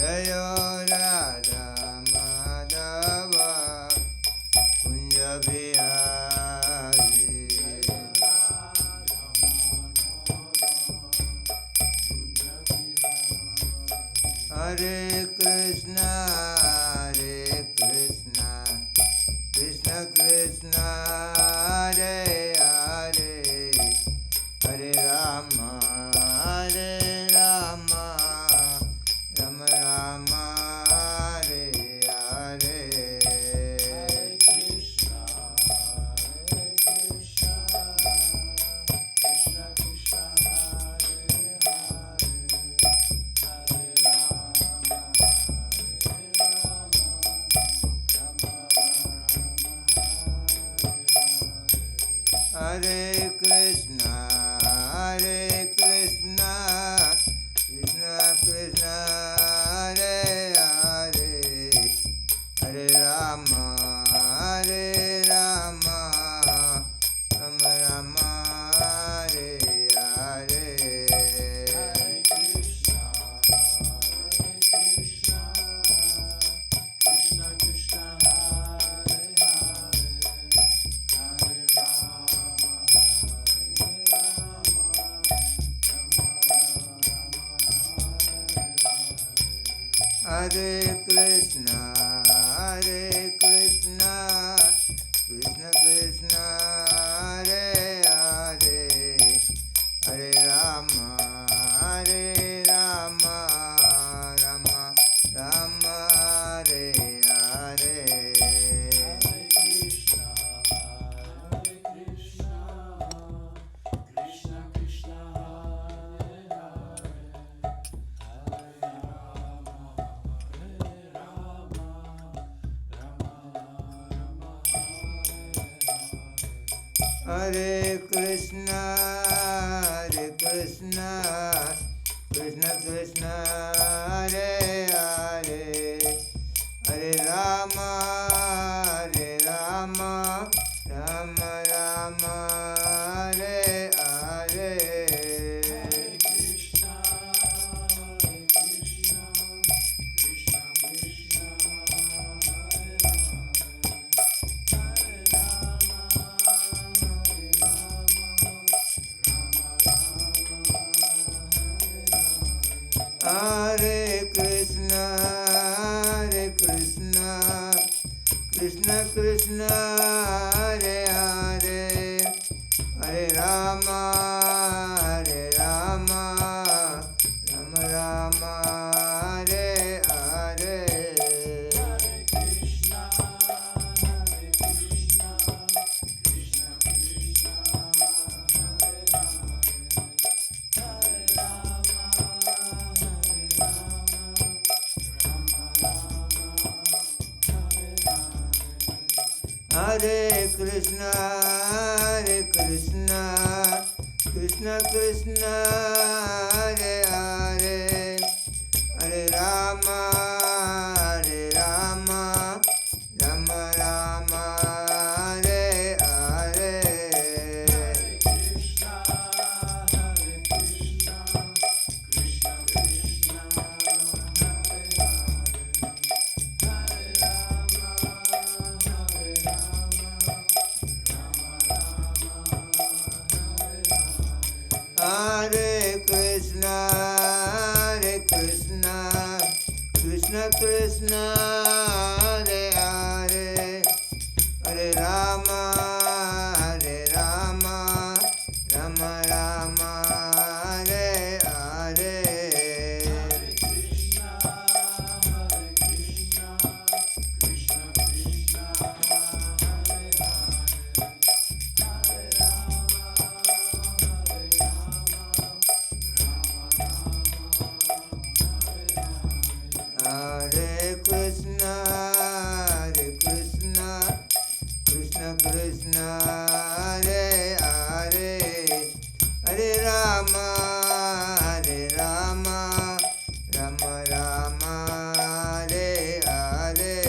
Jayo Radha Madhava Kunja Bihari. Hare Krishna, Krishna Krishna, Hare Hare, Hare Rama, Rama Rama, Hare Hare. Hare Krishna, Krishna Krishna, Hare Hare, Hare Rama, Rama Rama, Hare Hare. Hare Krishna, Krishna Krishna, Hare Hare, Hare Rama, Rama Rama, Hare Hare. Hare Krishna, Krishna Krishna, Hare Hare, Hare Rama, Rama Rama, Hare Hare. Hare Krishna, Krishna Krishna, Hare Hare, Hare Rama, Rama Rama, Hare Hare. Hare Krishna, Krishna Krishna, Hare Hare, Hare Rama, Rama Rama, Hare Hare. Hare Krishna, Krishna Krishna, Hare Hare, Hare Rama, Rama Rama, Hare Hare. Hare Krishna, Krishna Krishna, Hare Hare, Hare Rama, Rama Rama, Hare Hare.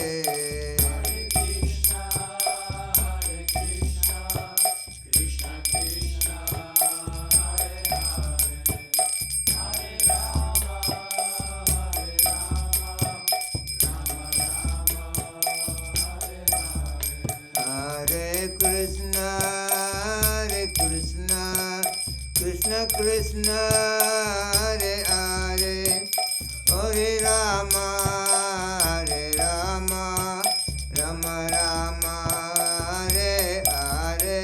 Krishna Hare Hare Hare Rama Hare Rama Rama Rama Hare Hare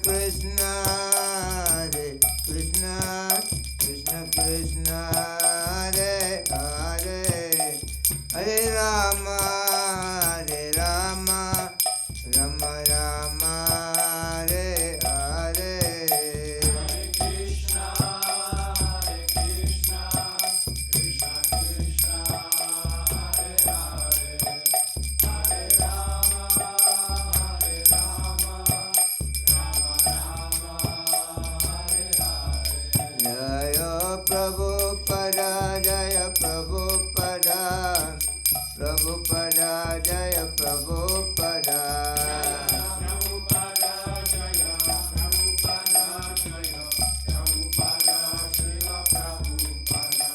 Krishna Krishna Krishna Hare Hare Hare Rama Rama Rama Hare Hare Hare Krishna Krishna Krishna Hare Hare Hare Rama Rama Rama Hare Hare Krishna Krishna Krishna Krishna Hare Hare Hare Rama Rama Rama Hare Hare Jaya Prabhupada Jaya Prabhupada Prabhupada Jaya Prabhupada Prabhupada Jaya Prabhupada Jaya Prabhupada Srila Prabhupada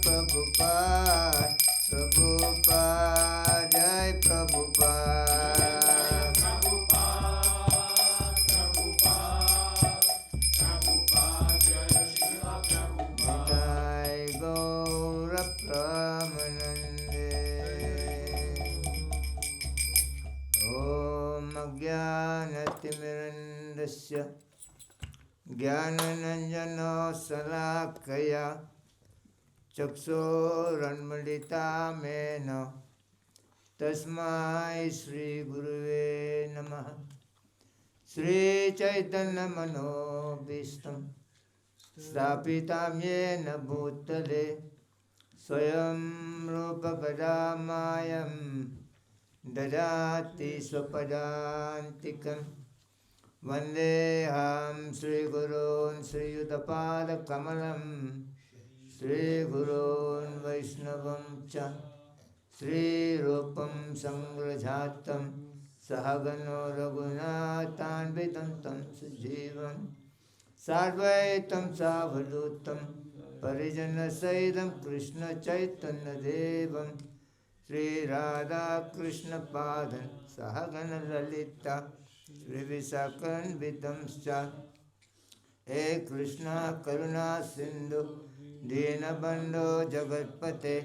Prabhupada Prabhupada Jai Prabhupada Prabhupada Jaya Srila Prabhupada Jai Gaura Pramanande Om Ajnanatirandasya Jnananjana Salakaya Chaksoranmalitamena Tasmai Shri Guruve Namaha Shri Chaitanya Manobishtam Stapitam Yena Bhutale Swayam Rupa Kadamayam Dadati Swapadantikam Vandeham Shri Gurun Shri Yudapada Kamalam Shri Gurun Vaishnavam Cha Shri Rupam Sangrajatam Sahagano Raghunathan Vidantam Sujivam Sarvaitam Savadutam Parijana Saidam Krishna Chaitanya Devam Shri Radha Krishna Padan Sahagana Lalita Shri Visakan Vidamscha He Krishna Karuna Sindhu Dinabandho Jagatpate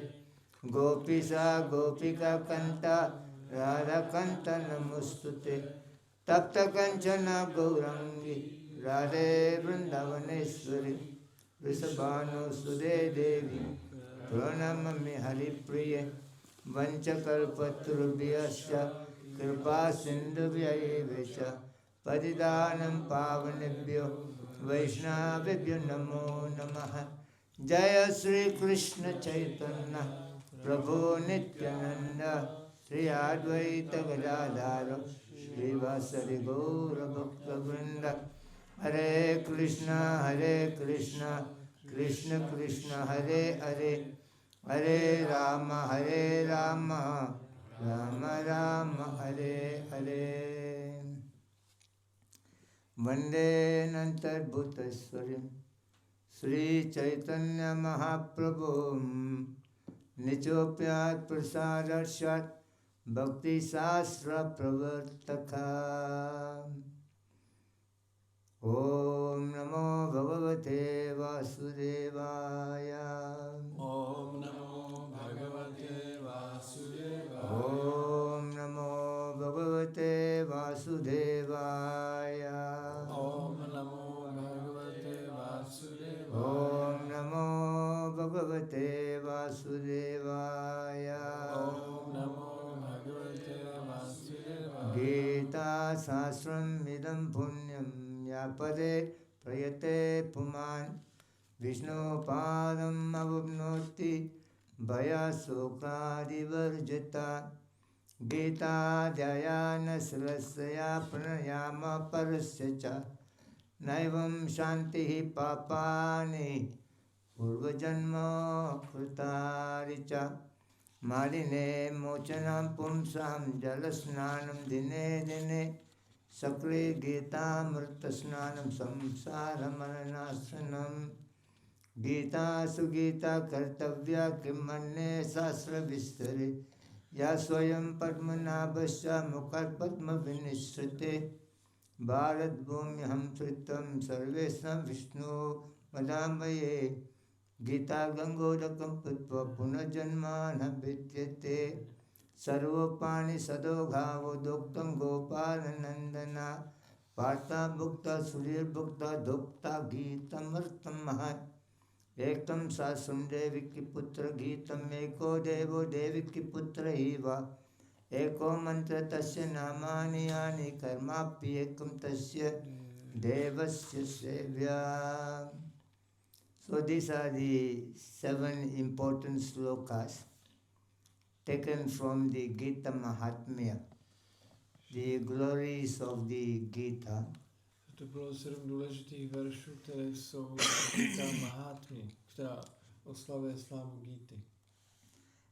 Gopisa Gopika Kanta Radha Kanta Namustute Tapta Kanchana Gaurangi Radhe Vrindavaneshwari Vrisabhanu Sude Devi Pranamami Hari Priye Vanchakalpatrubhyascha Kripa Sindhubhyayevacha Padidanam Pavanebhyo Vaishnavebhyo Namo Namaha Jaya Sri Krishna Chaitanya Prabhu Nityananda Sri Advaita Gadadhara Sri Vasari Gaura Bhakta Vrinda Hare Krishna Krishna Krishna Hare Hare Hare Rama Rama Rama Hare Hare Vande Nantarbhutaswarim Sri Chaitanya Mahaprabhu Nichopyat Prasadarshad Bhakti Sastra Pravartaka Om Namo Bhagavate Vasudevaya Om Namo Bhagavate Vasudevaya Om Namo Bhagavate Vasudevaya Om Namo Bhagavate Vasudevaya Om Namo Bhagavate Vasudevaya Om Namo Bhagavate Vasudevaya Gita Sastram Midam Punyam Yapade Prayate Puman Vishnu Padam Avapnoti Bhaya Sukadi Varjita Gita Dhyayana Sarasya Pranayama Parasya Naivam Shanti Papani Purvajanma Krutaricha Maline Mochanam Pumsam Jalasnanam Dine Dine Sakre Gita Mrta Snanam Samsara Maranasranam Gita Sugita Kartavya Kimanne Sasra Vistare Ya Swayam Padmanabhasya Mukhar Padma Vinishrate Bharat Bhumyam Tritam Sarvesam Vishnu Madambaye Gita Gangodakam Putva Punajanmana Vidyate Sarvapani Sadogha Doktam Gopalanandana Partha Bhukta Surir Bhukta Dokta Gita Martam Mahat Ekam Sasam Deviki Putra Gitam Eko Devo Deviki Putra Hiva Eko Mantra Tasya Namani Yani Karmapi Ekam Tasya Devasya Sevya. So these are the 7 important slokas taken from the Gita Mahatmya, the glories of the Gita. To bylo 7 důležitých veršů, které jsou Gita Mahatmya, která oslavuje slávu Gity.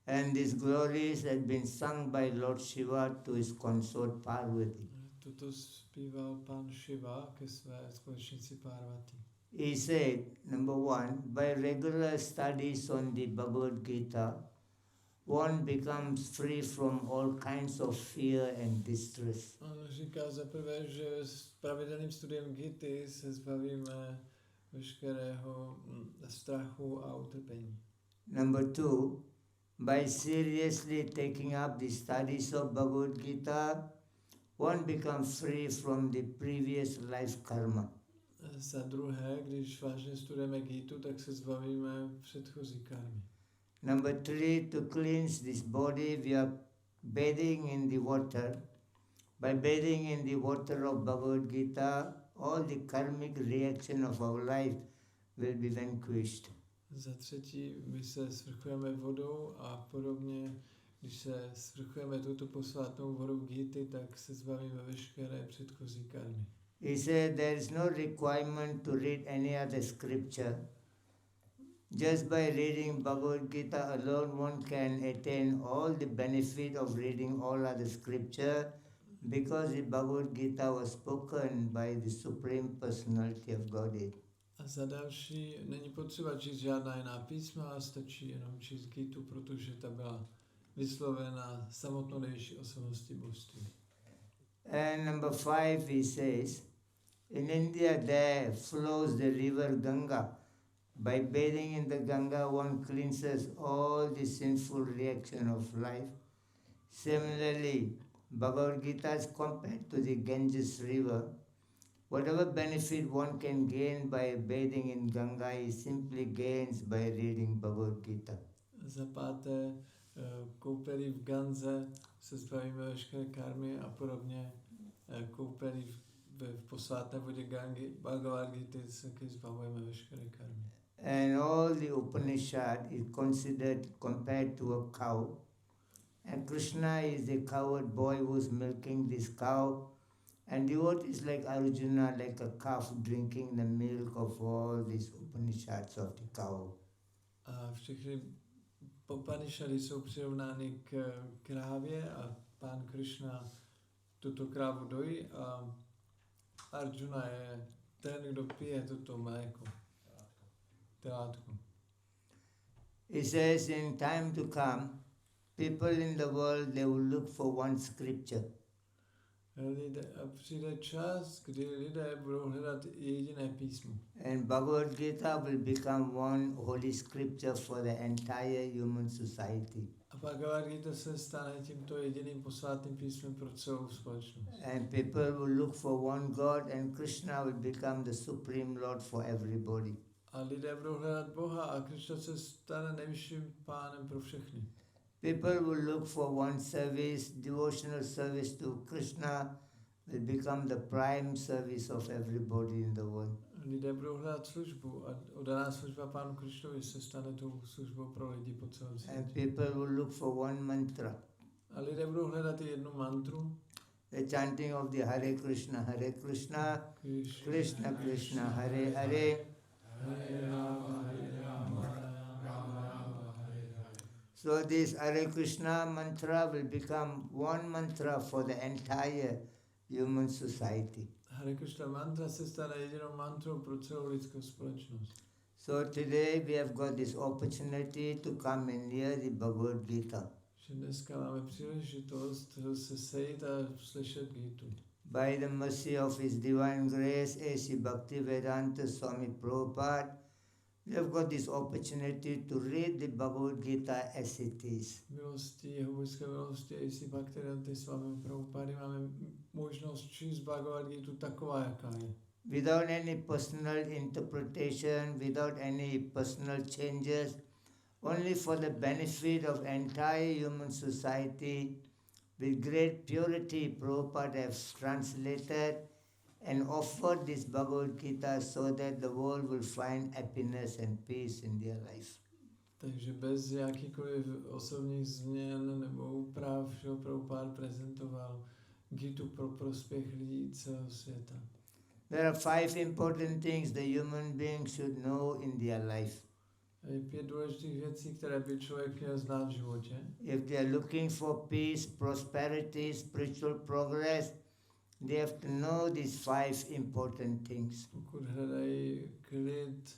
And these glories had been sung by Lord Shiva to his consort Parvati. Toto zpíval pan Shiva ke své společnici Parvati. He said, number 1, by regular studies on the Bhagavad-gīty, one becomes free from all kinds of fear and distress. On říká za prvé, že s pravidelným studiem Gity se zbavíme veškerého strachu a utrpení. Number 2, by seriously taking up the studies of Bhagavad-gīty, one becomes free from the previous life karma. Za druhé, když vážně studujeme Gítu, tak se zbavíme předchozí karmy. Number 3, to cleanse this body, we are bathing in the water. By bathing in the water of Bhagavad-gīty, all the karmic reaction of our life will be vanquished. Za třetí, my se svrchujeme vodou a podobně, když se svrchujeme touto posvátnou vodou Gíty, tak se zbavíme veškeré předchozí karmy. He said there is no requirement to read any other scripture. Just by reading Bhagavad-gīty alone, one can attain all the benefit of reading all other scripture, because the Bhagavad-gīty was spoken by the Supreme Personality of Godhead. A za další, není potřeba číst žádná jiná písma, a stačí jenom číst Gítu, protože ta byla vyslovena samotnou nejvyšší osobností božství. And number 5, he says, in India there flows the river Ganga. By bathing in the Ganga, one cleanses all the sinful reaction of life. Similarly, Bhagavad-gīty is compared to the Ganges river. Whatever benefit one can gain by bathing in Ganga, he simply gains by reading Bhagavad-gīty. Za páté, koupelí v Ganze se zbavíme veškeré karmy a podobně koupelí v posvátné vodě Gangy, Bhagavad-gīty se taky zbavujeme veškeré karmy. And all the Upanishad is considered compared to a cow. And Krishna is the coward boy who's milking this cow. And devotees like Arjuna, like a calf drinking the milk of all these Upanishads of the cow. A všechny Upanishady jsou přirovnány k krávě a pán Krishna tuto krávu dojí a Arjuna je ten, kdo pije toto mléko. Telátko. He says in time to come, people in the world, they will look for one scripture. A přijde čas, kdy lidé budou hledat jediné písmo. And Bhagavad-gīty will become one holy scripture for the entire human society. A Bhagavad-gīta se stane tímto jediným posvátným písmem pro celou společnost. And people will look for one God, and Krishna will become the supreme Lord for everybody. A lidé budou hledat Boha a Krishna se stane nejvyšším pánem pro všechny. People will look for one service, devotional service to Krishna will become the prime service of everybody in the world. Lidé budou hledat službu a oddaná služba pánu Krišnovi se stane tou službou pro lidi po celém světě. And people will look for one mantra. A lidé budou hledat jednu mantru. The chanting of the Hare Krishna, Krishna Krishna, Hare Hare, Hare Rama, Hare Rama, Rama Rama, Hare Hare. So this Hare Krishna mantra will become one mantra for the entire human society. Hare Krishna mantra se stane jedinou mantrou pro celou lidskou společnost. So today we have got this opportunity to come and hear the Bhagavad-gīty. Že dneska máme příležitost se sejít a slyšet Gītu. By the mercy of His divine grace, A.C. Bhakti-vedanta Swāmī Prabhupada, we have got this opportunity to read the Bhagavad-gīty as it is. Milostí, jeho božské milosti, A.C. Bhakti-vedanta Swāmī Prabhupada, máme možnost číst Bhagavad-gītu taková, jaká je. Without any personal interpretation, without any personal changes, only for the benefit of entire human society, with great purity, Prabhupada has translated and offered this Bhagavad-gīty so that the world will find happiness and peace in their life. Takže bez jakýkoliv osobních změn nebo úprav, že Prabhupada prezentoval Gītu pro prospěch lidí celého světa. There are 5 important things the human being should know in their life. Je 5 důležitých věcí, které by člověk měl znát v životě. If they are looking for peace, prosperity, spiritual progress, they have to know these 5 important things. Pokud hledají klid,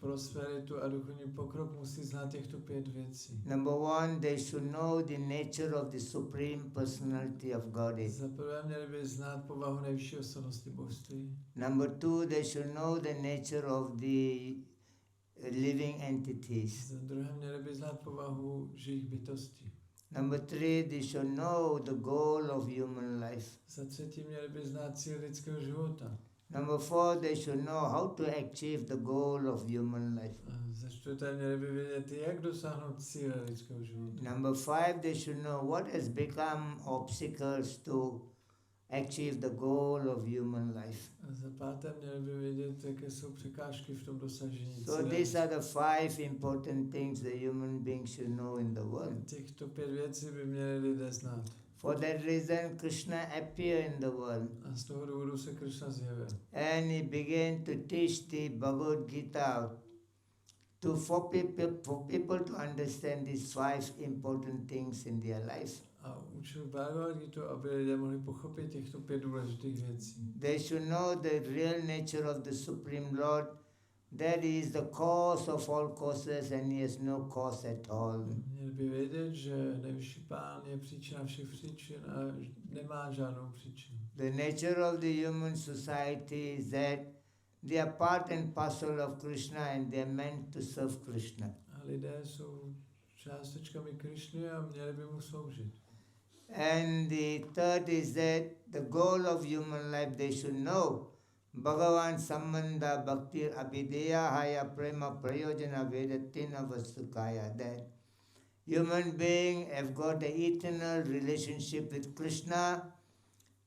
prosperitu a duchovní pokrok, musí znát těchto 5 věcí. Number 1, they should know the nature of the Supreme Personality of Godhead. Za prvé měli by znát povahu nejvyšší osobnosti božství. Number 2, they should know the nature of the living entities. Za druhé měli by znát povahu živých bytostí. Number 3, they should know the goal of human life. Za třetí měli by znát cíl lidského života. Number 4, they should know how to achieve the goal of human life. A za čtvrté měli by vědět, jak dosáhnout cíle lidského života. Number 5, they should know what has become obstacles to achieve the goal of human life. A za páté měli by vědět, jaké jsou překážky v tom dosažení So cíle. these are the 5 important things the human being should know in the world. Těchto 5 věcí by měli lidé znát. For that reason, Krishna appeared in the world A z toho důvodu se Krishna zjevil. and he began to teach the Bhagavad-gīty for people to understand these 5 important things in their life. A učil Bhagavad-gītu, aby lidé mohli pochopit těchto 5 důležitých věcí. They should know the real nature of the Supreme Lord, that he is the cause of all causes and he has no cause at all. Měli by vědět, že nejvyšší pán je příčina všech příčin a nemá žádnou příčinu. The nature of the human society is that they are part and parcel of Krishna and they are meant to serve Krishna. A lidé jsou částečkami Krišny a měli by mu sloužit. And the third is that the goal of human life they should know. Bhagavan Sambandha Bhakti Abhideya Haya Prema Prayojana Vedatina Vasukaya. That human being have got an eternal relationship with Krishna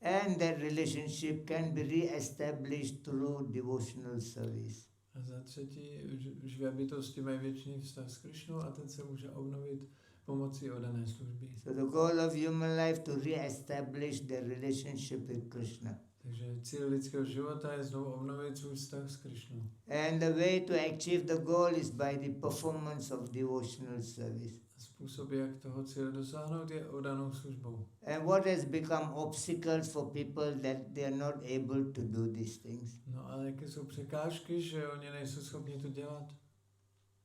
and that relationship can be re-established through devotional service. A za třetí, živé bytosti mají věčný vztah s Krišnou a ten se může obnovit pomocí oddané služby. So the goal of human life to re-establish their relationship with Krishna. Takže cíl lidského života je znovu obnovit svůj vztah s Krišnou. And the way to achieve the goal is by the performance of devotional service. Způsob, jak toho cíle dosáhnout, je oddanou službou. And what has become obstacles for people that they are not able to do these things? No a jaké jsou překážky, že oni nejsou schopni to dělat?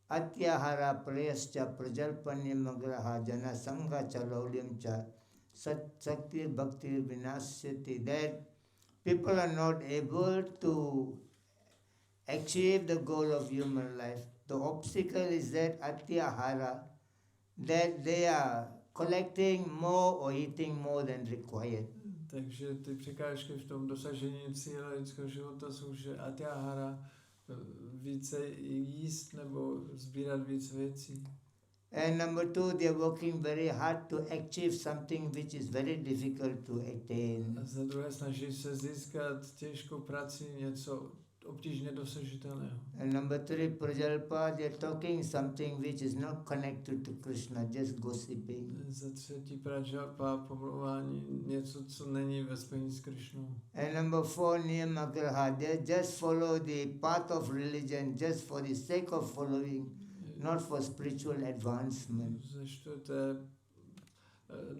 Atyahara prayascha prajalpanyamagraha jana sangha chalaulyam cha sakti bhakti vinasyati. That people are not able to achieve the goal of human life. The obstacle is that atyahara, that they are collecting more or eating more than required. Takže ty překážky v tom dosažení cíle lidského života jsou, že atyahara, více jíst nebo sbírat víc věcí. And number 2, they are working very hard to achieve something which is very difficult to attain. A za druhé snaží se získat těžkou prací něco obtížně dosažitelného. And number 3, prajalpa, they are talking something which is not connected to Krishna, just gossiping. Za třetí prajalpa, pomluvání, něco, co není ve spojení s Krišnou. And number 4, niyamagraha, they just follow the path of religion just for the sake of following, not for spiritual advancement. Za čtvrté,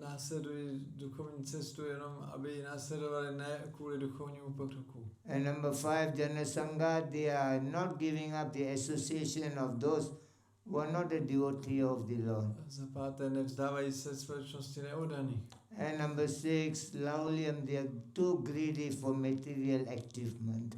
následují duchovní cestu jenom, aby ji následovali, ne kvůli duchovnímu pokroku. And number 5, Janasanga, they are not giving up the association of those who are not a devotee of the Lord. Za páté, nevzdávají se společnosti neoddaných. And number 6, Lauliam, they are too greedy for material achievement.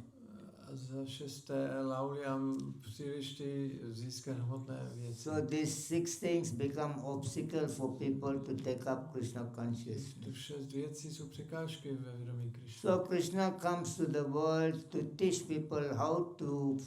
A za šesté, Lauliam příliš chtějí získat hmotné věci. So these 6 things become obstacle for people to take up Krishna consciousness. To 6 věcí jsou překážky ve vědomí Krišny. So Krishna comes to the world to teach people how to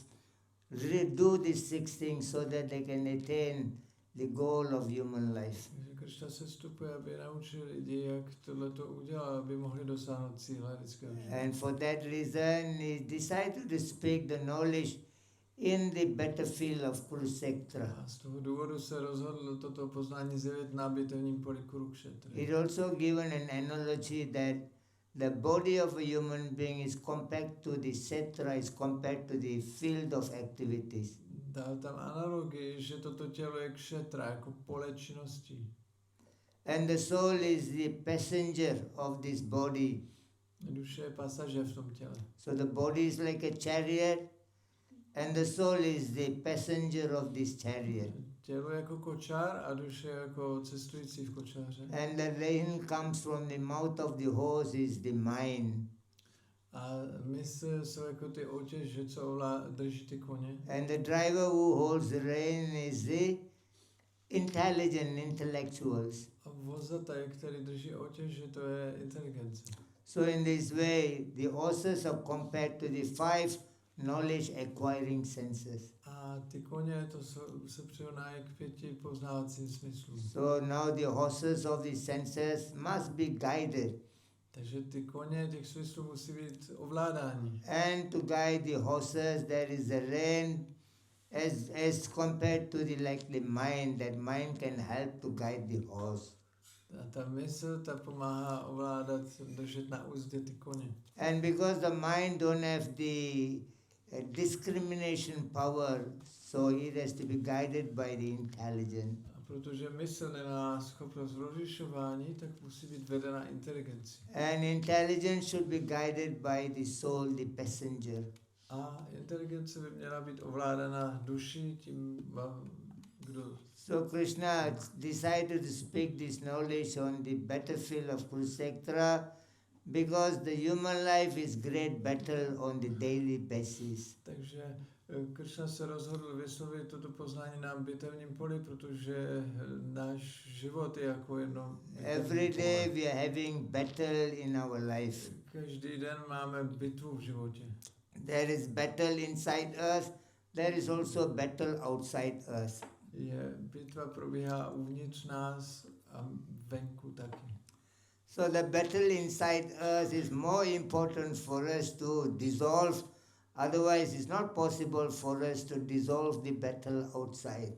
do these 6 things so that they can attain the goal of human life. Takže Krišna se vstupuje, aby naučil lidi, jak tohleto udělat, aby mohli dosáhnout cíle lidského života. And for that reason, he decided to speak the knowledge in the battlefield of Kurukshetra. A z toho důvodu se rozhodl toto poznání zjevit na bitevním poli Kurukshetra. It also given an analogy that the body of a human being is compared to the kshetra, is compared to the field of activities. Dal tam analogii, že toto tělo je kšetra, jako pole činností. And the soul is the passenger of this body. Duše je pasažér v tom těle. So the body is like a chariot and the soul is the passenger of this chariot. Tělo je jako kočár a duše je jako cestující v kočáře. And the rein comes from the mouth of the horse is the mind. A mysl jsou jako ty otěže, co drží ty koně. And the driver who holds the rein is the intelligent intellectuals. A vozataj, který drží otěže, to je inteligence. So in this way, the horses are compared to the 5 knowledge acquiring senses. A ty koně, to se přirovnají k 5 poznávacím smyslům. So now the horses of the senses must be guided. Takže ty koně těch smyslů musí být ovládání. And to guide the horses, there is a rein as compared to the like the mind, that mind can help to guide the horse. A ta mysl, ta pomáhá ovládat, držet na úzdě ty koně. And because the mind don't have the discrimination power, so it has to be guided by the intelligence. A protože mysl nemá schopnost rozlišování, tak musí být vedena inteligencí. And intelligence should be guided by the soul, the passenger. A inteligence by měla být ovládána duší, tím, kdo... So Krishna decided to speak this knowledge on the battlefield of Kurukshetra because the human life is great battle on the daily basis. Takže Krishna se rozhodl vyslovit toto poznání na bitevním poli, protože náš život je jako jedno. Every day we are having battle in our life. Každý den máme bitvu v životě. There is battle inside us, there is also battle outside us. Bitva probíhá uvnitř nás a venku taky. So the battle inside us is more important for us to dissolve, otherwise it's not possible for us to dissolve the battle outside.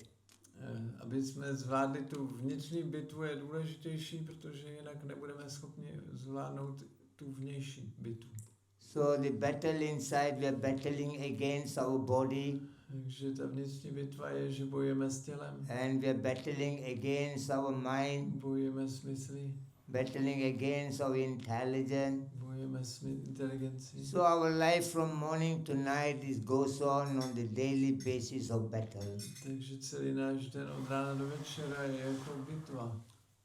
Aby jsme zvládli tu vnitřní bitvu, je důležitější, protože jinak nebudeme schopni zvládnout tu vnější bitvu. So the battle inside, we are battling against our body. Takže ta vnitřní bitva je, že bojujeme s tělem. And we are battling against our mind. Bojujeme s myslí. Battling against our intelligence. Bojujeme s inteligencí. So our life from morning to night goes on the daily basis of battle. Takže celý náš den od rána do večera je jako bitva.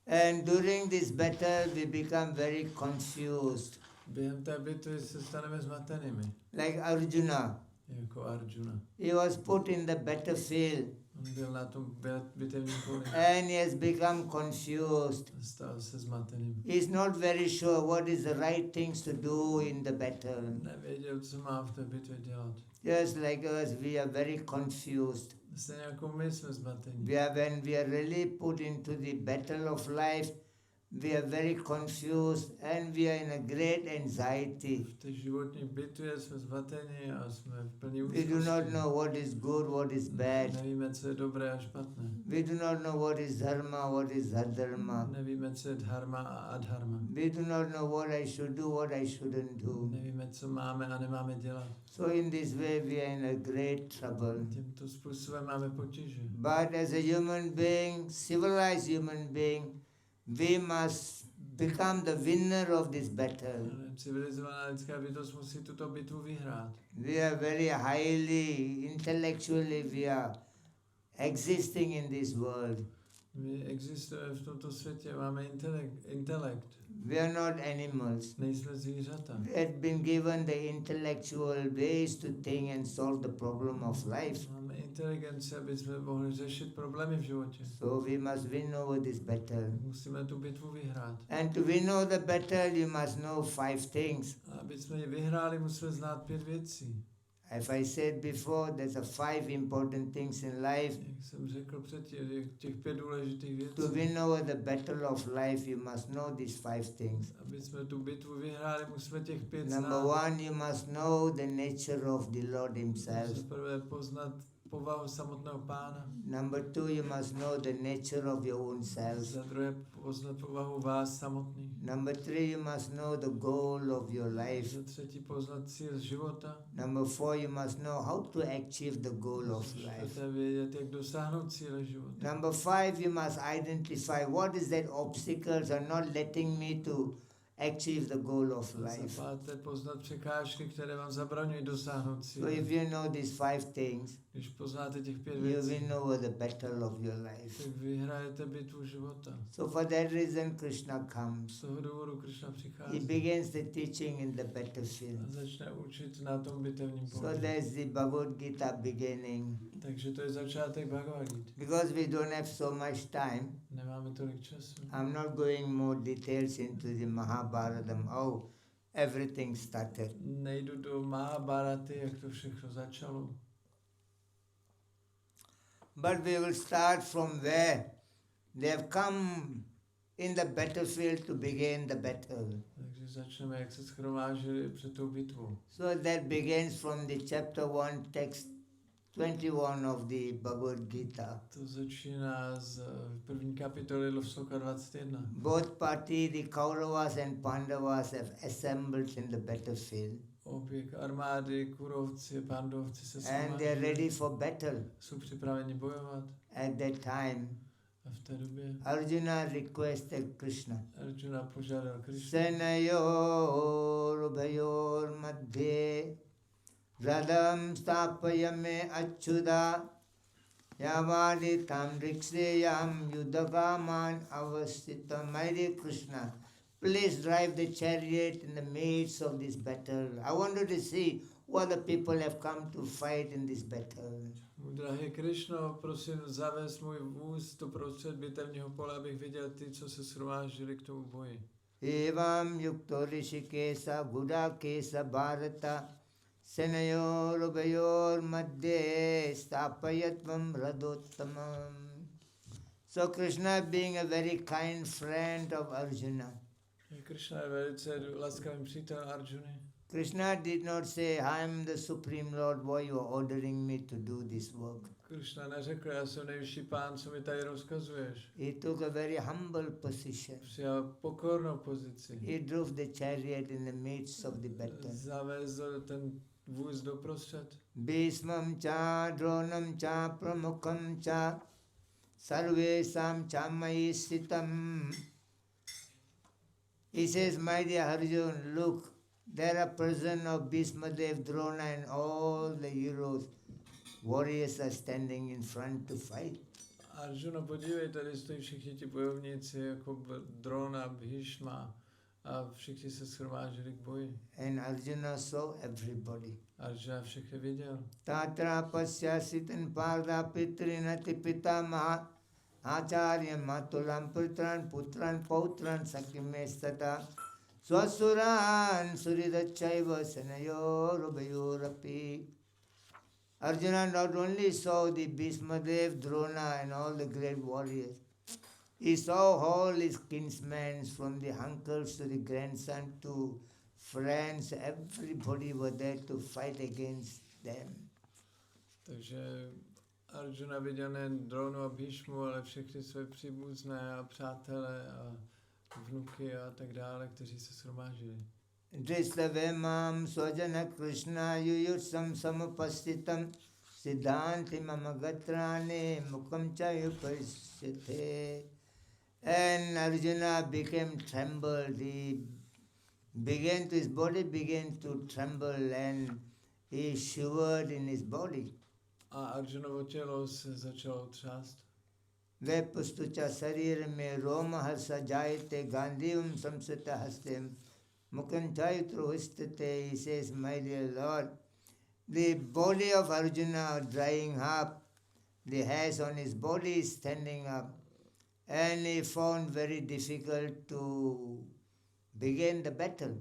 And during this battle we become very confused. Během té bitvy se staneme zmatenými. Like Arjuna. Jako Arjuna. He was put in the battlefield. On byl na tom bitevním poli. And he has become confused. Stal se zmateným. He is not very sure what is the right things to do in the battle. Nevěděl, co má v té bitvě dělat. Just like us, we are very confused. Stejně jako my jsme zmatení. When we are really put into the battle of life, we are very confused and we are in a great anxiety. V té životní bitvě jsme zmatení a jsme v plní We do not know what is good, what is bad. Nevíme, co je dobré a špatné. We do not know what is dharma, what is adharma. Nevíme, co je dharma a adharma. We do not know what I should do, what I shouldn't do. Nevíme, co máme a nemáme dělat. So in this way we are in a great trouble. Tímto způsobem máme potíže. But as a human being, civilized human being, We must become the winner of this battle. Civilizovaná lidská bytost musí tuto bitvu vyhrát. We are very highly, intellectually, we are existing in this world. My existujeme v tomto světě, máme intelekt. We are not animals. Nejsme zvířata. We have been given the intellectual ways to think and solve the problem of life. Máme inteligenci, aby jsme mohli řešit problémy v životě. So we must win over this battle. Musíme tu bitvu vyhrát. And to win over the battle, you must know 5 things. A aby jsme ji vyhráli, musíme znát 5 věcí. As I said before, there's a 5 important things in life. Jak jsem řekl předtím, těch 5 důležitých věcí. To win over the battle of life, you must know these 5 things. Aby jsme tu bitvu vyhráli, musíme těch 5 Number znát. 1, you must know the nature of the Lord Himself. Musíme prvé poznat povahu samotného Pána. Number 2, you must know the nature of your own self. Za druhé poznat povahu vás samotných. Number 3, you must know the goal of your life. Za třetí poznat cíl života. Number 4, you must know how to achieve the goal of life. Chcete vědět, jak dosáhnout cíle života. Number 5, you must identify what is that obstacles are not letting me to achieve the goal of life. Za páté poznat překážky, které vám zabraňují dosáhnout So cíle. if you know these 5 things, Když poznáte těch 5 you věcí, win over the battle of your life. tak vyhrajete bitvu života. So for that reason Krishna Z comes. toho důvodu Krishna He přichází begins the teaching in the a battlefield. začne učit na tom bitevním So poli. there's the Bhagavad-gīty beginning. Takže to je začátek Bhagavad-gīty. Because we don't have so much time, Nemáme tolik času. I'm not going more details into the Mahabharatam, how everything started. Nejdu do Mahabharaty, jak to všechno začalo. But we will start from where they have come in the battlefield to begin the battle. Takže začneme, jak se shromážili před tou bitvou. So that begins from the chapter 1, text 21 of the Bhagavad-gīty. To začíná z první kapitoly Lužce 21. Both parties, the Kauravas and Pandavas, have assembled in the battlefield. Obě armády, Kurovci, Pandovci se And they are shromáždili. ready for battle. Jsou připraveni bojovat. At that time, A v té době Arjuna requested Krishna. Arjuna požádal Krishna. Senayor bhayor madhye radam stapayame achyuda yavadi tam riksheyam yudhagaman avasthitam. My dear Krishna, please drive the chariot in the midst of this battle. I wanted to see what the people have come to fight in this battle. Můj drahý Krišno, prosím, zavez můj vůz do prostřed bitevního pole, abych viděl ty, co se shromáždili k tomu boji. Evam yukto rishikesa gudakesa bharata senayor ubayor madhye stapayatvam radottamam. So Krishna, being a very kind friend of Arjuna, Krishna je velice laskavým přítel Arjuny. Krishna did not say, I am the Supreme Lord, why you are ordering me to do this work. Krishna neřekl, já jsem nejvyšší pán, co mi tady rozkazuješ. He took a very humble position. Přijal pokornou pozici. He drove the chariot in the midst of the battle. Zavezl ten vůz doprostřed. Bhishmam cha dronam cha pramukham cha sarvesam cha mayi sitam. He says, my dear Arjuna, look, there are present of Bhishmadev, Drona and all the heroes. Warriors are standing in front to fight. Arjuna, podívej, tady stojí všichni ti bojovníci, jako Drona, Bhishma, a všichni se shromáždili k boji. And Arjuna saw everybody. Arjuna všechny viděl. Tatra pasyasitan parda pitrinati pitamaha acharya matulam pritran putran pautran sakimestata swasuran suridachaiva senayor ubayorapi. Arjuna not only saw the Bhishmadev, Drona and all the great warriors, he saw all his kinsmen from the uncles to the grandson to friends, everybody were there to fight against them. Takže Arjuna viděl nejen Dronu a Bhishmu, ale všechny své příbuzné a přátelé a vnuky a tak dále, kteří se shromáždili. Drislavemam svajana Krishna yuyutsam samapastitam siddhanti mama gatrane mukam cha yupasyate. And Arjuna became trembled. His body began to tremble and he shivered in his body. A Arjunovo tělo se začalo třást. Ve pustucha sarir me roma harsa jayate gandhivam samsata hastem mukanchayutro histate. He says, my dear Lord, the body of Arjuna drying up, the hairs on his body is standing up, and he found very difficult to begin the battle.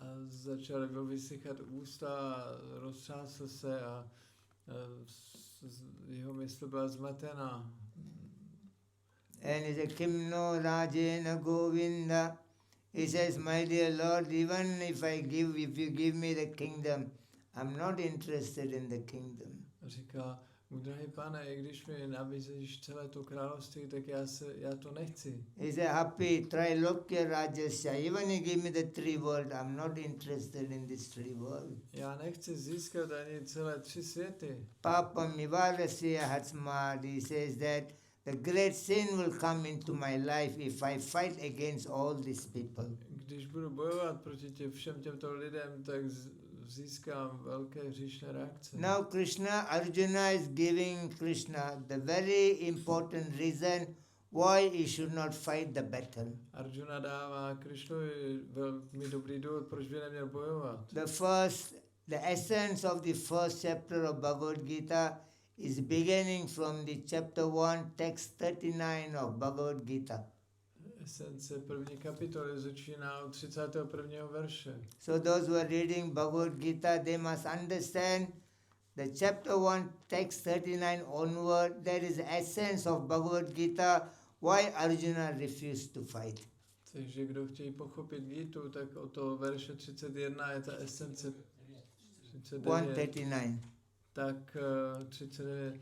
A začaly mu vysychat ústa, roztřásl se a jeho mysl byla zmatená. And he said, Kimno Rajena Govinda. He says, my dear Lord, even if you give me the kingdom, I'm not interested in the kingdom. A říká, drahý pane, i když mi nabízíš celé to království, tak já to nechci. He said, Happy, Trailokya Rajasya. Even you give me the three world, I'm not interested in this three world. Já nechci získat ani celé 3 světy. Papam Nivarasya Hatsmad. He says that the great sin will come into my life if I fight against all these people. Když budu bojovat proti všem těmto lidem, tak získám velké hříšné reakce. Now Arjuna is giving Krishna the very important reason why he should not fight the battle. Arjuna dává Krishnovi velmi dobrý důvod, proč by neměl bojovat. The essence of the first chapter of Bhagavad-gīty is beginning from the chapter 1, text 39 of Bhagavad-gīty. Esence první kapitoly začíná od 31. verše. So those who are reading Bhagavad-gīty, they must understand the chapter 1, text 39 onward, there is the essence of Bhagavad-gīty, why Arjuna refused to fight. Takže kdo chtějí pochopit Gítu, tak o to verše 31 je ta esence 139. Tak 39.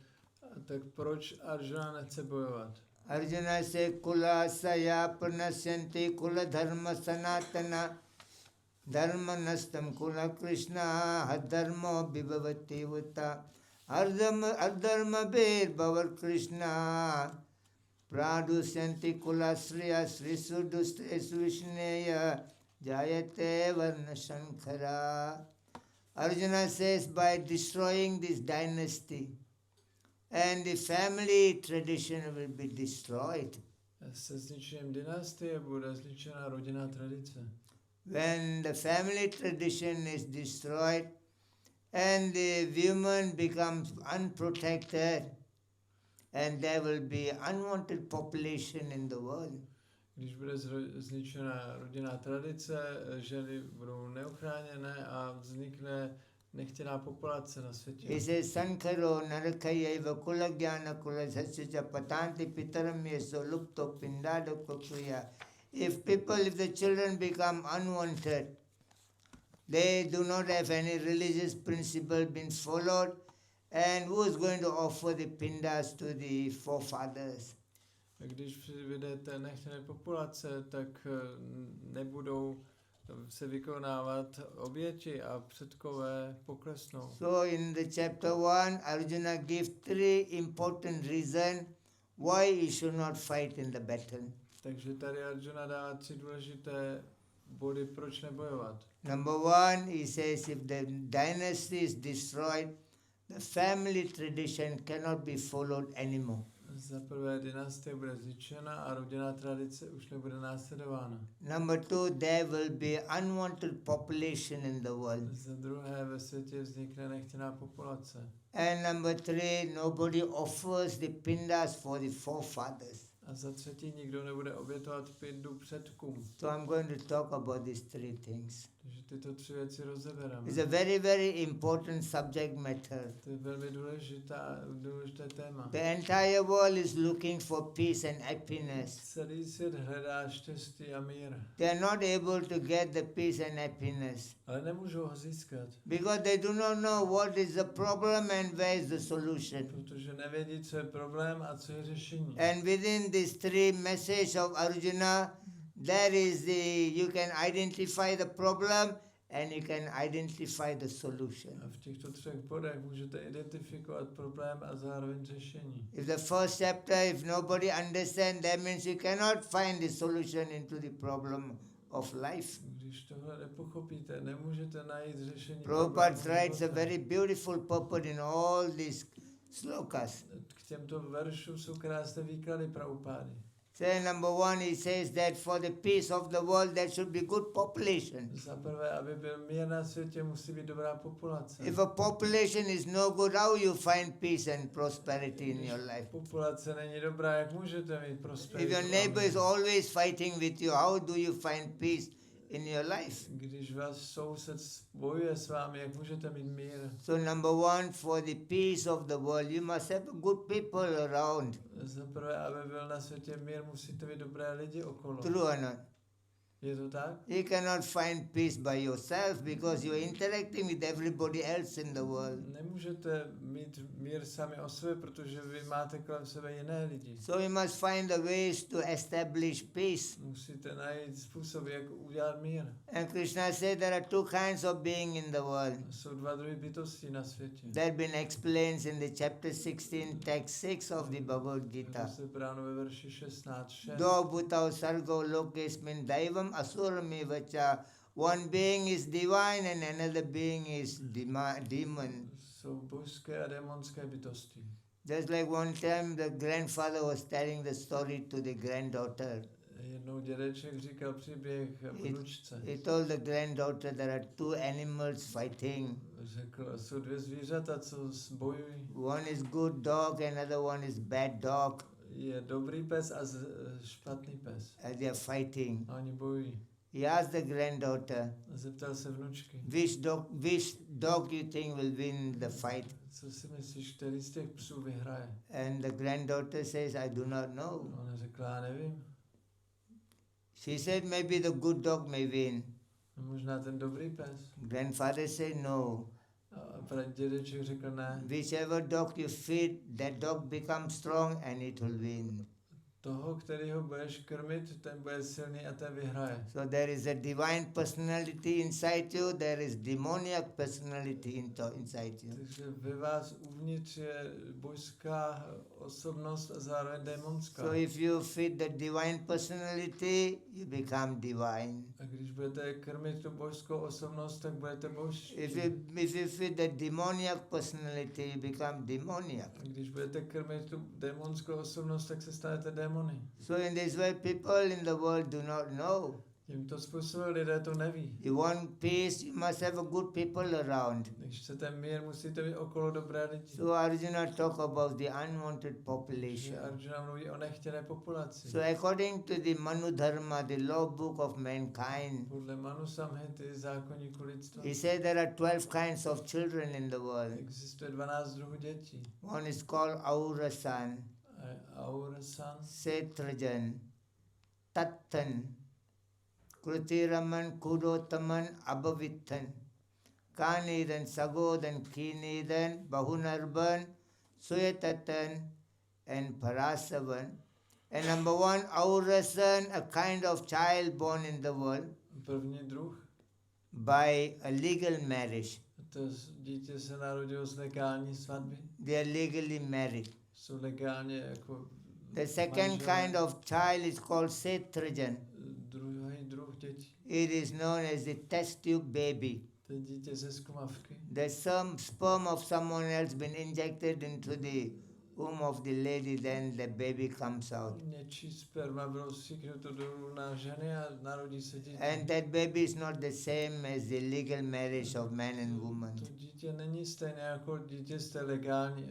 Tak proč Arjuna nechce bojovat? Arjuna se kula saya pranasyanti kula dharma sanatana dharma nastam kula krishna hadharma vibhavati vata ardharma bir bhavar krishna pradusyanti kula sriya srisudustre svishneya jayate varna shankara. Arjuna says, by destroying this dynasty, and the family tradition will be destroyed. Se zničením dynastie bude zničena rodinná tradice. When the family tradition is destroyed and the woman becomes unprotected, and there will be unwanted population in the world. Když bude zničena rodinná tradice, ženy budou neochráněné a vznikne nechtěná populace na světě. He says, Sankaro narakayaiva kula jnana kula sasya patanti pitaram yeso lupto pindada kokriya. If the children become unwanted, they do not have any religious principle been followed, and who is going to offer the pindas to the forefathers? Když přijde té nechtěné populace, tak nebudou se vykonávat oběti a předkové poklesnou. So in the chapter 1, Arjuna gives 3 important reasons why he should not fight in the battle. Takže tady Arjuna dá 3 důležité body, proč nebojovat. Number 1, he says if the dynasty is destroyed, the family tradition cannot be followed anymore. Za prvé, dynastie bude zničena a rodinná tradice už nebude následována. Number 2, there will be unwanted population in the world. Za druhé, ve světě vznikne nechtěná populace. And number 3, nobody offers the pindas for the forefathers. A za třetí, nikdo nebude obětovat pindu předkům. So I'm going to talk about these 3 things. Takže tyto 3 věci rozebereme. It's a very, very important subject matter. To je velmi důležité téma. The entire world is looking for peace and happiness. Celý svět hledá štěstí a mír. They are not able to get the peace and happiness Ale nemůžou ho získat. because they do not know what is the problem and where is the solution. Protože nevědí, co je problém a co je řešení. And within these 3 messages of Arjuna, there is you can identify the problem and you can identify the solution. A v těchto 3 bodech můžete identifikovat problém a zároveň řešení. If the first chapter, if nobody understands, that means you cannot find the solution into the problem of life. Když tohle nepochopíte, nemůžete najít řešení. Prabhupada writes a very beautiful purport in all these slokas. K těmto veršům jsou krásné výklady Prabhupády. So number 1, he says that for the peace of the world there should be good population. Za prvé, aby byl mír na světě, musí být dobrá populace. If a population is no good, how you find peace and prosperity in your life? Populace není dobrá, jak můžete mít prosperitu? If your neighbor is always fighting with you, how do you find peace in your life? Když vás soused bojuje s vámi, jak můžete mít mír? So number 1, for the peace of the world, you must have good people around. Za prvé, aby byl na světě mír, musíte mít dobré lidi okolo. True or not? Je to tak? You cannot find peace by yourself because you are interacting with everybody else in the world. Nemůžete mít mír sami o sobě, protože vy máte kolem sebe jiné lidi. So you must find a ways to establish peace. Musíte najít způsob, jak udělat mír. And Krishna said there are 2 kinds of being in the world. Jsou 2 druhy bytostí na světě. That been explained in the chapter 16, text 6 of the Bhagavad-gīty. To se bráno ve verši 16:6. Do bhutau sargo lokesmin daivam asurami vacha. One being is divine and another being is demon. Jsou božské a démonské bytosti. Just like one time the grandfather was telling the story to the granddaughter. Jednou dědeček říkal příběh vnučce. He told the granddaughter there are 2 animals fighting. Řekl, jsou 2 zvířata, co bojují. One is good dog, another one is bad dog. Je dobrý pes a špatný pes. And they are fighting. A oni bojují. He asked the granddaughter, A zeptal se vnučky. which dog you think will win the fight? Co si myslíš, který z těch psů vyhraje? And the granddaughter says, I do not know. Ona řekla, já nevím. She said, maybe the good dog may win. No, možná ten dobrý pes. Grandfather said, no. A dědeček řekl, ne. Whichever dog you feed, that dog becomes strong and it will win. Toho, kterýho budeš krmit, ten bude silný a ten vyhraje. So there is a divine personality inside you, there is demoniac personality inside you. Takže ve vás uvnitř je božská osobnost a zároveň démonská. So if you feed the divine personality, you become divine. A když budete krmit tu božskou osobnost, tak budete božští. If you feed the demoniac personality, you become demoniac. A když budete krmit tu démonskou osobnost, tak se stanete démony. So in this way, people in the world do not know. Tímto způsobem lidé to neví. You want peace, you must have a good people around. Když chcete mír, musíte mít okolo dobré lidi. So Arjuna talk about the unwanted population. Arjuna mluví o nechtěné populaci. So according to the Manu Dharma, the law book of mankind, Podle Manu Samhity, zákoníku lidstva, he said there are 12 kinds of children in the world. existuje 12 druhů dětí. One is called Aurasan, Aurasan, Setrajan, Tattan, Krutiraman, Kudotaman, Abhavittan, Kanidan, Sagodan, Kinidan, Bahunarban, Suyatatan, and Parasavan. And number 1, Aurasan, a kind of child born in the world první druh. by a legal marriage. To dítě se narodilo z legální svatby. They are legally married. Jsou legálně jako The second manželé. kind of child is called Setrajan. Druhý druh dětí. It is known as the test tube baby. To je dítě ze zkumavky. The sperm of someone else been injected into the womb of the lady, then the baby comes out. Něčí sperma bylo vstříknuto do lůna ženy a narodí se dítě. And that baby is not the same as the legal marriage of man and woman. To dítě není stejné jako dítě z té legální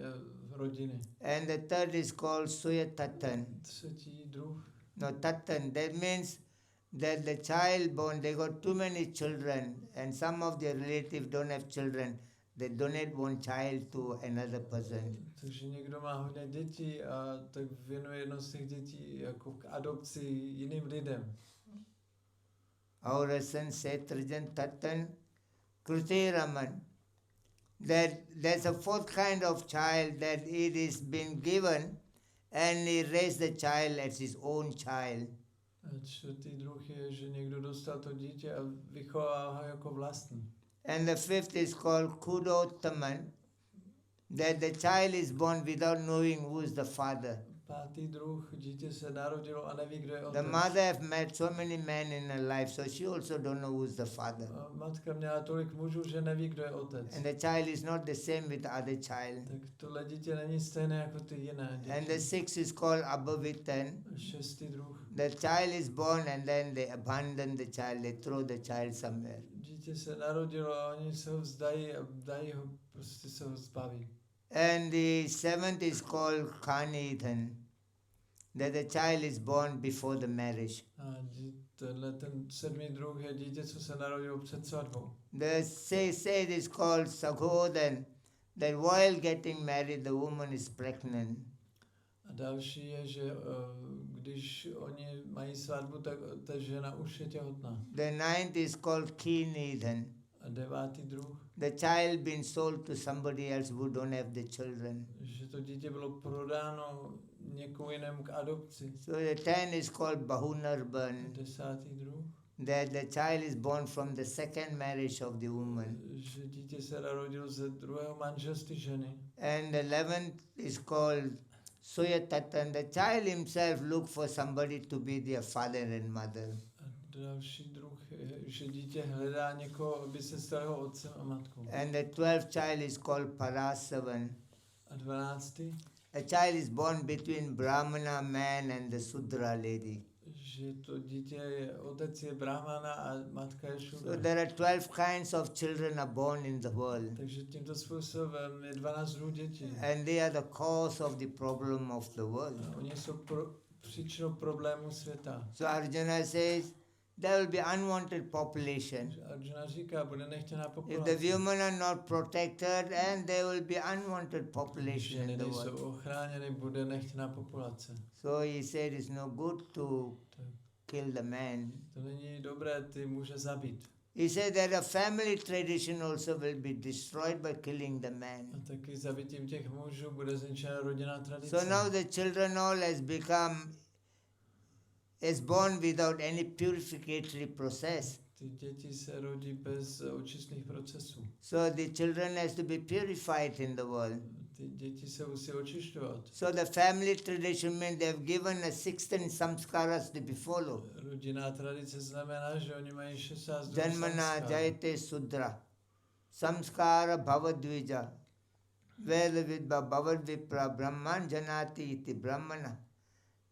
rodiny. And the third is called Suyatatan. Třetí druh. No, Tatan, that means that the child born, they got too many children and some of their relatives don't have children. They donate one child to another person. Takže někdo má hodně dětí a tak věnuje jedno z těch dětí jako k adopci jiným lidem. Aurasan, Setrajan, Tatan, Krutiraman. There's a 4th kind of child that it is been given and he raised the child as his own child. A čtvrtý druh je, že někdo dostal to dítě a vychovává ho jako vlastní. And the fifth is called kudottaman, that the child is born without knowing who is the father. Pátý druh, dítě se narodilo a neví, kdo je The otec. mother have met so many men in her life, so she also don't know who is the father. A matka měla tolik mužů, že neví, kdo je otec. And the child is not the same with the other child. Tak tohle dítě není stejné jako ty jiné And the děti. sixth is called abhavitan. Šestý druh. The child is born and then they abandon the child, they throw the child somewhere. Dítě se narodilo a oni se ho vzdají a dají ho, prostě se ho zbaví. And the seventh is called kanithan, that the child is born before the marriage. A tenhle ten sedmý druh je dítě, co se narodilo před svatbou. The said is called sagodhan, that while getting married the woman is pregnant. A další je, že když oni mají svatbu, tak ta žena už je těhotná. The ninth is called kinithan. A devátý druh, The child been sold to somebody else who don't have the children. že to dítě bylo prodáno někomu jinému k adopci. So the 10 is called bahunarban, Desátý druh, that the child is born from the second marriage of the woman. že dítě se narodilo ze druhého manželství ženy. And the 11th is called suyatatan. The child himself look for somebody to be their father and mother. A další druh je, že dítě hledá někoho, aby se stal jeho otcem a matkou. And the 12th child is called parasavan. A 12. A child is born between Brahmana man and the Sudra lady. Že to dítě je, otec je brahmana a matka je So šudra. there are 12 kinds of children are born in the world. Takže tímto způsobem je 12 druhů dětí. And they are the cause of the problem of the world. A oni jsou příčinou problému světa. So Arjuna says, there will be unwanted population. Arjuna říká, bude nechtěná If the populace. women are not protected, and there will be unwanted population Ženy in the nejsou world. ochráněny, bude nechtěná populace. So he said it's no good to kill the man. To není dobré ty muže zabít. He said that a family tradition also will be destroyed by killing the man. A taky zabitím těch mužů bude zničena rodinná tradice. So now the children all is born without any purificatory process. Ty děti se rodí bez očistných procesů. So the children has to be purified in the world. Ty děti se musí očišťovat. So the family tradition means they have given us 16 samskaras to be followed. Rodinná tradice znamená, že oni mají 16 druhů Janmana samskár. jayate sudra. Samskara bhavadvija. Vedavidva bhavadvipra brahman janati iti brahmana.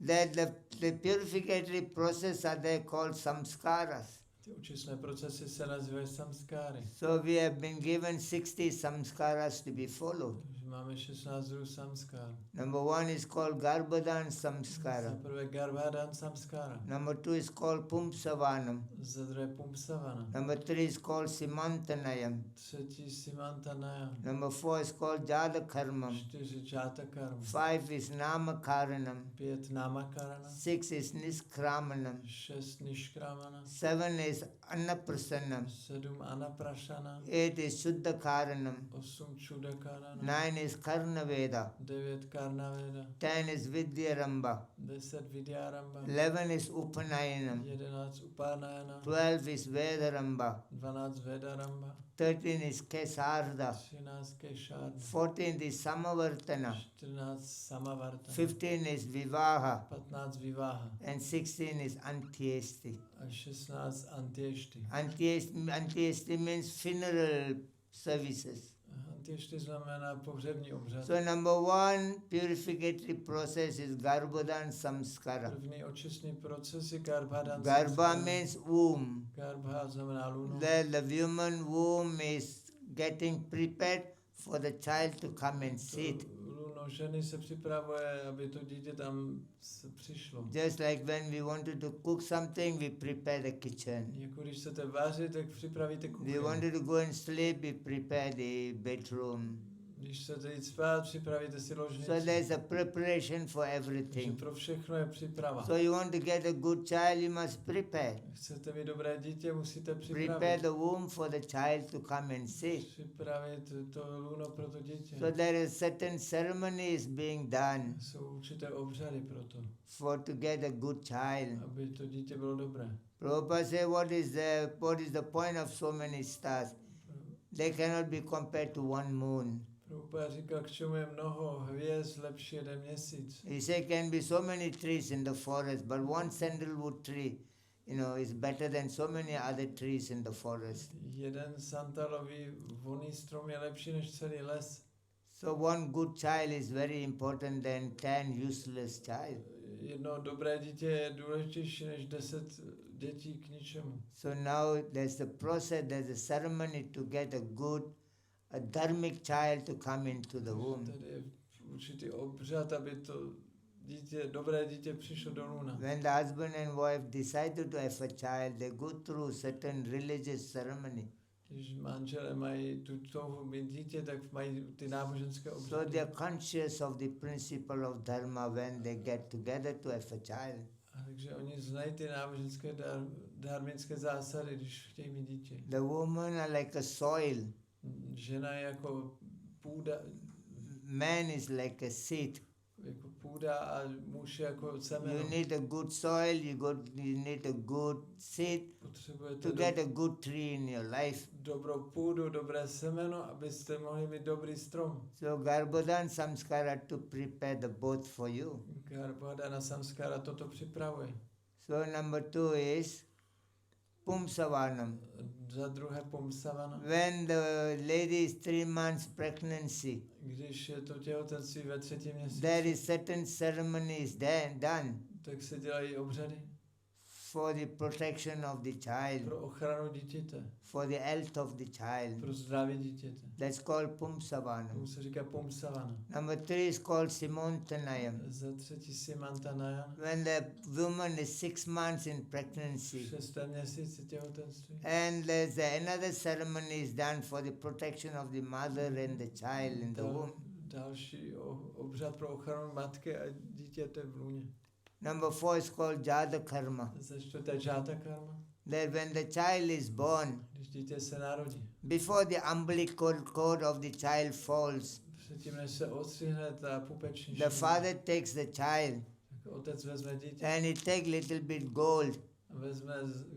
That the purificatory process are they called samskaras. Ty očistné procesy se nazývají samskáry. So we have been given 60 samskaras to be followed. Takže máme 16 druhů samskár. Number 1 is called Garbhadan Za samskara. prvé Garbhadan samskára. Number 2 is called Pumsavanam. Za druhé Pumpsavana. Number 3 is called Simantanayam. Třetí Simantanaya. Number 4 is called Jadakarmam. 4 Jatakarma. 5 is Namakaranam. 5 Namakarana. 6 is Niskramanam. 6 Nishkramana. 7 is Annaprasanam. 7 Anaprashana. 8 is Shuddhakaranam. 8 Čudakarana. 9 is Karnaveda. 9 Karnaveda. 10 is Vidyaramba. 10 Vidyaramba. 11 is Upanayanam. 11 Upanayana. 12 is Vedaramba. 12 Vedaramba. 13 is Kesarda. 13 Kesharda. 14 is Samavartana. 14 Samavartana. 15 is Vivaha. 15 Vivaha. And 16 is Antyesti. A 16 Antyešti. Antyesti means funeral services. Antyešti znamená pohřební obřad. So number 1 purificatory process is Garbhadan samskara. První očistný proces je Garbhadan Garbha samskara. means womb. Garbha znamená lunu. The woman womb is getting prepared for the child to come and sit. Luno ženy se připravuje, aby to dítě tam přišlo. Just like when we wanted to cook something, we prepare the kitchen. Jako když chcete vařit, tak připravíte kuchyň. We wanted to go and sleep, we prepare the bedroom. Když chcete jít spát, připravíte si ložnici. So there's a preparation for Takže everything. pro všechno je příprava. So you want to get a good child, you must prepare. Chcete mít dobré dítě, musíte Prepare připravit. the womb for the child to come and sit. Připravit to lůno pro to dítě. So there is certain ceremonies being done Jsou určité obřady pro to, to get a good child. aby to dítě bylo dobré. Prabhupada said, what is the point of so many stars? They cannot be compared to one moon. Prabhupada říkal, k čemu je mnoho hvězd, lepší jeden měsíc. He said, can be so many trees in the forest, but one sandalwood tree, is better than so many other trees in the forest. Jeden santalový vonný strom je lepší než celý les. So one good child is very important than 10 useless child. Jedno dobré dítě je důležitější než 10 dětí k ničemu. So now there's the process, there's a ceremony to get a dharmic child to come into the womb. Tady je určitý obřad, aby to dobré dítě přišlo do lůna. When the husband and wife decided to have a child, they go through certain religious ceremony. Když manželé mají tu touhu mít dítě, tak mají ty náboženské So obřady. they are conscious of the principle of dharma when they get together to have a child. A takže oni znají ty náboženské dharmické zásady, když chtějí mít dítě. The women are like a soil. Žena je jako půda, Man is like a seed. jako půda a muž je jako semeno. You need a good soil, you need a good seed Potřebujete to get a good tree in your life. dobrou půdu, dobré semeno, abyste mohli mít dobrý strom. So Garbhodan Samskara to prepare the both for you. Garbhodana samskara toto připravuje. So number 2 is Pumsavanam. Za druhé pumsavana. When the lady is 3 months pregnancy, Když je to těhotenství ve 3. měsíci, there is certain ceremonies done tak se dělají obřady for the protection of the child, pro ochranu dítěte, for the health of the child. pro zdraví dítěte. That's called Pumsavanam. Tomu se říká pumsavana. Number 3 is called Simontanayam. Za třetí Simantanayan. When the woman is 6 months in pregnancy. V 6. měsíci těhotenství. And there's another ceremony is done for the protection of the mother and the child in the womb. Další obřad pro ochranu matky a dítěte v lůně. Number 4 is called Jada Karma. Za čtvrté Jata karma. That when the child is born, Když dítě se narodí, before the umbilical cord of the child falls, předtím než se odstřihne ta pupeční the father takes the child tak otec vezme dítě and he take little bit gold a vezme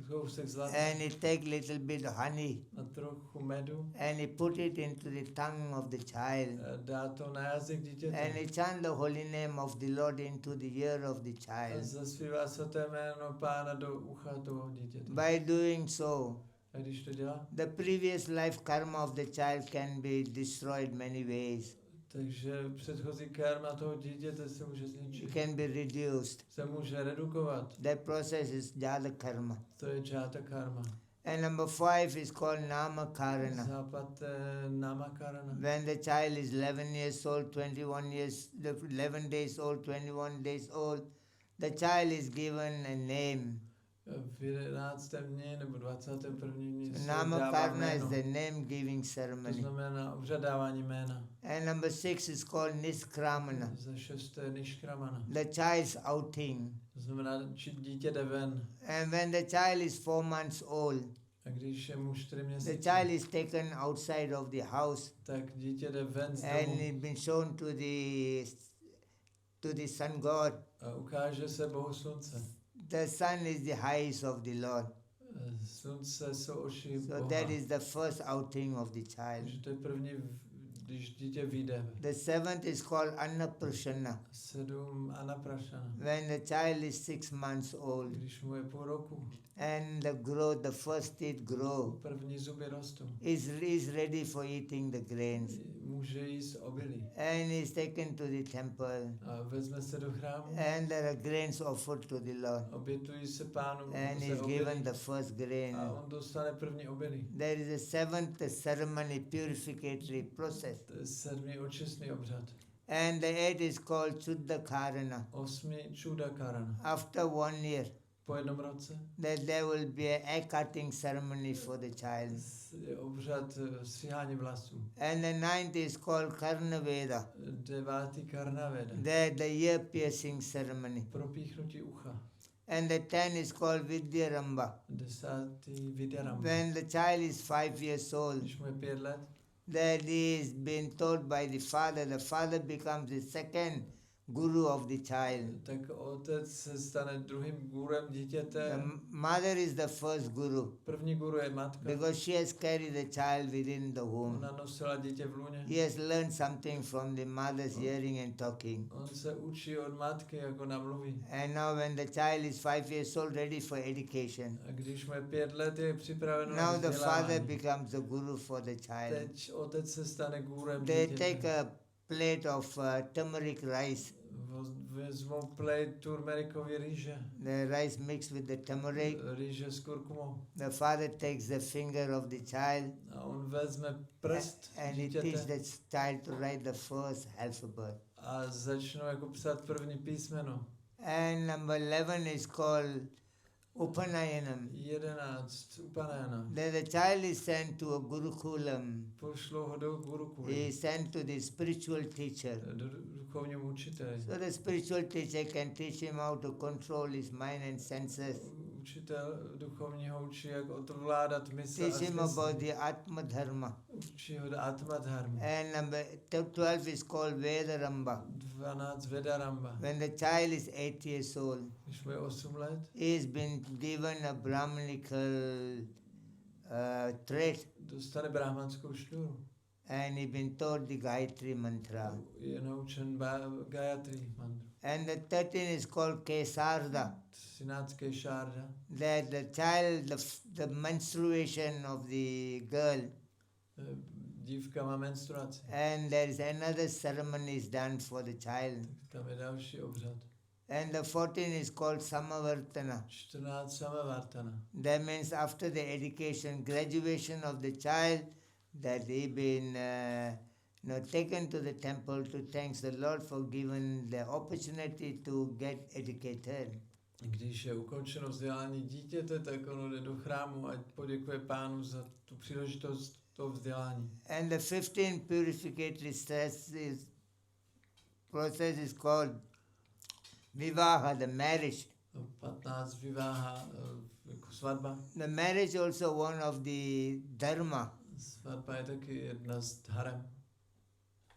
kousek zlata and he take little bit honey a trochu medu and he put it into the tongue of the child a dá to na jazyk dítěte and he chant the holy name of the Lord into the ear of the a child. zaspívá svaté jméno Pána do ucha toho dítěte. By doing so, A když to dělá, the previous life karma of the child can be destroyed many ways. takže předchozí karma toho dítěte se může It zničit, can be reduced. se může redukovat. That process is Jada Karma. To je Jata karma. And number 5 is called Nama Karana. Západ namakarana. When the child is 11 years old, 11 days old, 21 days old, the child is given a name. V 11. dní nebo 21. dní se Nama dává Karana is jméno. the name giving To ceremony. znamená obřadávání jména. And number 6 is called Niskramana. Za 6. Niškramana. The child's outing. To znamená, dítě jde ven. And when the child is 4 months old, A když je mu 4 the měsíce, child is taken outside of the house tak dítě jde ven z and domu it's been shown to the sun god. a ukáže se Bohu slunce. The sun is the eyes of the Lord. Slunce jsou oči So Boha. that is the first outing of the child. Takže to je první, když dítě vyjde. The 7th is called Annaprashana. 7 Anaprashana. When the child is 6 months old Když mu je půl roku, and the first teeth grow, první zuby rostou. is ready for eating the grains. Může jíst obilí. And is taken to the temple A vezme se do chrámu. and there are grains offered to the Lord. Obětují se Pánu And se is obilí. given the first grain. A on dostane první obilí. There is a 7th ceremony, purificatory process. To je 7. očistný obřad. And the 8th is called Chuddha Karana. 8. Čuda karana. After 1 year, po jednom roce that there will be a hair cutting ceremony for the child. je obřad stříhání vlasů. And the 9th is called Karnaveda, 9. Karnaveda, the ear piercing ceremony. propíchnutí ucha. And the 10th is called Vidyaramba. 10. Vidyaramba. When the child is 5 years old, Když mu je 5 let, that he is being taught by the father becomes the second guru of the child. tak otec se stane druhým gurem dítěte. The mother is the first guru První guru je matka. because she has carried the child within the womb. Ona nosila dítě v lůně. He has learned something from the mother's hearing and talking. On se učí od matky, jak ona mluví. And now when the child is 5 years old, ready for education, A když mu je 5 let, je připraven na now the father vzdělávání. becomes the guru for the child. Teď otec se stane gurem They dítěte. take a plate of turmeric rice. Vezmou plate turmerikový rýže. The rice mixed with the turmeric. Rýže s kurkumou. The father takes the finger of the child A on vezme prst and he teaches dítěte the child to write the first alphabet. a začnou jako psát první písmeno. And number 11 is called Upanayanam. 11. Upanayana. The child is sent to a Gurukulam. Pošlou ho do Gurukuly. He is sent to the spiritual teacher. Do duchovnímu učiteli. So the spiritual teacher can teach him how to control his mind and senses. Učitel duchovního učí, jak ovládat mysl a Teach him about smysl. the Atma Dharma. Učí ho Atma Dharma. And number 12 is called Vedaramba. 12. Vedaramba. When the child is 8 years old, Když mu je 8 let, he has been given a Brahmanical trait dostane brahmanskou šňůru. and he been taught the Gayatri mantra. Je naučen Gayatri mantra. And the 13 is called Kesarda. 13. Šárda. That the child, the menstruation of the girl, Dívka má menstruaci. and there is another ceremony is done for the child. Tam je další obřad. And the 14 is called Samavartana. 14. Samavartana. That means after the education, graduation of the child, that he been taken to the temple to thank the Lord for giving the opportunity to get educated. Když je ukončeno vzdělání dítěte, tak ono jde do chrámu a poděkuje Pánu za tu příležitost toho vzdělání. And the 15 purificatory process is called Vivaha, the marriage. 15. Viváha, jako svatba. The marriage also one of the dharma. Svatba je taky jedna z dharem.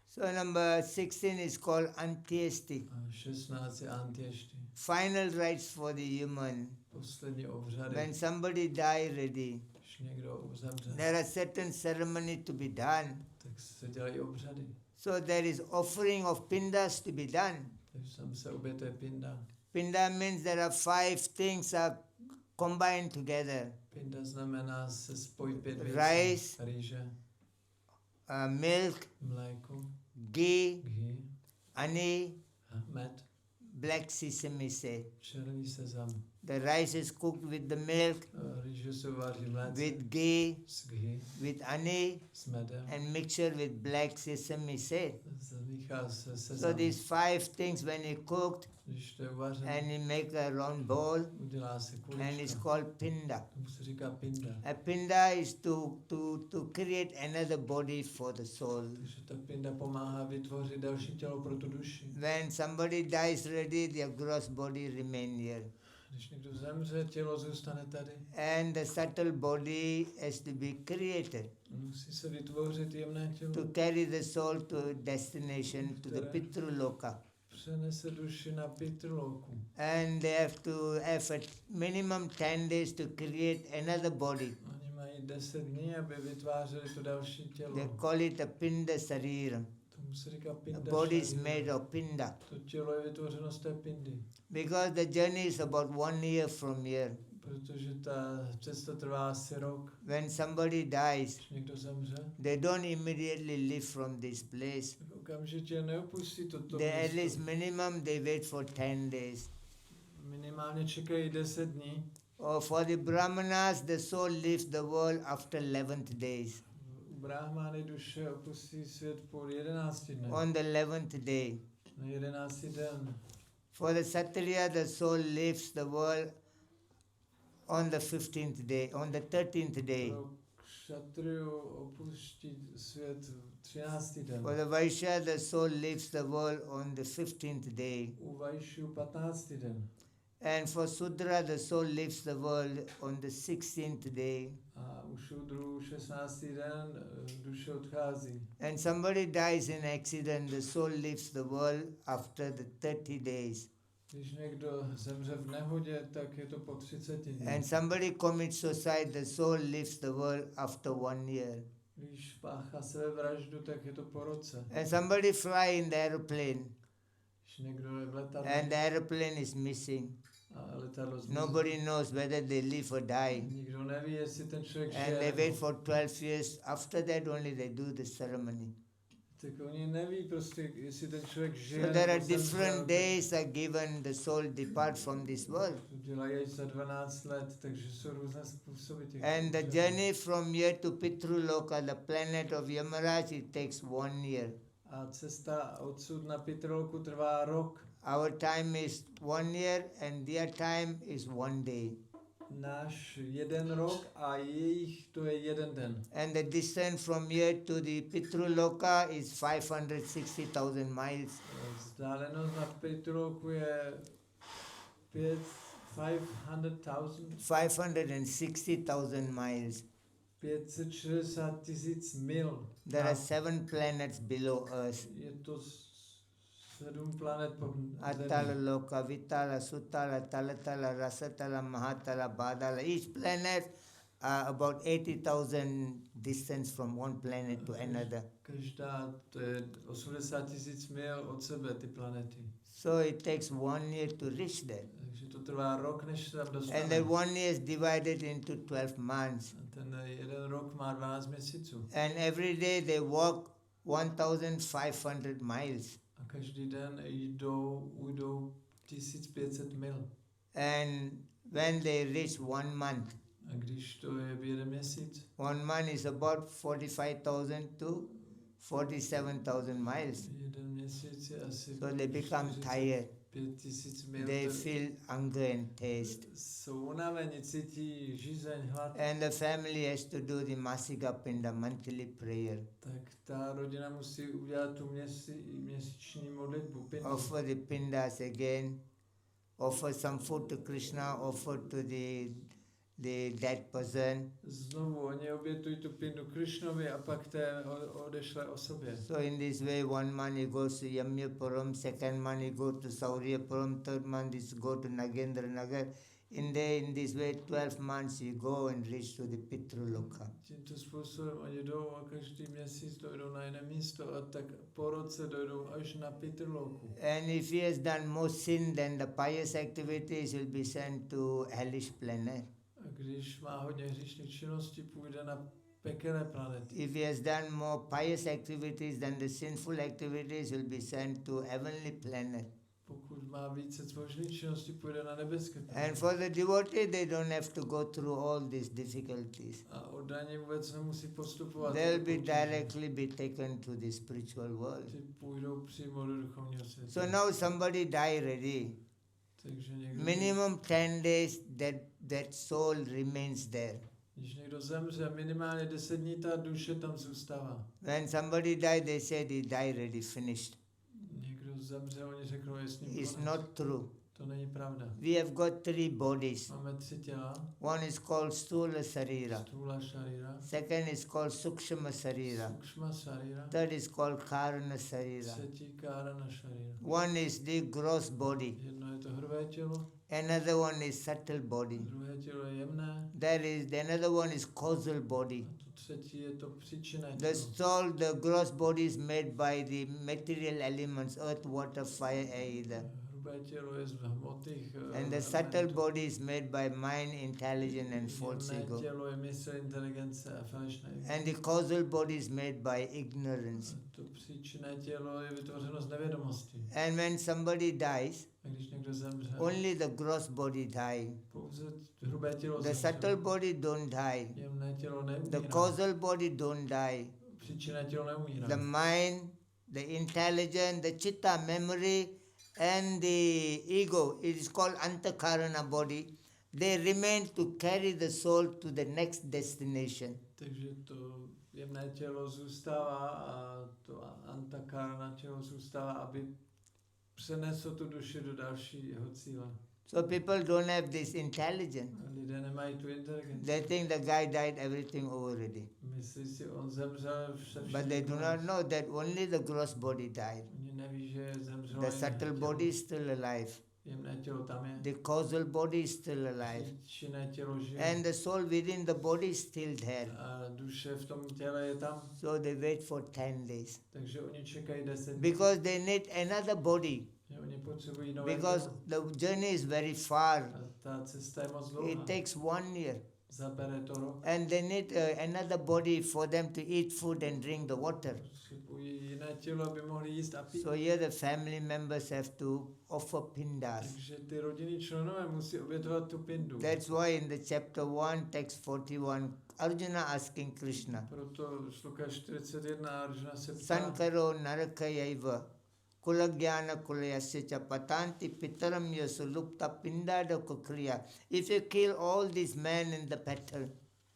So number 16 is called Antyesti. A 16. je Antyešti. Final rites for the human. Poslední obřady. When somebody die ready, Když někdo zemře, there are certain ceremony to be done. tak se dělají obřady. So there is offering of pindas to be done. Takže tam se obětuje pinda. Pinda means there are 5 things are combined together. Pinda znamená se spojit 5 věcí. Rice, Rýže, milk, mléko, ghee, ghee, honey, med, black sesame seed. černý sezam. The rice is cooked with the milk, Rýže se vaří mléce with ghee, s ghee, with honey, s medem. and mixture with black sesame seed. Zamíchá se So sezam. these 5 things when you cooked Když to je uvařené, and you make a round bowl udělá se and it's kulička. called pinda. Tomu se říká pinda. A pinda is to create another body for the soul. Takže ta pinda pomáhá vytvořit další tělo pro tu duši. When somebody dies ready, their gross body remain here. Když někdo zemře, tělo zůstane tady. And the subtle body has to be created Musí se vytvořit jemné tělo. to carry the soul to destination, to the Pitruloka. Přenese duši na Pitrloku. And they have to have a minimum 10 days to create another body. Oni mají 10 dní, aby vytvářeli to další tělo. They call it a pinda sarira. Tomu se říká The pinda. body is šarira. made of pinda. To tělo je vytvořeno z té pindy. Because the journey is about 1 year from here. Protože ta cesta trvá asi rok. When somebody dies, Když někdo zemře, they don't immediately leave from this place. tak okamžitě neopustí toto They at least místo. minimum they wait for 10 days. Minimálně čekají 10 dní. Or for the Brahmanas, the soul leaves the world after 11th days. U Brahmány duše opustí svět po 11 dnech. On the 11th day. Na 11. den. For the Kshatriya, the soul leaves the world on the 15th day, on the 13th day. Pro kšatriu opustí svět 13. den. For the Vaishya, the soul leaves the world on the 15th day. U Vajšů 15. den. And for Sudra, the soul leaves the world on the 16th day. A u šudrů 16. den duše odchází. And somebody dies in accident, the soul leaves the world after the 30 days. Když někdo zemře v nehodě, tak je to po 30 dní. And somebody commits suicide, the soul leaves the world after 1 year. Když páchá sebevraždu, tak je to po roce. And somebody fly in the aeroplane, Když někdo je v letadle and the aeroplane is missing. a letadlo zmizí, Nobody knows whether they live or die. nikdo neví, jestli ten člověk And they žije. wait for 12 years. After that only they do the ceremony. Tak oni neví prostě, jestli ten člověk žije. So there are nebo zemřel. different days are given, the soul depart from this world. To dělají až za 12 let, takže jsou různé způsoby těch. And the journey from here to Pitruloka, the planet of Yamaraj, it takes 1 year. A cesta odsud na Pitrolku trvá rok. Our time is 1 year and their time is 1 day. Náš 1 rok a jejich to je 1 den. And the distance from here to the Pitruloka is 560,000 miles. Vzdálenost na Pitrolku je 500,000 560,000 miles. 560 000 mil. There A are 7 planets below us. je to 7 planet po Atala Zemi. Loka, Vitala, Sutala, Talatala, Rasatala, Mahatala, Badala. Each planet about 80,000 distance from one planet to another. Každá to je 80 000 mil od sebe, ty planety. So it takes 1 year to reach there. Takže to trvá rok, než se tam And dostane. that 1 year is divided into 12 months. A ten 1 rok má 12 měsíců. And every day they walk 1,500 miles. A každý den ujdou 1500 mil. And when they reach 1 month, A když to je 1 měsíc, 1 month is about 45,000 to 47,000 miles. 1 měsíc je asi So they become tired. 5000 mil. They feel hunger and taste. Jsou unavení, cítí žízeň, hlad. And the family has to do the Masika Pinda monthly prayer. Tak ta rodina musí udělat tu měsíční modlitbu. Pindu. Offer the Pindas again. Offer some food to Krishna. Offer to the dead person. Znovu oni obětují tu pindu Krišnovi a pak té odešlé osobě. So in this way, 1 month he goes to Yamyapuram, 2nd month he goes to Sauryapuram, 3rd month he go to Nagendra Nagar. In this way, 12 months you go and reach to the Pitruloka. Tímto způsobem oni jdou a každý měsíc dojdou na jiné místo a tak po roce dojdou až na Pitrloku. And if he has done more sin, then the pious activities will be sent to hellish planet. A když má hodně hříšných činností, půjde na pekelné planety. If he has done more pious activities, then the sinful activities will be sent to heavenly planet. Pokud má více zbožných činností, půjde na nebeské planety. And for the devotee, they don't have to go through all these difficulties. A oddaní vůbec nemusí postupovat. They'll be directly be taken to the spiritual world. Ty půjdou přímo do duchovního světa. So now somebody die ready. Takže někdo, Minimum 10 days that soul remains there. když někdo zemře, minimálně 10 dní ta duše tam zůstává. When somebody died, they said he died ready, finished. Někdo zemře, oni řeknou, je s ním It's konec. not true. To není pravda. We have got 3 bodies. Máme 3 těla. One is called Stula Sarira. Stula šarira, Second is called Sukshma Sarira. sukšma šarira, Third is called Karana Sarira. třetí kárana šarira. One is the gross body. Jedno je to hrubé tělo, Another one is subtle body. druhé tělo je jemné, Another one is causal body. a to třetí je to příčinné The tělo. soul, the gross body is made by the material elements, earth, water, fire, air, ether. Hrubé tělo je z hmotných And the subtle body is made by mind, intelligence and false jemné ego. tělo je mysl, inteligence a falešné ego. And the causal body is made by ignorance. A to příčinné tělo je vytvořeno z nevědomosti. And when somebody dies, A když někdo zemře, only the gross body die. pouze hrubé tělo The zemře. subtle body don't die. Jemné tělo The neumírá. causal body don't die. Příčinné tělo neumírá. The mind, the intelligence, the chitta, memory, and the ego, it is called antakarana body. they remain to carry the soul to the next destination. Takže to jemné tělo zůstává a to antakarna tělo zůstává, aby přeneslo tu duši do dalšího cíle. So people don't have this intelligence. Lidé nemají tu inteligenci. They think the guy died everything already. Myslí si, on zemřel vše. But they do not know that only the gross body died. Oni neví, že zemřelo The jen subtle tělo. body is still alive. Jemné tělo tam je. The causal body is still alive. Činné tělo žije. And the soul within the body is still there. A duše v tom těle je tam. So they wait for 10 days. Takže oni čekají 10 dní. Because they need another body. Že oni potřebují nové Because tělo. the journey is very far. A ta cesta je moc dlouhá. It takes 1 year. Zabere to rok. And they need another body for them to eat food and drink the water. Potřebují jiné tělo, aby mohli jíst a pít. So here the family members have to offer pindas. Takže ty rodinní členové musí obětovat tu pindu. That's why in the chapter 1, text 41, Arjuna asking Krishna, Proto šloka 41 Arjuna se ptá, Sankaro narakayaiva kulagyana kulayasya cha patanti pitaram yasulupta pindada kukriya. If you kill all these men in the battle,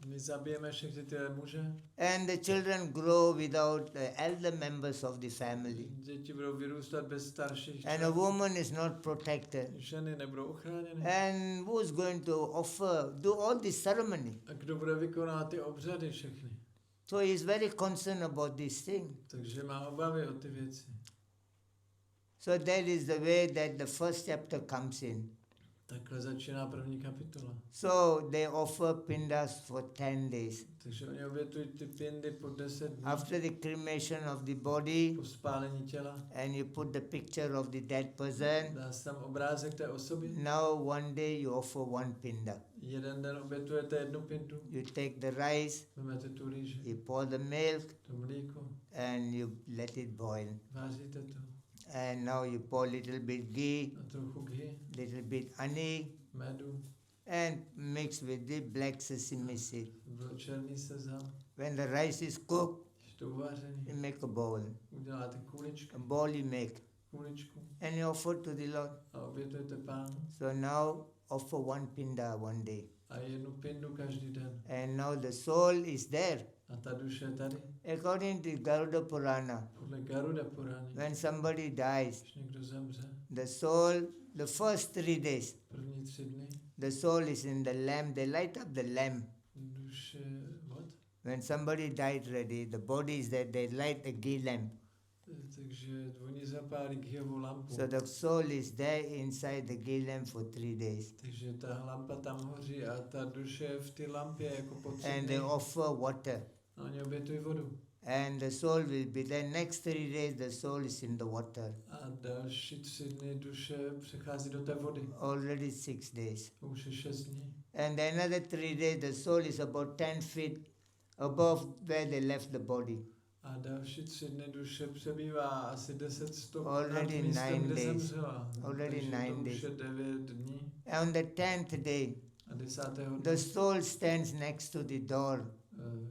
my zabijeme všechny ty muže, and the children grow without the elder members of the family, děti budou vyrůstat bez starších and a woman is not protected, ženy nebudou ochráněny. and who is going to offer, do all this ceremony? A kdo bude vykonávat ty obřady všechny? So he is very concerned about this thing. Takže má obavy o ty věci. So that is the way that the first chapter comes in. Takhle začíná první kapitola. So they offer pindas for 10 days. Takže oni obětují ty pindy po 10 dní. After the cremation of the body, Po spálení těla. and you put the picture of the dead person, Dá se tam obrázek té osoby. now one day you offer one pinda. Jeden den obětujete jednu pindu. You take the rice, Vezmete tu rýži, you pour the milk, to mlíko, and you let it boil. váříte to. And now you pour little bit ghee, A trochu ghee, little bit honey, medu, and mix with the black sesame seed. černý sezam. When the rice is cooked, Když to uvařený, you make a bowl. uděláte kuličky, A bowl you make, kuličku and you offer to the Lord. a obětujete Pánu. So now offer one pinda one day. A jednu pindu každý den. And now the soul is there. A ta duše je tady. According to Garuda Purana, Podle Garuda Purány, when somebody dies, když někdo zemře, the soul, the first 3 days, první 3 dny, the soul is in the lamp. They light up the lamp. duše, what? When somebody died ready, the body is there, they light a ghee lamp. Takže oni zapálí ghijovou lampu. So the soul is there inside the ghee lamp for 3 days. Takže ta lampa tam hoří a ta duše je v té lampě jako po 3 And dny. they offer water. A oni obětují vodu. And the soul will be there. Next 3 days, the soul is in the water. A další 3 dny duše přechází do té vody. Already 6 days. Už je 6 dní. And another 3 days, the soul is about 10 feet above where they left the body. A další 3 dny duše přebývá asi 10 stop Already nad místem, 9 kde days. zemřela. Already Takže 9 to days. už je 9 dní. On the 10th day, A 10. the soul stands next to the door,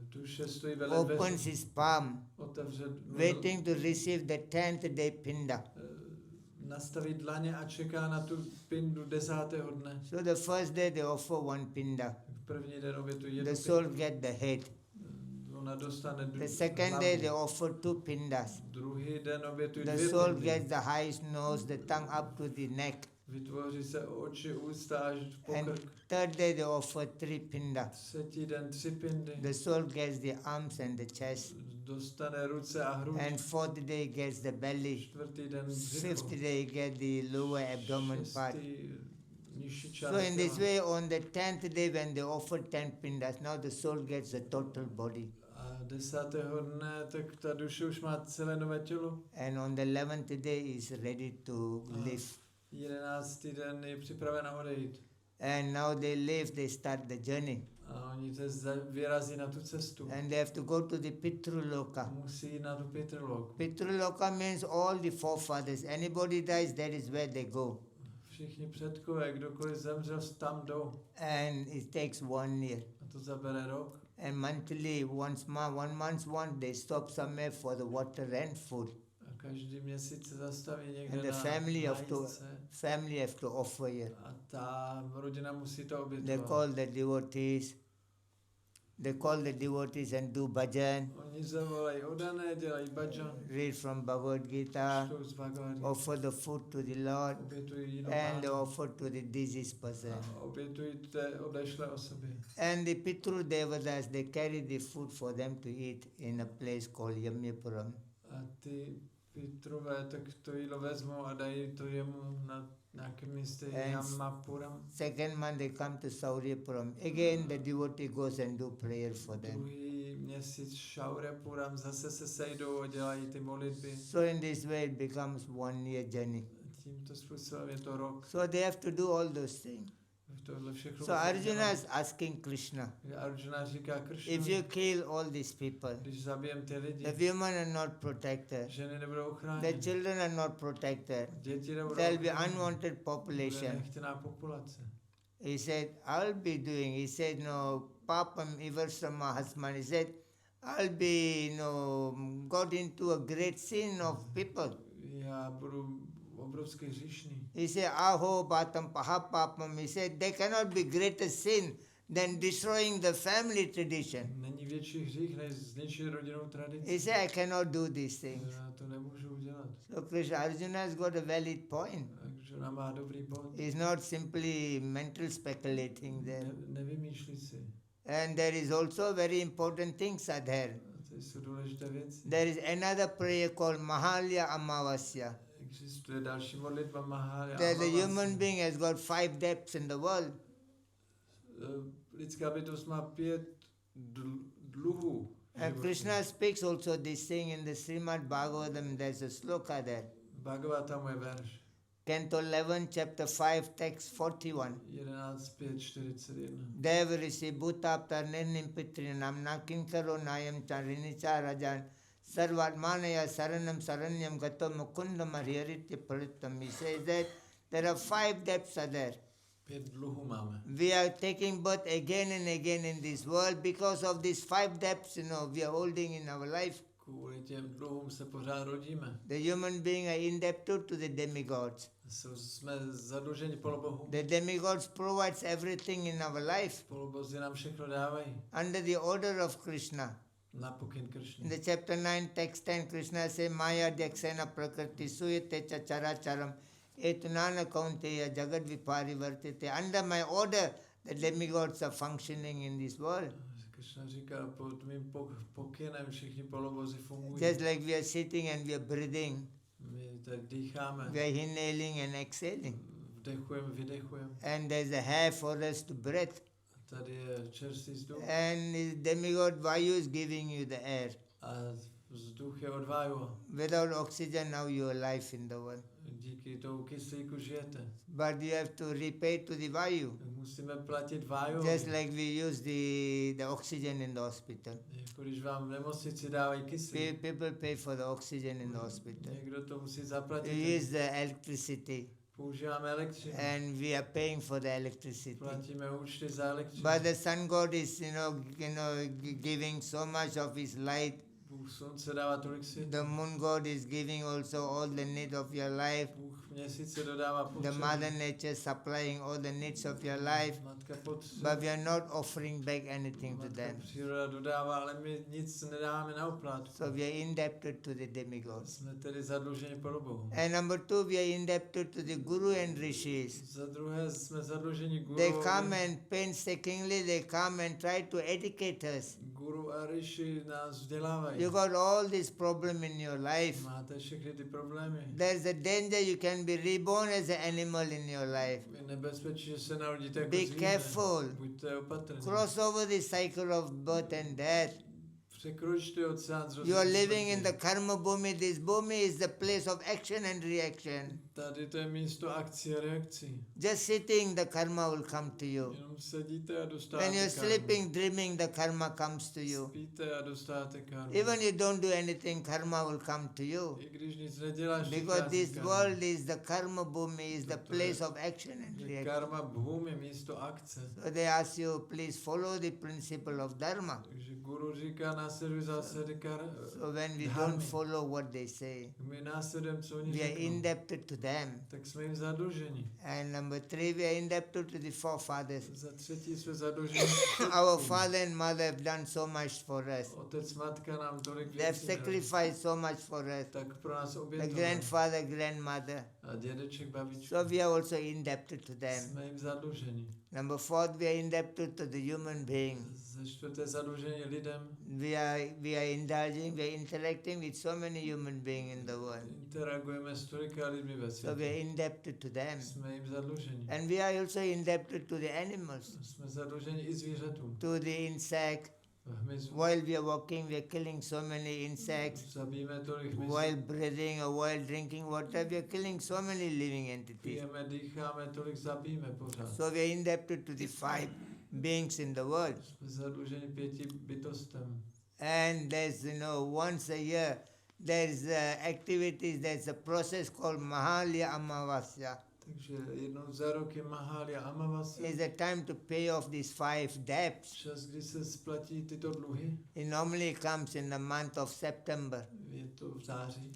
duše stojí vedle opens dveří, his palm, otevře, waiting to receive the 10th day pinda. nastaví dlaně a čeká na tu pindu 10. dne. So the first day they offer one pinda. V první den obětují The jednu soul pindu. get the head. Ona dostane The second day they offer 2 pindas. Druhý den obětují The 2 soul pindy. gets the eyes, nose, the tongue up to the neck. Vytvoří se oči, ústa až po And krk. third day they offer 3 pindas. Třetí den 3 pindy. The soul gets the arms and the chest. Dostane ruce a hruď. And fourth day gets the belly. Čtvrtý den Fifth břicho. day get the lower abdomen part. Šestý nižší část So in this těla. way, on the 10th day when they offer 10 pindas, now the soul gets the total body. A 10. dne, tak ta duše už má celé nové tělo. And on the 11th day is ready to live. 11. den je připravena odejít. And now they live, they start the journey. A oni vyrazí na tu cestu. And they have to go to the Pitruloka. Musí jít na tu Pitrloku. Pitruloka means all the forefathers. Anybody dies, that is where they go. Všichni předkové, kdokoliv zemřel, tam jdou. And it takes 1 year. A to zabere rok. And monthly, one month once, they stop somewhere for the water and food. A každý měsíc se zastaví někde And the na family have to jízdce. offer here. A ta rodina musí to They obětovat. call the devotees and do bhajan, Oni zavolají odané, dělají bhajan, read from Bhagavad-gīty, čtou z Bhagavad-gīty, offer the food to the Lord, obětují jinou and pánu offer to the diseased person. a obětují té odešlé osoby. And the Pitru Devatas, they carry the food for them to eat in a place called Yamyapuram. A ty Pitrové tak to jídlo vezmou a dají to jemu na nějakém místě Yamapuram. Second month they come to Sauryapuram. Again the devotee goes and do prayer for them. Druhý měsíc Shauryapuram zase se sejdou a dělají ty modlitby. So in this way it becomes 1 year journey. Tímto způsobem je to rok. So they have to do all those things. Tohle všechno So Arjuna is asking Krishna, Arjuna říká if Krishnu, you kill all these people, když zabijem ty lidi, the women are not protected, ženy nebudou the ochráněny, children are not protected, děti nebudou there will be ochráněny, unwanted bude population. nechtěná populace. He said, I'll be doing. He said, no, papam ivarsama husband. He said, I'll be, got into a great sin of people. Já budu obrovský hříšný. He said, aho batam paha papam. He said, there cannot be greater sin than destroying the family tradition. Není větší hřích, než zničit rodinnou tradici. He said, I cannot do these things. Já to nemůžu udělat. So Krishna Arjuna has got a valid point. Takže ona má dobrý bod. He's not simply mental speculating there. Nevymýšlí si. And there is also very important things are there. To jsou důležité věci. There is another prayer called Mahalya Amavasya. Existuje další modlitba Mahalya. That the human being has got 5 depths in the world. Lidská bytost má 5 dluhů. And Krishna speaks also this thing in the Srimad Bhagavatam. There's a sloka there. Bhagavatam je verš. Canto 11, chapter 5, text 41. 11.5.41. Dev rishi bhutapta nirnim pitrinam nakinkaro nayam charinicha rajan sarvatmanaya saranam saranyam gato mukundam aryaritya palittam. He says that there are 5 depths are there. 5 dluhů máme. We are taking birth again and again in this world because of these 5 depths, we are holding in our life. Kvůli těm dluhům se pořád rodíme. The human being are indebted to the demigods. Jsme zadluženi polobohu. The demigods provides everything in our life Polobozi nám všechno dávají. under the order of Krishna. Na pokyn Krishny. In the chapter 9, text 10, Krishna says, Maya Dyaksena Prakriti Suyate cha characharam etunana kaunteya jagad viparivartite. Under my order, the demigods are functioning in this world. Krishna říká, pod mým pokynem všichni polobozi fungují. Just like we are sitting and we are breathing, My tak dýcháme, we are inhaling and exhaling. vdechujeme, vydechujeme. And there's a hair for us to breathe. Tady je čerstvý vzduch And the demigod Vayu is giving you the air. a vzduch je od Vayu. Without oxygen, now you are alive in the world. Díky tomu kyslíku žijete. But you have to repay to the Vayu. Musíme platit Vayu. Just like we use the oxygen in the hospital. Jako když vám v nemocnici dávají kyslík. People pay for the oxygen in the hospital. Někdo to musí zaplatit. We use the electricity. Používáme elektřinu. And we are paying for the electricity. Platíme účty za elektřinu. But the sun god is, giving so much of his light. Bůh slunce dává tolik světla. The moon god is giving also all the need of your life. Bůh měsíce dodává The potřeby. mother nature supplying all the needs of your life. Matka potřeby. But we are not offering back anything to them. Příroda dodává, ale my nic nedáváme na oplátku. So we are indebted to the demigods. Jsme tedy zadluženi Polobohu. And number 2, we are indebted to the guru and rishis. Za druhé jsme zadluženi Guru. They come and painstakingly they come and try to educate us. Guru a Rishi nás vzdělávají. You got all this problem in your life. Máte všechny ty problémy. There's a danger you can be reborn as an animal in your life. Je nebezpečí, že se narodíte jako Be zvíře. careful. Buďte opatrní. Cross over the cycle of birth and death. Překročte oceán You are living in the karma bhumi. This bhumi is the place of action and reaction. Tady to je místo akcí a reakcí. Just sitting, the karma will come to you. Jenom sedíte a dostáváte When you're karmu. sleeping, dreaming, the karma comes to you. Spíte a dostáváte karmu. Even you don't do anything, karma will come to you. I když nic neděláš, Because přichází this karma. world is the karma bhumi, is the place of action and Že reaction. karma bhum je místo akce. So they ask you, please follow the principle of dharma. Takže guru říká, následují zásady So when we dharmy. don't follow what they say, My následujeme, co oni we are řeknou, indebted to them. tak jsme jim zadluženi. And number 3, we are indebted to the forefathers. Za třetí jsme zadluženi. Our father and mother have done so much for us. Otec, matka nám tolik They have věcí dali. sacrificed so much for us. Tak pro nás The obětovali. grandfather, grandmother. A dědeček, babička. So we are also indebted to them. Jsme jim zadluženi. Number 4, we are indebted to the human being. Za čtvrté zadlužení lidem. We are indulging, we are interacting with so many human beings in the world. Interagujeme s tolika lidmi ve So we světě. are indebted to them. Jsme jim zadluženi. And we are also indebted to the animals, Jsme zadluženi i zvířatům. to the insect. Hmyzu. While we are walking, we are killing so many insects. Zabijeme tolik hmyzu. While breathing or while drinking water, we are killing so many living entities. Pijeme, dýcháme, tolik zabijeme pořád. So we are indebted to the 5 beings in the world. Jsme zadluženi 5 bytostem. And there's, once a year, there's activities, there's a process called Mahalya Amavasya. Takže jednou za rok je Mahalya Amavasya. It's a time to pay off these 5 debts. Čas, kdy se splatí tyto dluhy. It normally comes in the month of September. Je to v září.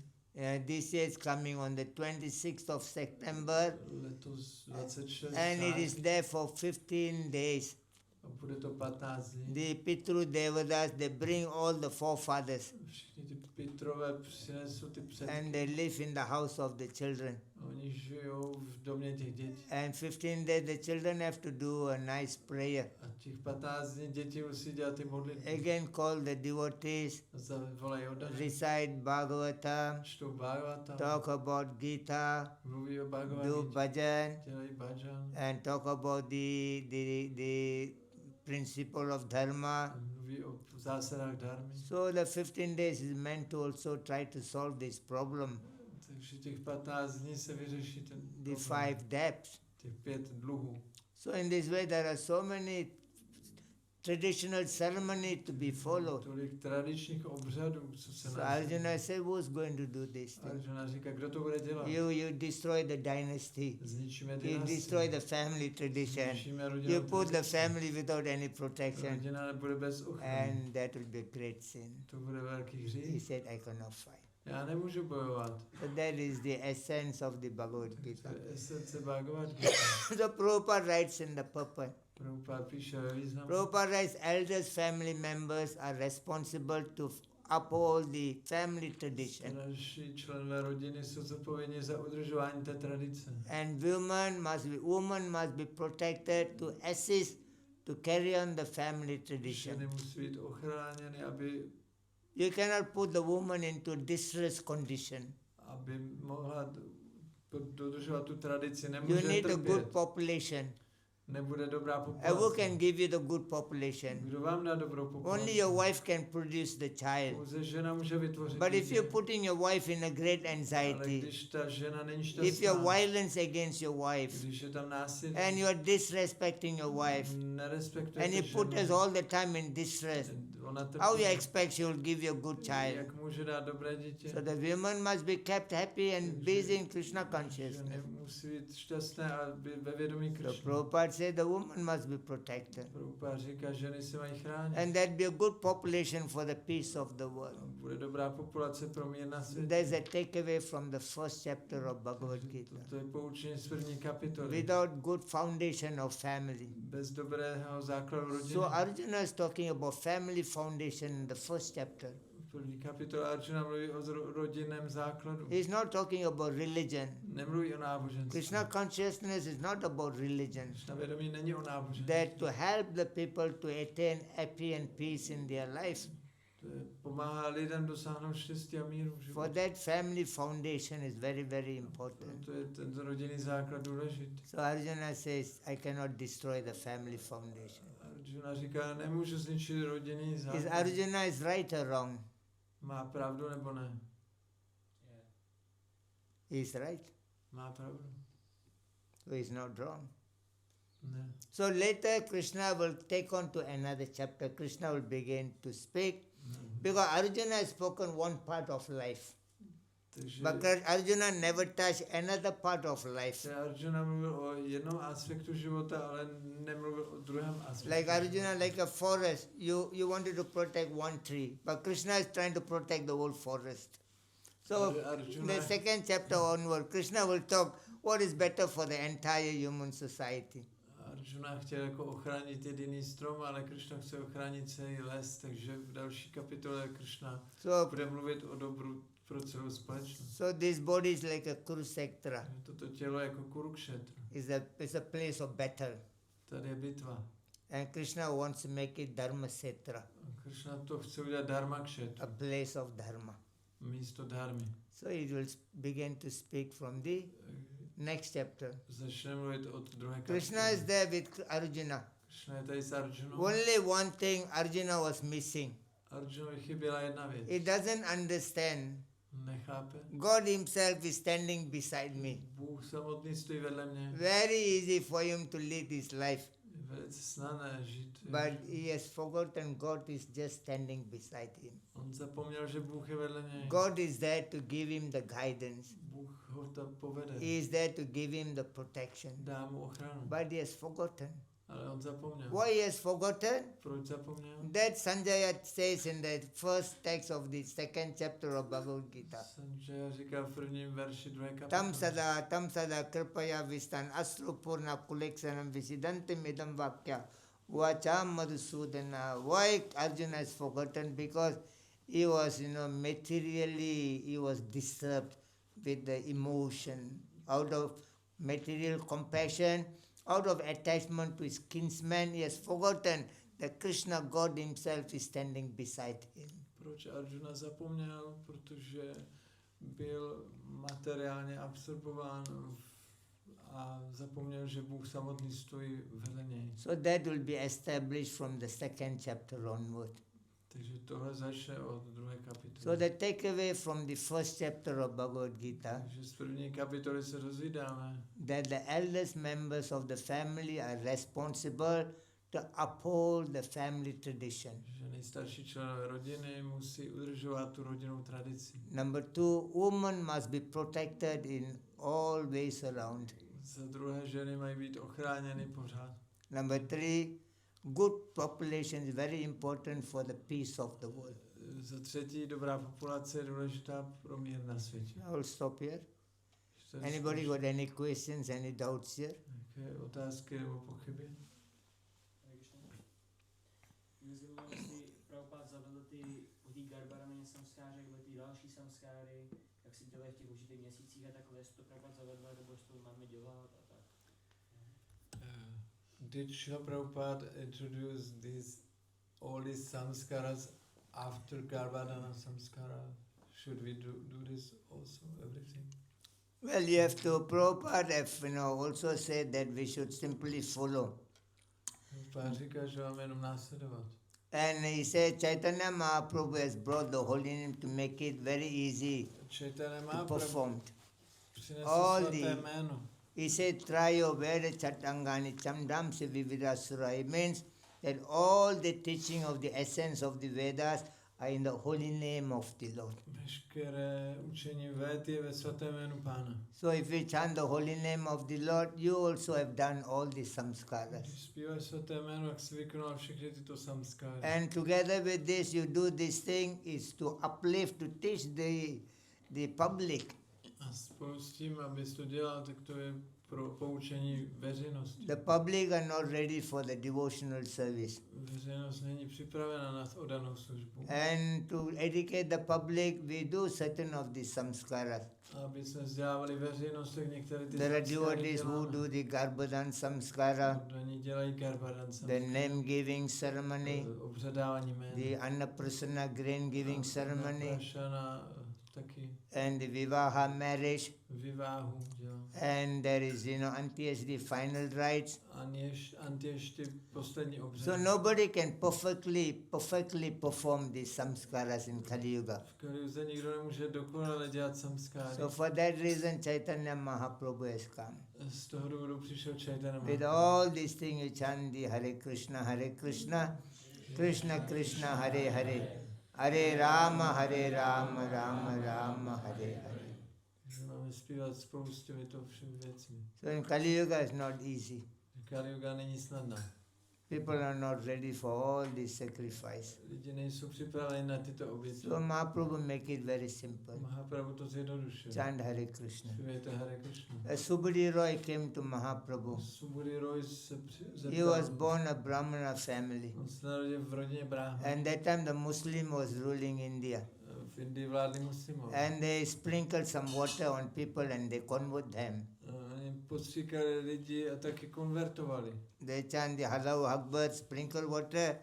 This year it's coming on the 26th of September, Letos 26. and it is září. there for 15 days. A bude to 15 dní. The Pitru Devadas, they bring all the forefathers Všichni ty Pitrové přinesou ty and předky. they live in the house of the children. Oni žijou v domě těch dětí. And 15 days the children have to do a nice prayer. A těch 15 dní děti musí dělat ty modlitby. Again call the devotees, Zavolají oddaně. recite Bhagavatam, Čtou Bhagavatam. talk about Gita, Mluví o do Bhagavad-gītě. bhajan, Dělají bhajan. and talk about the principle of dharma. Mluví o zásadách dharmy. So the 15 days is meant to also try to solve this problem, Takže těch 15 dní se vyřeší ten the problém. 5 debts. Těch 5 dluhů. So in this way there are so many traditional ceremony to be followed. Tolik tradičních obřadů, co se So nás... Arjuna said, who's going to do this thing? Arjuna říká, kdo to bude dělat? You destroy the dynasty. Zničíme You dynastii. destroy the family tradition. Zničíme rodinnou You put the tradici. family without any protection. Rodina nebude bez ochrany. And that will be a great sin. To bude velký He hřích. said, I cannot fight. Já nemůžu bojovat. So that is the essence of the Bhagavad-gīty. To je esence Bhagavad-gīty. So Prabhupada writes in the purport. Prabhupada píše ve významu. Prabhupada writes, elders, family members are responsible to uphold the family tradition. Starší členové rodiny jsou zodpovědní za udržování té tradice. And women must be protected to assist to carry on the family tradition. Ženy musí být ochráněny, aby You cannot put the woman into distress condition. mohla dodržovat tu tradici. You Nemůže need a good trpět. population. Nebude dobrá Who populace. can give you the good population? Kdo vám dá dobrou populaci? Only your wife can produce the child. Pouze žena může vytvořit But if dítě. you're putting your wife in a great Ale anxiety, když ta žena není if you're šťastná, violence against your wife, když je tam násilí, and you're disrespecting your wife, nerespektujete and you put us ženu, all the time in distress, ona trpí. how you expect she will give you a good child? Jak může dát dobré dítě? So the women must be kept happy and busy in Krishna consciousness. Ženy musí být šťastné a být ve vědomí So Krishna. Prabhupada said the woman must be protected. Prabhupada říká, ženy se mají chránit. And that be a good population for the peace of the world. Bude dobrá populace pro mír na světě. There's a takeaway from the first chapter of Bhagavad-gīty. To je poučení z první kapitoly. Without good foundation of family. Bez dobrého základu rodiny. So Arjuna is talking about family foundation in the first chapter. V první kapitole Arjuna mluví o rodinném základu. He's not talking about religion. Nemluví o náboženství. Krishna consciousness is not about religion. Krishna vědomí není o náboženství. That to help the people to attain happy and peace in their life. To je, pomáhá lidem dosáhnout štěstí a míru v For životě. that family foundation is very, very important. To je ten rodinný základ důležitý. So Arjuna says, I cannot destroy the family foundation. Arjuna říká, nemůžu zničit rodinný Is základ. Arjuna is right or wrong? Má pravdu nebo ne? He is right. Má pravdu. So he is not wrong. Ne. So later Krishna will take on to another chapter. Krishna will begin to speak. Because Arjuna has spoken one part of life. But Arjuna never touched another part of life. Arjuna mluvil o jednom aspektu života, ale nemluvil o druhém aspektu. Like Arjuna, like a forest, you wanted to protect one tree, but Krishna is trying to protect the whole forest. So in the second chapter onward, Krishna will talk what is better for the entire human society. Arjuna chtěl jako ochránit jediný strom, ale Krishna chce ochránit celý les, takže v další kapitole Krishna bude mluvit o dobru pro celou společnost. So this body is like a Kurukshetra. Toto tělo jako Kurukshetra. Is a place of battle. Tady je bitva. And Krishna wants to make it Dharmakshetra. Krishna to chce udělat Dharmakshetra. A place of Dharma. Místo dharmy. So he will begin to speak from the next chapter. Začne mluvit od druhé kapitoly. Krishna is there with Arjuna. Krishna je tady s Arjunou. Only one thing Arjuna was missing. Arjunovi chyběla jedna věc. He doesn't understand. Nechápe. God himself is standing beside me. Bůh samotný stojí vedle mě. Very easy for him to lead his life. Je velice snadné žít. But he has forgotten God is just standing beside him. On zapomněl, že Bůh je vedle něj. God is there to give him the guidance. Bůh ho tam povede. He is there to give him the protection. Dá mu ochranu. But he has forgotten. Ale on zapomněl. Why he has forgotten? Proč zapomněl? That Sanjaya says in the first text of the second chapter of Bhagavad-gīty. Sanjaya říká v prvním verši druhé kapitoly. Tam sada kripaya vistan asru purna kuleksanam visidantim idam vakya vacham madhusudana. Why Arjuna is forgotten? Because he was, materially, he was disturbed with the emotion. Out of material compassion, out of attachment to his kinsman, he has forgotten that Krishna, God himself, is standing beside him. Proč Arjuna zapomněl? Protože byl materiálně absorbován a zapomněl, že Bůh samotný stojí vedle něj. So that will be established from the second chapter onward. Takže tohle začne od druhé kapitoly. So the takeaway from the first chapter of Bhagavad-gīty, Takže z první kapitoly se dozvídáme, that the eldest members of the family are responsible to uphold the family tradition. že nejstarší členové rodiny musí udržovat tu rodinnou tradici. Number 2, women must be protected in all ways around. Za druhé, ženy mají být ochráněny pořád. Number 3, good population is very important for the peace of the world. Za třetí, dobrá populace je důležitá pro mír na světě. I will stop here. Anybody got any questions, any doubts here? Jaké otázky nebo pochyby? Mě zajímalo, jestli Prabhupád zavedl po té Garbharamě samskáře, ty další samskáry, jak si dělají v těch určitých měsících a takhle, jestli to Prabhupád zavedl, nebo jestli to máme dělat a tak. Did Srila Prabhupada introduce all these samskaras after Garbhadana samskara? Should we do this also, everything? Well, you have to, Prabhupada have, also said that we should simply follow. Prabhupada říká, že máme jenom následovat. And he said Chaitanya Mahaprabhu has brought the holy name to make it very easy to perform. All the, he said Trayo Veda Chatangani Chamdam Se Vividasura. It means that all the teaching of the essence of the Vedas are in the holy name of the Lord. Veškeré učení Véd je ve svatém jménu Pána. So if you chant the holy name of the Lord, you also have done all the samskaras. Když zpíváš svaté jméno, jak jsi vykonal všechny tyto samskáry. And together with this, you do this thing is to uplift, to teach the public. A spolu s tím, abys to dělal, tak to je pro poučení veřejnosti. The public are not ready for the devotional service. Veřejnost není připravena na oddanou službu. And to educate the public, we do certain of the samskaras. Aby jsme vzdělávali veřejnost, tak některé ty There are samskáry devotees who děláme. do the Garbhadan samskara, Oni dělají Garbhadan the samskara. name giving ceremony, Obřadávání jmén. the Annaprasana grain giving ceremony, Annaprasana taky. and the Vivaha marriage. Viváhu dělá. And there is, Antyeshti final rites. Antyeshti poslední obřad. So nobody can perfectly perform these samskaras in Kali Yuga. V Kali Yuze nikdo nemůže dokonale dělat samskáry. So for that reason Chaitanya Mahaprabhu has come. Z toho důvodu přišel Chaitanya With Mahaprabhu. all these things you chant the Hare Krishna, Krishna Krishna, Hare Hare, Hare Rama, Rama Rama, Hare Hare. zpívat spolu s těmito všemi věcmi. So in Kali Yuga it's not easy. Kali Yuga není snadná. People are not ready for all this sacrifice. Lidi nejsou připraveni na tyto oběti. So Mahaprabhu make it very simple. Mahaprabhu to zjednodušil. Chant Hare Krishna. Zpívejte Hare Krishna. Subudhi Roy came to Mahaprabhu. Subudhi Roy se zeptal. He was born a Brahmana family. On se narodil v rodině Brahma. And that time the Muslim was ruling India. V Indii vládli muslimové. And they sprinkled some water on people and they convert them. Oni postříkali lidi a taky konvertovali. They chant the Allahu Akbar, sprinkle water.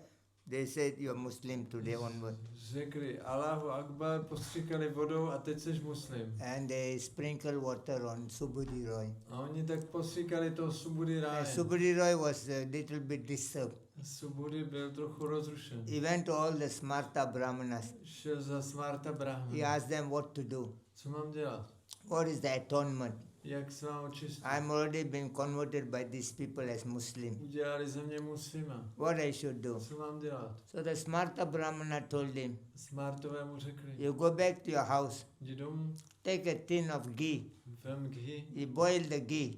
They said you are Muslim today onward. Řekli Allahu Akbar, postříkali vodou a teď seš muslim. And they sprinkle water on Subudhi Roy. A oni tak postříkali toho Subudhi Roye. Subudhi Roy was a little bit disturbed. Subudhi byl trochu rozrušen. He went to all the Smarta Brahmanas. Šel za Smarta Brahmana. He asked them what to do. Co mám dělat? What is the atonement? Jak se mám očistit? I'm already been converted by these people as Muslim. Udělali ze mě muslima. What I should do? Co mám dělat? So the Smarta Brahmana told him, Smartové mu řekli. you go back to your house, Jdi domů, take a tin of ghee, vem ghee, you boil the ghee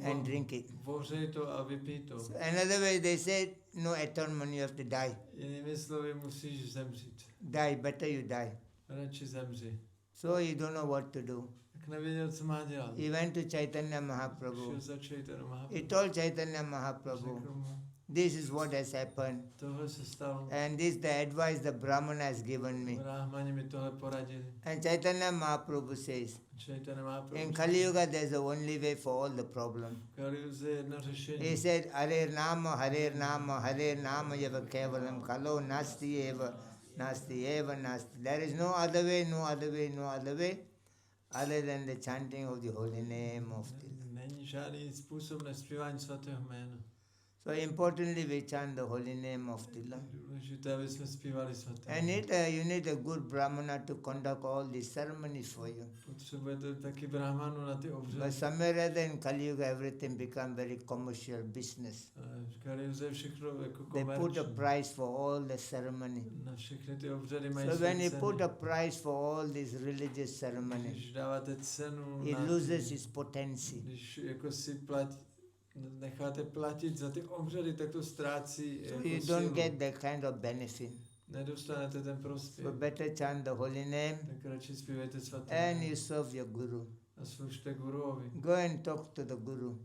and drink it. Vořej to a vypij to. So another way they said, no atonement, you have to die. Jinými slovy musíš zemřít. Die, better you die. Radši zemři. So he don't know what to do. Tak nevěděl, co má dělat. He went to Chaitanya Mahaprabhu. Šel za Chaitanya He Mahaprabhu. told Chaitanya Mahaprabhu, Řekl mu, this is what has happened. tohle se stalo. And this is the advice the Brahmana has given me. Brahmani mi tohle poradili. And Chaitanya Mahaprabhu says, Chaitanya Mahaprabhu. in Kali Yuga there's the only way for all the problem. Kali Yuga je jedno řešení. He said, Hare Nama yava kevalam kalo nasti eva nasti. There is no other way other than the chanting of the holy name of the Lord. Není žádný způsob než zpívání svatého jména. So importantly we chant the holy name of the Lord. Důležité, aby jsme zpívali svaté And jméno. you need a good Brahmana to conduct all these ceremonies for you. Potřebujete taky brahmanu na ty But obřady. somewhere other in Kali Yuga everything become very commercial business. V Kali Yuze je všechno jako They put a komerční. price for all the ceremony. Na všechny ty obřady mají So when své you ceny. put a price for all these religious ceremonies, Když dáváte cenu it na loses its potency. když jako si necháte platit za ty obřady, tak to ztrácí So jako you sílu. don't get that kind of benefit. Nedostanete ten prospěch. So better chant the holy name Tak radši zpívejte svaté and jméno you serve your guru. a služte guruovi. Go and talk to the guru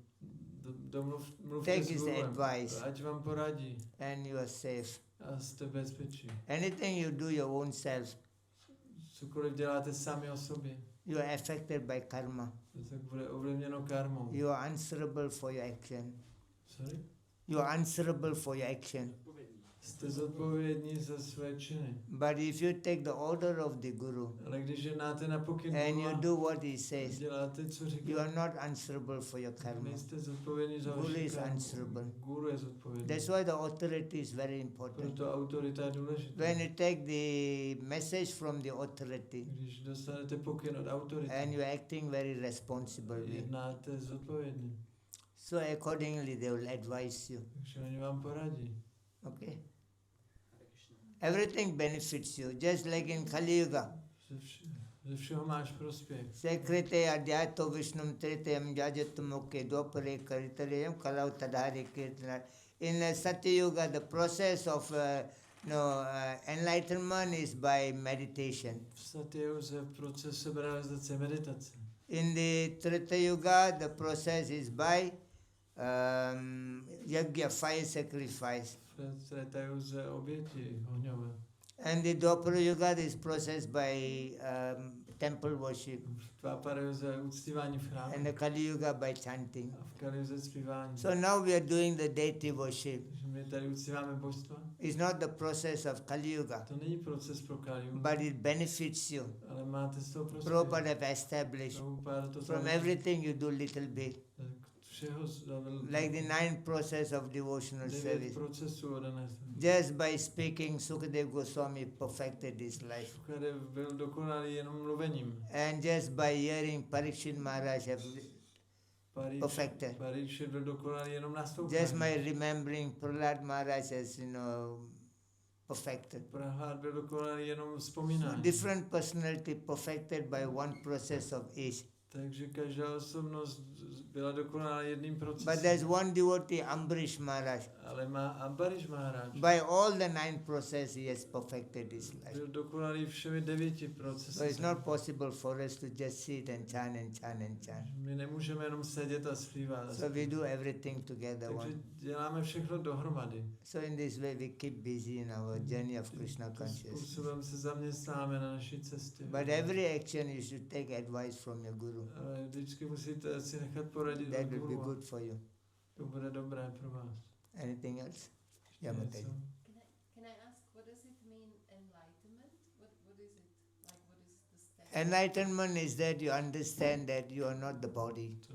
Mluvte Take s his guruem, advice. ať vám poradí and you are safe. a jste bezpečí. Anything you do your own self, Cokoliv děláte sami o sobě, you are affected by karma. tak bude ovlivněno karmou. You are answerable for your action. Sorry? You are answerable for your action. Jste zodpovědní za své činy. But if you take the order of the guru Ale když jednáte na pokyn and you guru do what he a says, děláte, co you říká, are not answerable for your karma. nejste zodpovědní za Guru vaši is karmu. answerable. Guru je zodpovědný. That's why the authority is very important. Proto autorita je důležitá. When you take the message from the authority Když dostanete pokyn od autority, and you are acting very responsibly, jednáte zodpovědně. so accordingly they will advise you. Takže oni vám poradí. Okay? Hare Krishna. Everything benefits you, just like in Kali Yuga. Ze všeho máš prospěch. Sekrete adhyato vishnum tritayam jajatumukhe dvapare karitarayam kalau tadhare kirtana. In Satya Yuga, the process of enlightenment is by meditation. V Satyuze proces seberealizace meditace. In the Treta Yuga, the process is by yajna, fire sacrifice. V Tretajuze oběti ohňové. And the Dwapara Yuga, this process by temple worship. V Dvaparuze uctívání v chrámu. And the Kali Yuga by chanting. A v Kalijuze zpívání. So now we are doing the deity worship. Takže my tady uctíváme božstva. It's not the process of Kali Yuga, To není proces pro Kalijugu, but it benefits you. ale máte z toho prospěch. Prabhupada have established. Prabhupada to From tam- everything you do little bit. Všeho zavedl. Like the 9 process of devotional 9 service. procesů odenesl. Just by speaking, Sukadev Goswami perfected his life. Sukadev byl dokonalý jenom mluvením. And just by hearing Parikshit Maharaj have perfected. Parikshit byl dokonalý jenom Just nastoupením. by remembering Prahlad Maharaj has, perfected. Prahlad byl dokonalý jenom So vzpomínání. different personality perfected by one process of each. Takže každá osobnost byla dokonalá jedním But procesem. there's one devotee, Ambarish Maharaj. Ale má Ambarish Maharaj. By all the 9 processes, he has perfected his life. Byl dokonalý všemi 9 procesy. So it's not possible for us to just sit and chant and chant and chant. My nemůžeme jenom sedět a zpívat. So we do everything together. Takže děláme všechno dohromady. So in this way we keep busy in our journey of Krishna consciousness. Způsobem se zaměstnáme na naší cestě. But every action you should take advice from your guru. Ale vždycky musíte si nechat poradit That od will be guru. good for you. To bude dobré pro vás. Anything else? Yeah, Něco? Mataji. Can I ask, what does it mean enlightenment? What is it? Like, what is the step? Enlightenment is that you understand that you are not the body. To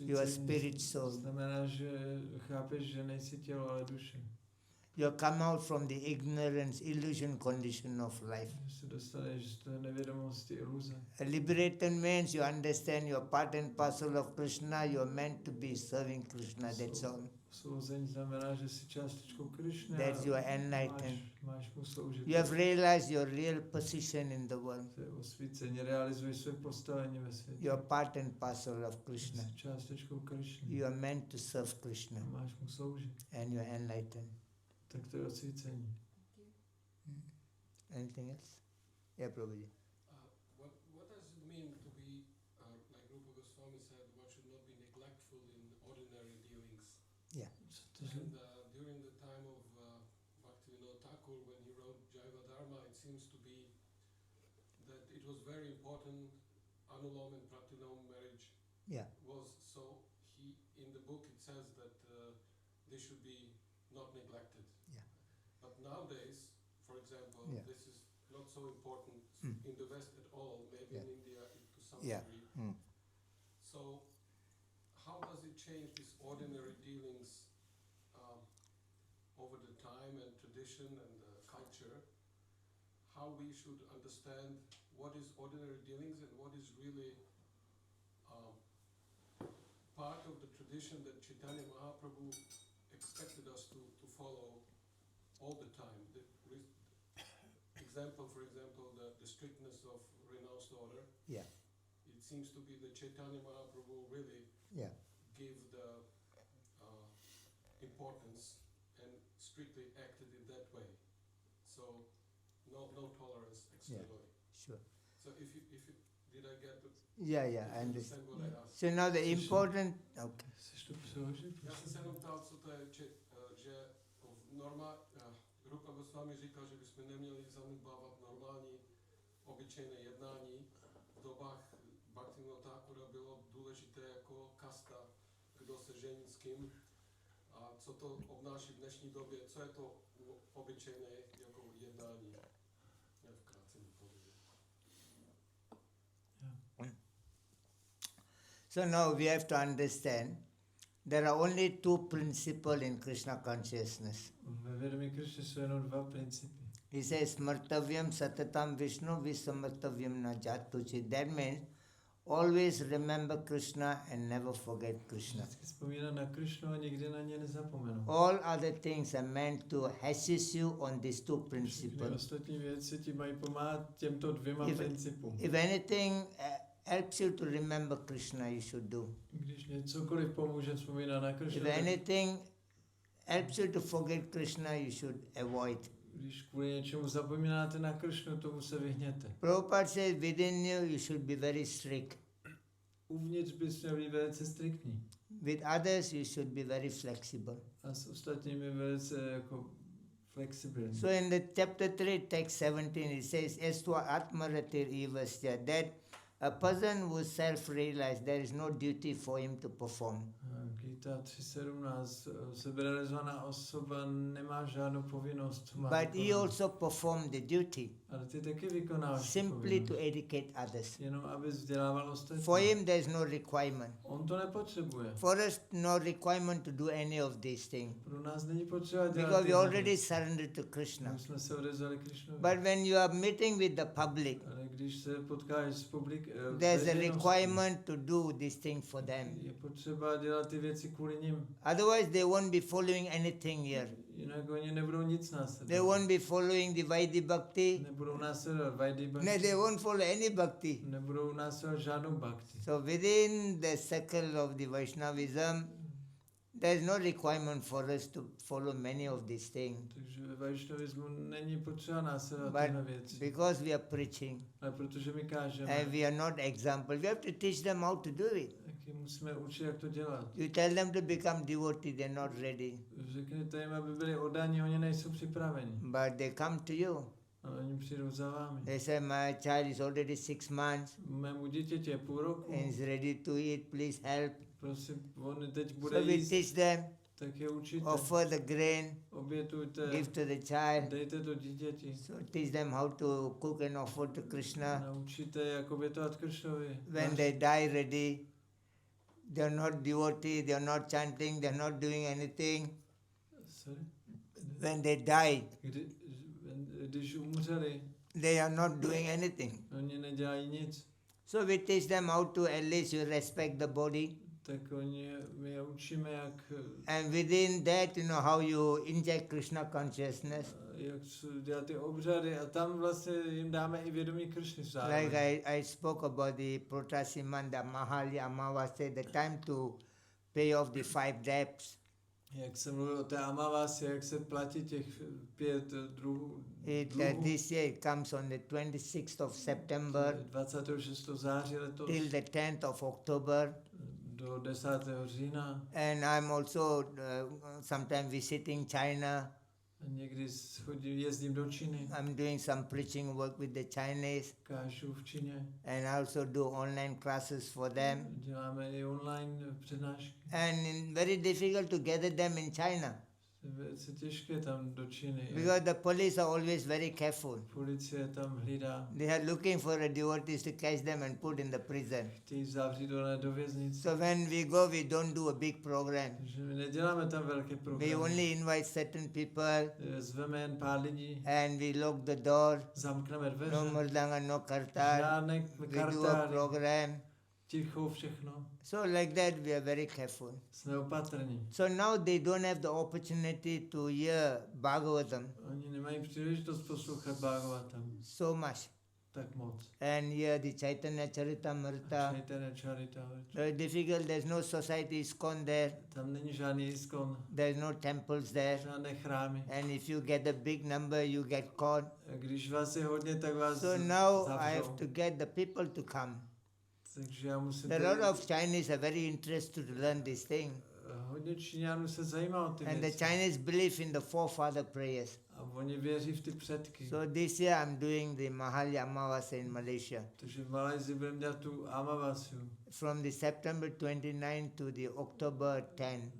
You are osvícení spirit soul. znamená, že chápeš, že nejsi tělo, ale duše. You come out from the ignorance, illusion condition of life. Že se dostaneš z té nevědomosti, iluze. A liberated means you understand you are part and parcel of Krishna, you are meant to be serving Krishna, that's all. Osvobození znamená, že jsi částečkou Krishna. That's your enlightened. Máš mu sloužit. You have realized your real position in the world. To je osvícení, realizuješ své postavení ve světě. You are part and parcel of Krishna. Jsi částečkou Krishna. You are meant to serve Krishna A máš mu sloužit. and you are enlightened. Tak to je osvícení. Anything else? Yeah, Prabhuji. What does it mean to be, like Rupa Goswami said, one should not be neglectful in ordinary dealings? Co to And during the time of Bhaktivinoda Thakur, when he wrote Jaiva Dharma, it seems to be that it was very important. Anulom and Pratilom marriage Yeah. was so. He in the book it says that they should be not neglected. Yeah. But nowadays, for example, Yeah. this is not so important in the West at all. Maybe Yeah. in India to some Yeah. degree. So, how does it change these ordinary dealings over the time and tradition and culture? How we should understand what is ordinary dealings and what is really part of the tradition that Chaitanya Mahaprabhu expected us to follow all the time. For example, the strictness of renounced order. Yeah. It seems to be that Chaitanya Mahaprabhu really Yeah. gave the importance and strictly acted in that way. So no tolerance externally. Sure. So if you did I get the Yeah, did you I understand. what I asked? So now the important, okay. Chceš to přeložit? Já jsem se jenom ptal, co to je, že norma, Rupa Goswami říkal, že bychom neměli zanedbávat normální, obyčejné jednání. V dobách Bhaktivinoda Thakura bylo důležité jako kasta, kdo se žení s kým a co to obnáší v dnešní době, co je to obyčejné jako jednání. Já vkrátce nepovím. So now we have to understand there are only 2 principles in Krishna consciousness. Ve vědomí Krishny jsou jenom 2 principy. He says, Smartavyam satatam Vishnu visamartavyam na jatuchi. That means always remember Krishna and never forget Krishna. Vždycky vzpomínat na Krishnu a nikdy na ně nezapomenout. All other things are meant to assist you on these 2 Všechny principles. ostatní věci ti mají pomáhat těmto 2 principům. If anything helps you to remember Krishna, you should do. Když cokoliv pomůže vzpomínat na Krishnu, If anything helps you to forget Krishna, you should avoid. když kvůli něčemu zapomínáte na Krishnu, tomu se vyhněte. Prabhupada says within you should be very strict. Uvnitř bys měl být velice striktní. With others you should be very flexible. A s ostatními velice jako flexibilní. So in the chapter 3, text 17, it says, Estva atmaratir ivasya, that a person who is self-realized, there is no duty for him to perform. Gita 3.17, seberealizovaná osoba nemá žádnou povinnost. But he also performed the duty, Ale ty taky vykonáváš simply povinnost. to educate others. Jenom aby vzdělával ostatní. For him there is no requirement. On to nepotřebuje. For us, no requirement to do any of these things. Pro nás není potřeba dělat Because we tyhle already věci. surrendered to Krishna. My jsme se odevzali Krishnovi. But when you are meeting with the public, Ale když se potkáš s there's a requirement to do this thing for them. je potřeba dělat ty věci kvůli nim. Otherwise, they won't be following anything here. Jinak oni nebudou nic They následovat. won't be following the Vaidhi Bhakti. Nebudou následovat Vaidhi No, Bhakti. they won't follow any Bhakti. Nebudou následovat žádnou Bhakti. So within the circle of the Vaishnavism, there is no requirement for us to follow many of these things. Takže ve Vaishnavismu není potřeba následovat tyhle But věci. because we are preaching Ale protože my kážeme, and we are not example, we have to teach them how to do it. taky musíme učit, jak to dělat. You tell them to become devotee, they're not ready. Řekněte jim, aby byli oddaní, oni nejsou připraveni. But they come to you. Ale oni přijdou za vámi. They say, my child is already 6 months Mému dítěti je půl roku. and is ready to eat, please help. Prosím, on teď bude So we jíst, teach them, tak je učíte. offer the grain, Obětujte, give to the child. dejte to dítěti. So teach them how to cook and offer to Krishna. Naučíte, jak obětovat Kršnovi. When they die ready, they are not devotee, they are not chanting, they are not doing anything. Sorry? When they die, Když umřeli, they are not doing anything. oni nedělají nic. So we teach them how to at least you respect the body. Tak my je učíme, jak And within that, how you inject Krishna consciousness. dělat ty obřady a tam vlastně jim dáme i vědomí Kršny zároveň. Like I spoke about the Protasimanda Mahalya Amavasya, the time to pay off the 5 debts. Jak jsem mluvil o té Amavasi, jak se platí těch 5 druhů. This year it comes on the 26th of September 26. září letos till the 10th of October. do 10. října. And I'm also sometimes visiting China. A někdy jezdím do Číny, I'm doing some preaching work with the Chinese. kážu v Číně. And I also do online classes for them. Děláme i online přednášky. And very difficult to gather them in China. Je velice těžké tam do Číny. Because the police are always very careful. Policie tam hlídá. They are looking for a devotees to catch them and put in the prison. Chtějí zavřít do věznice. So when we go, we don't do a big program. Takže my neděláme tam velké programy. We only invite certain people Zveme jen pár lidí. and we lock the door. Zamkneme dveře. No murdanga, no kartar. Žádné We do a kartáry. program. Ticho, všechno. So like that we are very careful. Jsme opatrní. So now they don't have the opportunity to hear Bhagavatam Oni nemají příležitost poslouchat Bhagavatam. so much. Tak moc. And hear the Chaitanya Charitamrita. Chaitanya Charita. Very difficult, there's no society ISKCON there. Tam není žádný ISKCON. There's no temples there. Žádné chrámy. And if you get a big number, you get caught. A když vás je hodně, tak vás So now I have zavřou. to get the people to come. Takže já musím... A lot of Chinese are very interested to learn this thing. Hodně Číňanů se zajímá o ty And the věci. Chinese believe in the forefather prayers. A oni věří v ty předky. So this year I'm doing the Mahalya Amavasya in Malaysia. Takže v Malajsii budeme dělat tu Amavasiu. From the September 29 to the October 10.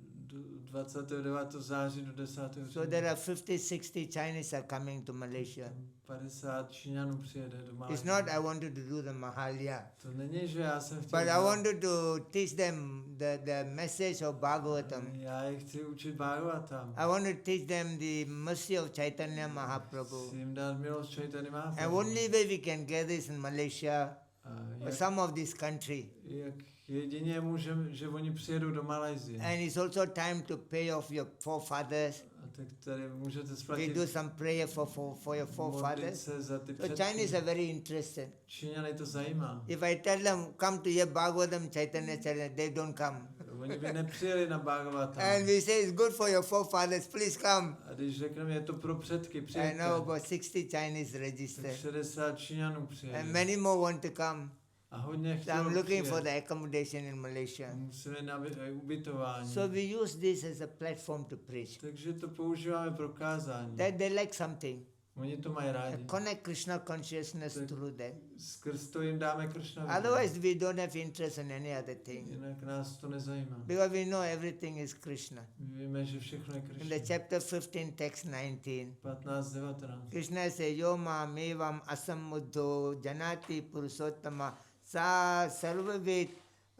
29. září do 10. So there are 50-60 Chinese are coming to Malaysia. 50 Číňanů přijede do It's Malajsie. not I wanted to do the Mahalya, To není, že já jsem chtěl but I dělat. wanted to teach them the message of Bhagavatam. Já je chci učit Bhagavatam. I want to teach them the mercy of Chaitanya Mahaprabhu. Chci jim dát milost Chaitanya And Mahaprabhu. only way we can get this in Malaysia A or some of this country. jak jedině můžeme, že oni přijedou do Malajsie. And it's also time to pay off your forefathers. A tak tady můžete We splatit do some prayer for your modlit forefathers. se za ty So Chinese předky. are very interested. Číňany to zajímá. If I tell them come to hear Bhagavatam Chaitanya Chaitanya, they don't come. Oni by nepřijeli na Bhagavatam. And we say it's good for your forefathers, please come. A když řekneme, je to pro předky, And now přijďte. about 60 Chinese Tak registered. 60 Číňanů And přijede. many more want to come. A hodně So chtělo I'm looking for přijet. the accommodation in Malaysia. Musíme na ubytování. So we use this as a platform to preach. Takže to používáme pro kázání. That they like something. Oni to mají rádi. Connect Krishna consciousness Tak- through that. Skrz to jim dáme Kršna. Otherwise we don't have interest in any other thing. Jinak nás to nezajímá. Because we know everything is Krishna. My víme, že všechno je In the Kršna. chapter 15, text 19, 15-19. Krishna says, Yoma mevam asammuddho janati purushottama sa sarvavet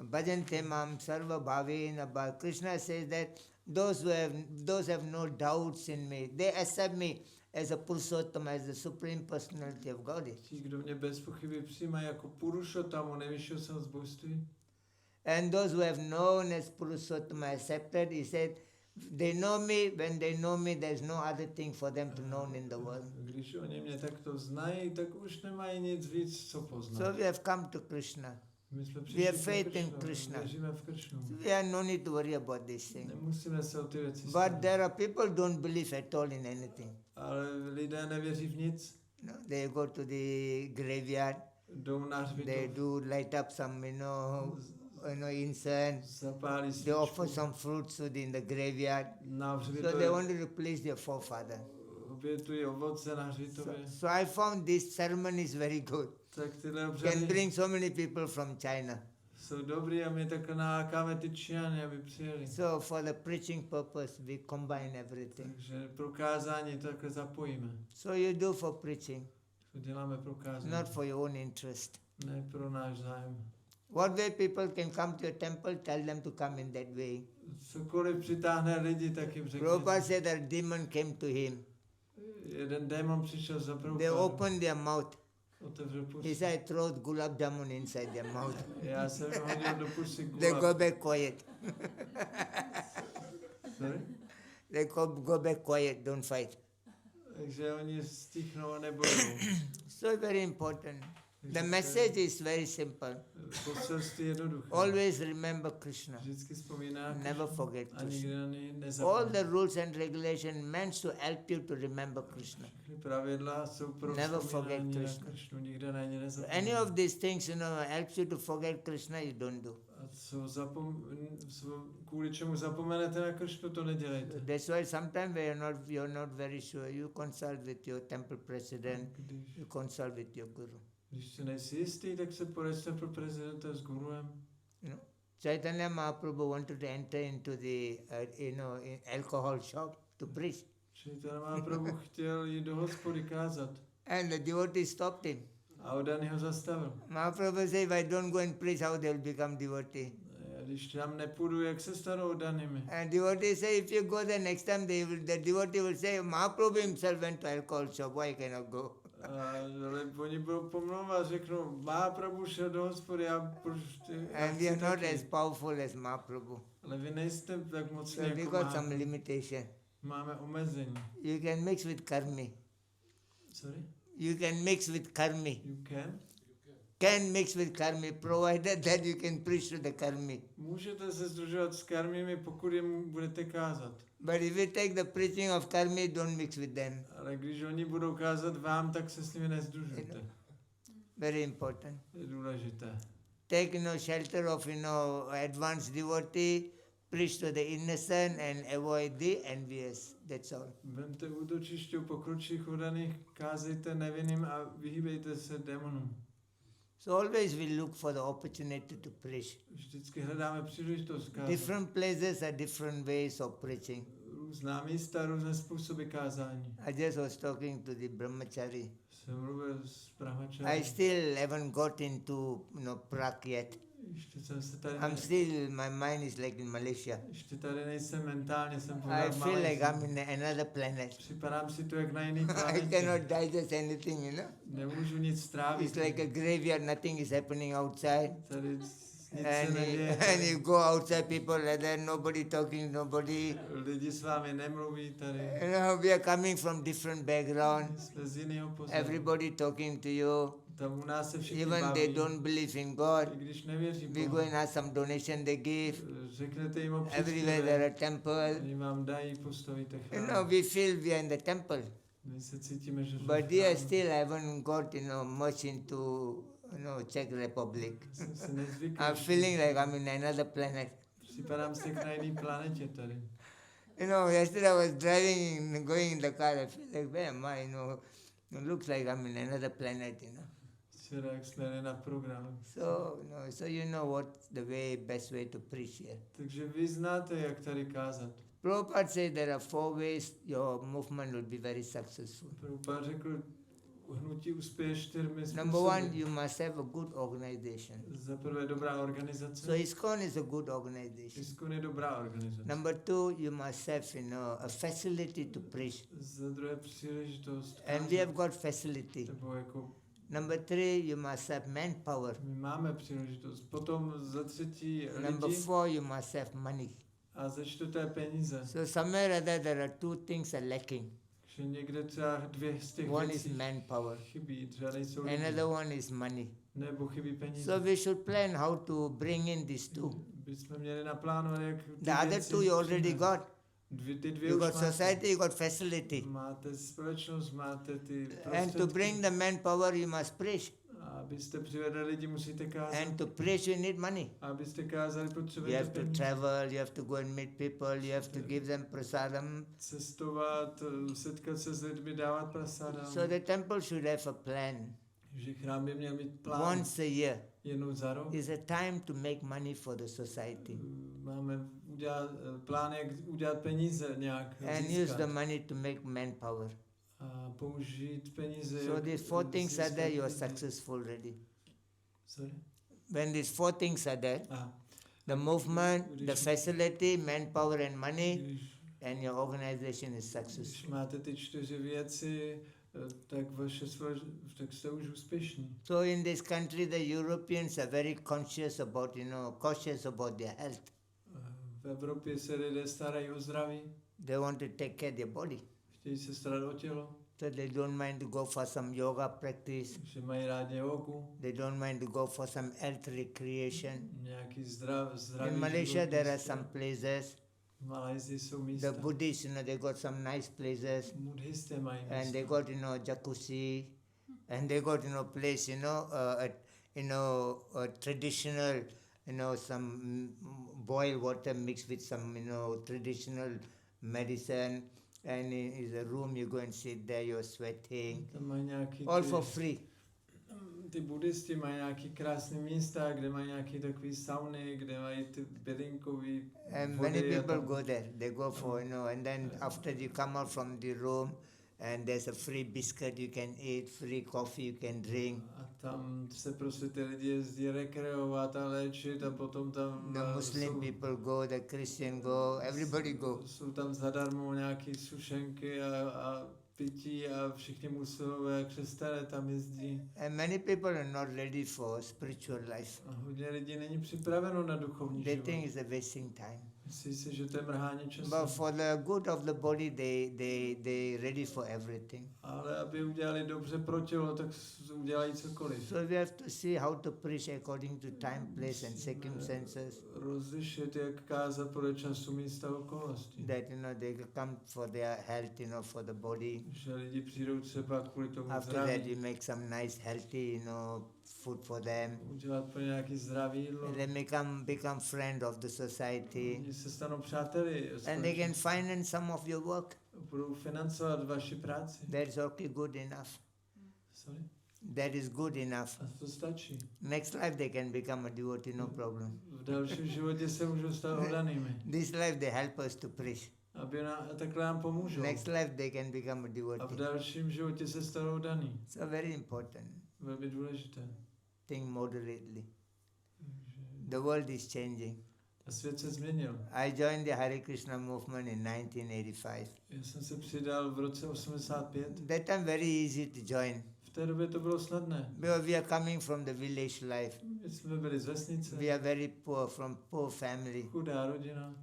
bhajante mam sarva bhavena. But Krishna says that those have no doubts in me, they accept me as a Purushottama, as the Supreme Personality of Godhead. Ti, kdo mě bez pochyby přijímají jako Purushottamu, nejvyššího samosbojství. And those who have known as Purushottama accepted, he said, they know me, when they know me, there's no other thing for them to know in the world. Když oni mě takto znají, tak už nemají nic víc, co poznat. So we have come to Krishna. My jsme We have přišli faith ke in Krishnu, Krishna. věříme v Krishnu. We have no need to worry about this thing. Nemusíme se o ty věci But starat. there are people don't believe at all in anything. Ale lidé nevěří v nic. No, they go to the graveyard, Jdou na they hřbitov, do light up some, incense. zapálí They offer svíčku some fruits in the graveyard. na So they hřbitově, wanted to please their forefather. obětují ovoce na hřbitově. So I found this ceremony is very good. Tak tyhle Can obřady bring so many people from China. jsou dobrý a my tak nalákáme ty Číňany, aby přijeli. So for the preaching purpose, we combine everything. Takže pro kázání to takhle zapojíme. So you do for preaching, To děláme pro kázání, not for your own interest. ne pro náš zájem. What way people can come to your temple, tell them to come in that way. Cokoliv přitáhne lidi, tak jim Prabhupada řekněte. said that demon came to him. Jeden démon přišel za They Prabhupádou, opened their mouth. otevřel He pusy. said, throw gulab jamun inside their mouth. Já jsem hodil do pusy They go gulab. back quiet. Sorry? They go back quiet, don't fight. Takže oni stichnou a nebojou. So very important. The message is very simple. Poselství je jednoduché. Always remember Krishna. Vždycky vzpomíná Never forget a nikdy Krishna. na něj All nezapomíná. the rules and regulations meant to help you to remember Krishna. Všechny pravidla jsou pro Never vzpomínání forget na Krishna. Krishnu, nikde na ně Any nezapomíná. of these things, helps you to forget Krishna, you don't do. A kvůli čemu zapomenete na Krishnu, to nedělejte. That's why sometimes you're not very sure. You consult with your temple president, you consult with your guru. Když se nejsi jistý, tak se poraďte pro prezidenta s guruem. Chaitanya Mahaprabhu wanted to enter into the alcohol shop to preach, Chaitanya Mahaprabhu chtěl jít do hospody kázat. and the devotee stopped him. A Odany ho zastavil. Mahaprabhu said, if I don't go and preach, how they'll become devotee? A když tam nepůjdu, jak se stanou Odanými? And devotee say, if you go there next time, the devotee will say, Mahaprabhu himself went to alcohol shop, why I cannot go? Ale oni budou pomlouvat, řeknou, Mahaprabhu šel do hospody, já proč And we are not as powerful as Mahaprabhu. Ale vy nejste tak mocní So we jako got some Mahaprabhu. limitation. Máme omezení. You can mix with karmi. Sorry? You can mix with karmi. You can? Can mix with karmi, provided that you can preach to the karmi. Můžete se združovat s karmimi, pokud jim budete kázat. But if you take the preaching of karmi, don't mix with them. Ale když oni budou kázat vám, tak se s nimi nezdružujte. Very important. Je důležité. Take shelter of advanced devotee, preach to the innocent and avoid the envious. That's all. Vemte útočiště u pokročilých Odaných, kázejte nevinným a vyhýbejte se démonům. So always we look for the opportunity to preach. Vždycky hledáme příležitost kázat. Different places are different ways of preaching. Různá místa, různé způsoby kázání. I just was talking to the brahmachari. Jsem mluvil s I brahmačáry. still haven't got into Prague yet. Ještě jsem se tady I'm still, my mind is like in Malaysia. ještě tady nejsem mentálně, jsem I pořád feel like malý. I'm in another planet. Připadám si tu jak na jiný I planetě. cannot digest anything, Nemůžu nic strávit. It's like a graveyard, nothing is happening outside. Tady nic se And neděje. you go outside, people are there, nobody talking, nobody. Lidi s vámi nemluví tady. We are coming from different background. Jsme z jiného pozadí. Everybody talking to you. Tam u nás se všichni Even baví. they don't believe in God. I když nevěří We go Bohu. and ask some donation they give. Řeknete jim o Everywhere there are temple. Oni vám dají, postavíte chrám. We feel we are in the temple. My se cítíme, že jsme But v here chrámu. still I haven't got, much into, Czech Republic. Jsem se nezvykl. I'm feeling like I'm in another planet. Připadám se jak na jiný planetě tady. Yesterday I was driving, going in the car, I feel like, where am I, it looks like I'm in another planet, Včera, jak jsme jeli na program. So you know what's the best way to preach here. Takže vy znáte, jak tady kázat. Prabhupada said there are 4 ways your movement will be very successful. Prabhupada řekl hnutí uspěje 4 Number one, způsoby. you must have a good organization. Za prvé dobrá organizace. So ISKCON is a good organization. ISKCON je dobrá organizace. Number two, you must have, a facility to preach. Za druhé příležitost. And we have got facility. Nebo jako Number three, you must have manpower. my máme příležitost. Potom za třetí Number lidi four, you must have money. a za čtvrté peníze. So somewhere or other, there are two things are lacking. Že někde třeba 2 z těch One is věcí manpower. chybí, třeba nejsou lidi. Another one is money. Nebo chybí peníze. So we should plan how to bring in these two. Bychom měli naplánovat, jak ty The other věci two you already přinést. got. Ty dvě You už got máte. society, you got facility. Máte společnost, máte ty And to bring the manpower, you must preach. A abyste přivedli lidi, musíte kázat. And to preach, you need money. A abyste kázali, You potřebujete have to peníze. travel, you have to go and meet people, you have to give them prasadam. Cestovat, setkat se s lidmi, dávat prasádám. So the temple should have a plan. Že chrám by měl mít plán. Once a year Jednou za rok. is a time to make money for the society. Máme udělat plán, jak udělat peníze nějak And use získat. the money to make manpower. A použít peníze. So jak these four things are získat there, you are lidi. successful already. Sorry? When these four things are there, A the movement, the facility, manpower and money, když, and your organization is successful. když máte ty 4 věci, tak tak jste už úspěšní. So in this country, the Europeans are very conscious about, cautious about their health. V Evropě se lidé starají o zdraví, They want to take care of their body. chtějí se starat o tělo, So they don't mind to go for some yoga practice. že mají rádi jogu, They don't mind to go for some health recreation. nějaký zdravý In Malaysia, životní there are styl. some places. V Malajsii jsou The místa. Buddhists, they got some nice places. Buddhisté mají And they místa. got, jacuzzi. And they got, place, a traditional, some boiled water mixed with some, traditional medicine. And in the room, you go and sit there, you're sweating. Tam mají nějaký All for free. ty buddhisti mají nějaký krásný místa, kde mají nějaký takový sauny, kde mají ty bylinkový And many vody a people tam- go there. They go for, and then after you come out from the room, and there's a free biscuit you can eat, free coffee you can drink. A tam se prostě ty lidi jezdí rekreovat a léčit a potom tam The Muslim jsou, people go, the Christian go, everybody go. jsou tam zadarmo nějaký sušenky a pití a všichni muslimové křesťané tam jezdí. And many people are not ready for spiritual life. A hodně lidí není připraveno na duchovní They život. think it's a wasting time. Myslí si, že to je mrhání času. But for the good of the body, they ready for everything. Ale aby udělali dobře pro tělo, tak udělají cokoliv. So we have to see how to preach according to time, place, and circumstances. Rozlišit, jak kázat podle času, místa, okolností. That they come for their health, for the body. Že lidi přijdou třeba kvůli tomu After that, zdraví. you make some nice, healthy, food for them. Udělat pro nějaký zdravý jídlo. They become friend of the society, Oni se stanou přáteli. and they can finance some of your work. Budou financovat vaši práci. That is okay, good enough. Sorry? That is good enough. A to stačí. Next life they can become a devotee, no problem. V dalším životě se můžou stát oddanými. This life they help us to preach. Takhle nám pomůžou. Next life they can become a A v devotee. dalším životě se stanou oddaný. So very important. Velmi důležité. Think moderately. The world is changing. A svět se změnil. I joined the Hare Krishna movement in 1985. Já jsem se přidal v roce 85. That time very easy to join. V té době to bylo snadné. Because we are coming from the village life. My jsme byli z vesnice. We are very poor, from poor family. Chudá rodina.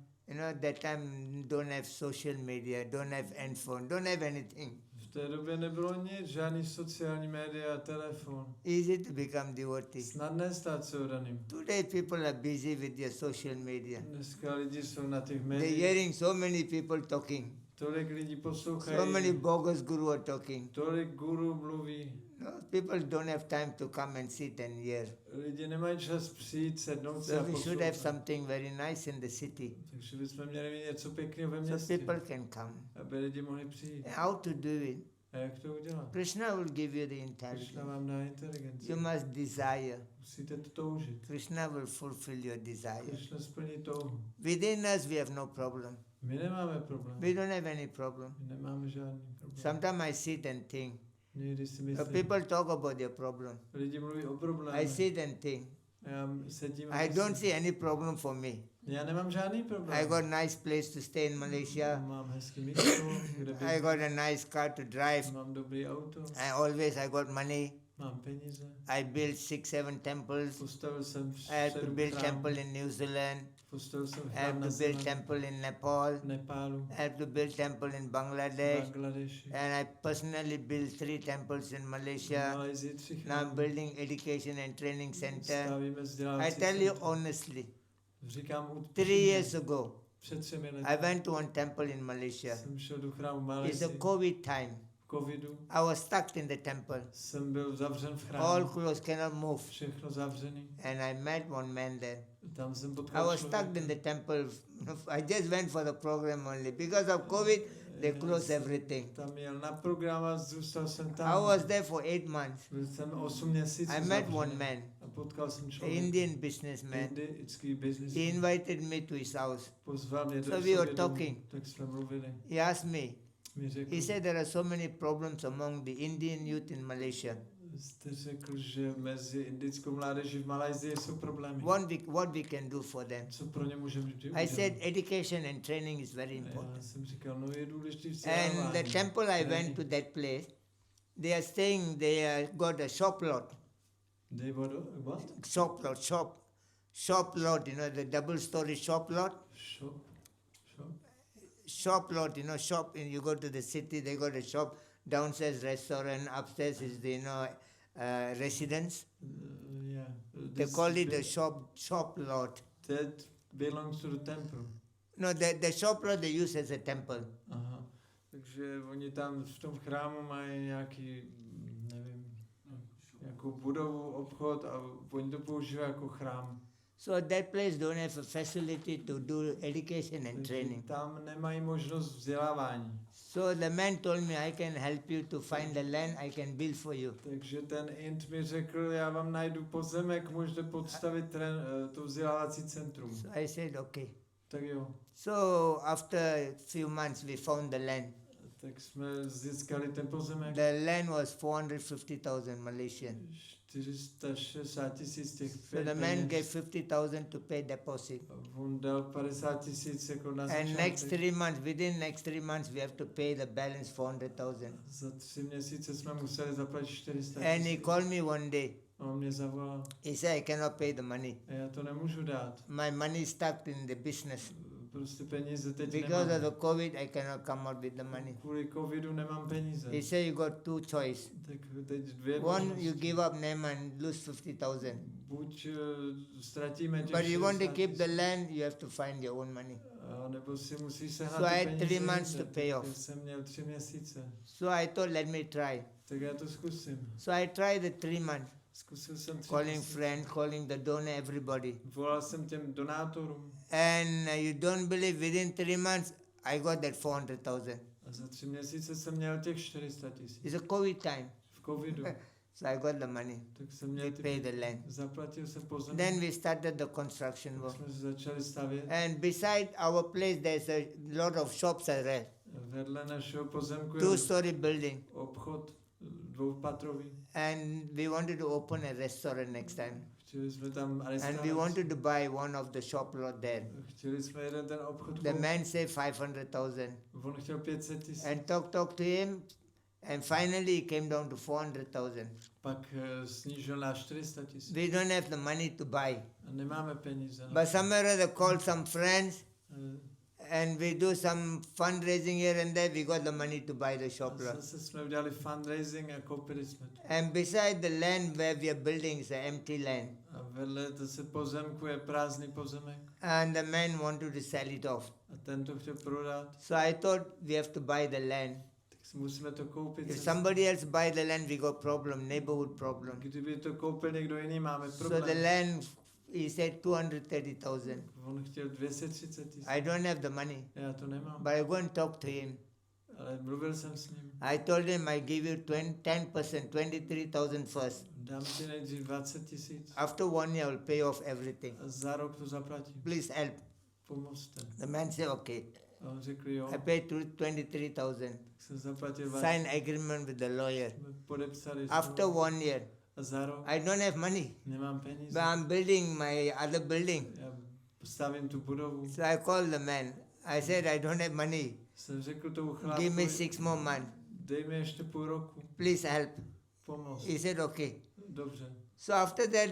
That time don't have social media, don't have handphone, don't have anything. V té době nebylo nic, žádný sociální média, telefon. Easy to become devotee. Snadné stát se oddaným. Today people are busy with their social media. Dneska lidi jsou na těch They're médiích. hearing so many people talking. Tolik lidí poslouchají. So many bogus guru are talking. Tolik guru mluví. No, people don't have time to come and sit and hear. Lidi nemají čas přijít, sednout se a So we should have poslouchat. something very nice in the city. Takže bychom měli mít něco pěkného ve So městě, people can come. aby lidi mohli přijít. How to do it? A jak to udělat? Krishna will give you the Krishna intelligence. vám dá inteligenci. You must desire. Musíte to toužit. Krishna will fulfill your desire. Krishna splní touhu. Within us we have no problem. My nemáme problém. We don't have any problem. My nemáme žádný problém. Sometimes I sit and think, Někdy si myslím, People talk about their problem. lidi mluví o I problémech. sit and think, Já sedím a I don't myslím, see any problem for me. já nemám žádný problém. I got nice place to stay in Malaysia. Mám hezký místo, kde I bydlím. got a nice car to drive. Mám dobrý auto, I got money. mám peníze. I built 6-7 temples. Postavil jsem I had to 7 build chrámů. temple in New Zealand. Postavil jsem I chrám had na to build Zélandu, temple in Nepal. v Nepálu, I had to build temple in v Bangladesh. Bangladeši. And I personally built 3 temples in V Malaysia. Malajsii 3 Now I'm chrámy. building education and training center. Stavíme I vzdělávací tell you centrum. honestly, Říkám 3 years ago, před 3 lety I went to one temple in Malaysia. jsem šel do chrámu v It's Malajsii. a COVID time. V covidu I was stuck in the temple. jsem byl zavřen v All chrámu. closed, cannot move. Všechno zavřený. And I met one man there. Tam jsem I potkal was stuck in the člověka. temple. I just went for the program only. Because of COVID, they closed everything. Tam jel na program a zůstal jsem I tam. was there for 8 months. Byl jsem 8 měsíců I met zavřený. one man, A potkal jsem an člověka. Indian businessman. Indický business. He invited me to his house. Pozval mě do So we sobě were domů, talking. tak jsme mluvili. He asked me, Mi řekl, he said there are so many problems among the Indian youth in Malaysia. jste řekl, že mezi indickou mládeží v Malajsii jsou problémy. What we can do for them. Co pro ně můžeme I udělat? said education and training is very A já important. jsem říkal, no je důležitý And vzdělávání. the temple I went to that place, they are staying, they got a shop lot. They were what? Shop lot, you know, the double story shop lot. Shop. Shop lot, you know, shop, and you go to the city, they got a shop, downstairs restaurant, upstairs is the, residence. Yeah. They call it a shop lot. That belongs to the temple. No, the shop lot they use as a temple. Aha. Takže oni tam v tom chrámu mají nějaký, nevím, nějakou budovu, obchod a oni to používají jako chrám. So that place don't have a facility to do education and Takže training. tam nemají možnost vzdělávání. So the man told me, I can help you to find the land, I can build for you. Takže ten Int mi řekl, já vám najdu pozemek, můžete postavit to vzdělávací centrum. So I said, okay. Tak jo. So after a few months, we found the land. Tak jsme získali ten pozemek. The land was 450,000 Malaysian. 460 000 těch So the man gave 50,000 to pay deposit. On dal 50 000 jako na And začátek. next 3 months, within next 3 months, we have to pay the balance 400,000. Za 3 měsíce jsme museli zaplatit 400 And he 000. called me one day. A on mě zavolal. He said, I cannot pay the money. A já to nemůžu dát. My money is stuck in the business. Prostě peníze teď Because nemám. of the COVID, I cannot come out with the money. Kvůli covidu nemám peníze. He said, you got 2 choice. Tak teď dvě One, možnosti. you give up name and lose 50,000. Buď ztratíme těch But you want to 60 keep the 000, land, you have to find your own money. nebo si musíš sehnat So ty I had peníze 3 months jinde. to pay Tak off. já jsem měl 3 měsíce. So I thought, let me try. Tak já to zkusím. So I tried the 3 months, Zkusil jsem 3 calling měsíce. friends, calling the donor, everybody. Volal jsem těm donátorům And you don't believe, within 3 months, I got that 400,000. a za 3 měsíce jsem měl těch 400 000. It's a COVID time. V covidu. So I got the money. Tak jsem We měl paid the land. zaplatil jsem pozemek. Then we started the construction Tak work. jsme začali stavět. And beside our place, there's a lot of shops are there. Vedle našeho pozemku je 2-story building. obchod dvoupatrový. And we wanted to open a restaurant next time. Chtěli jsme tam And we restauraci. wanted to buy one of the shop lot there. Chtěli jsme jeden ten obchod The koupit. man said 500,000. On chtěl 500 000. And talk to him. And finally, he came down to 400,000. Pak snížil na 400 000. We don't have the money to buy. A nemáme peníze. But somewhere or other, call some friends. Eh, And we do some fundraising here and there. We got the money to buy the shop lot. Zase jsme udělali fundraising a koupili jsme to. And beside the land where we are building is an empty land. A vedle se pozemku je prázdný pozemek. And the man wanted to sell it off. A ten to chtěl prodat. So I thought we have to buy the land. Tak musíme to koupit. If somebody else buy the land, we got problem, neighborhood problem. Kdyby to koupil někdo jiný, máme So the problém. land, he said 230,000. On chtěl 230 000. I don't have the money, Já to nemám. but I go and talk to him. Ale mluvil jsem s ním. I told him I give you 10%, 23,000 first. Dám ti nejdřív 20 000 After 1 year, I will pay off everything. a za rok to zaplatím. Please help. Pomozte. The man said, okay. A on řekl jo, I paid 23,000. tak jsem zaplatil Sign agreement with the lawyer. jsme podepsali After smlouvu. 1 year, A za rok I don't have money, nemám peníze. but I'm building my other building. Já stavím tu budovu. So I called the man. I said, I don't have money. Jsem řekl tomu Give me chlápkovi, 6 more months. dej mi ještě půl roku, Please help. pomoz. He said, okay. Dobře. So after that,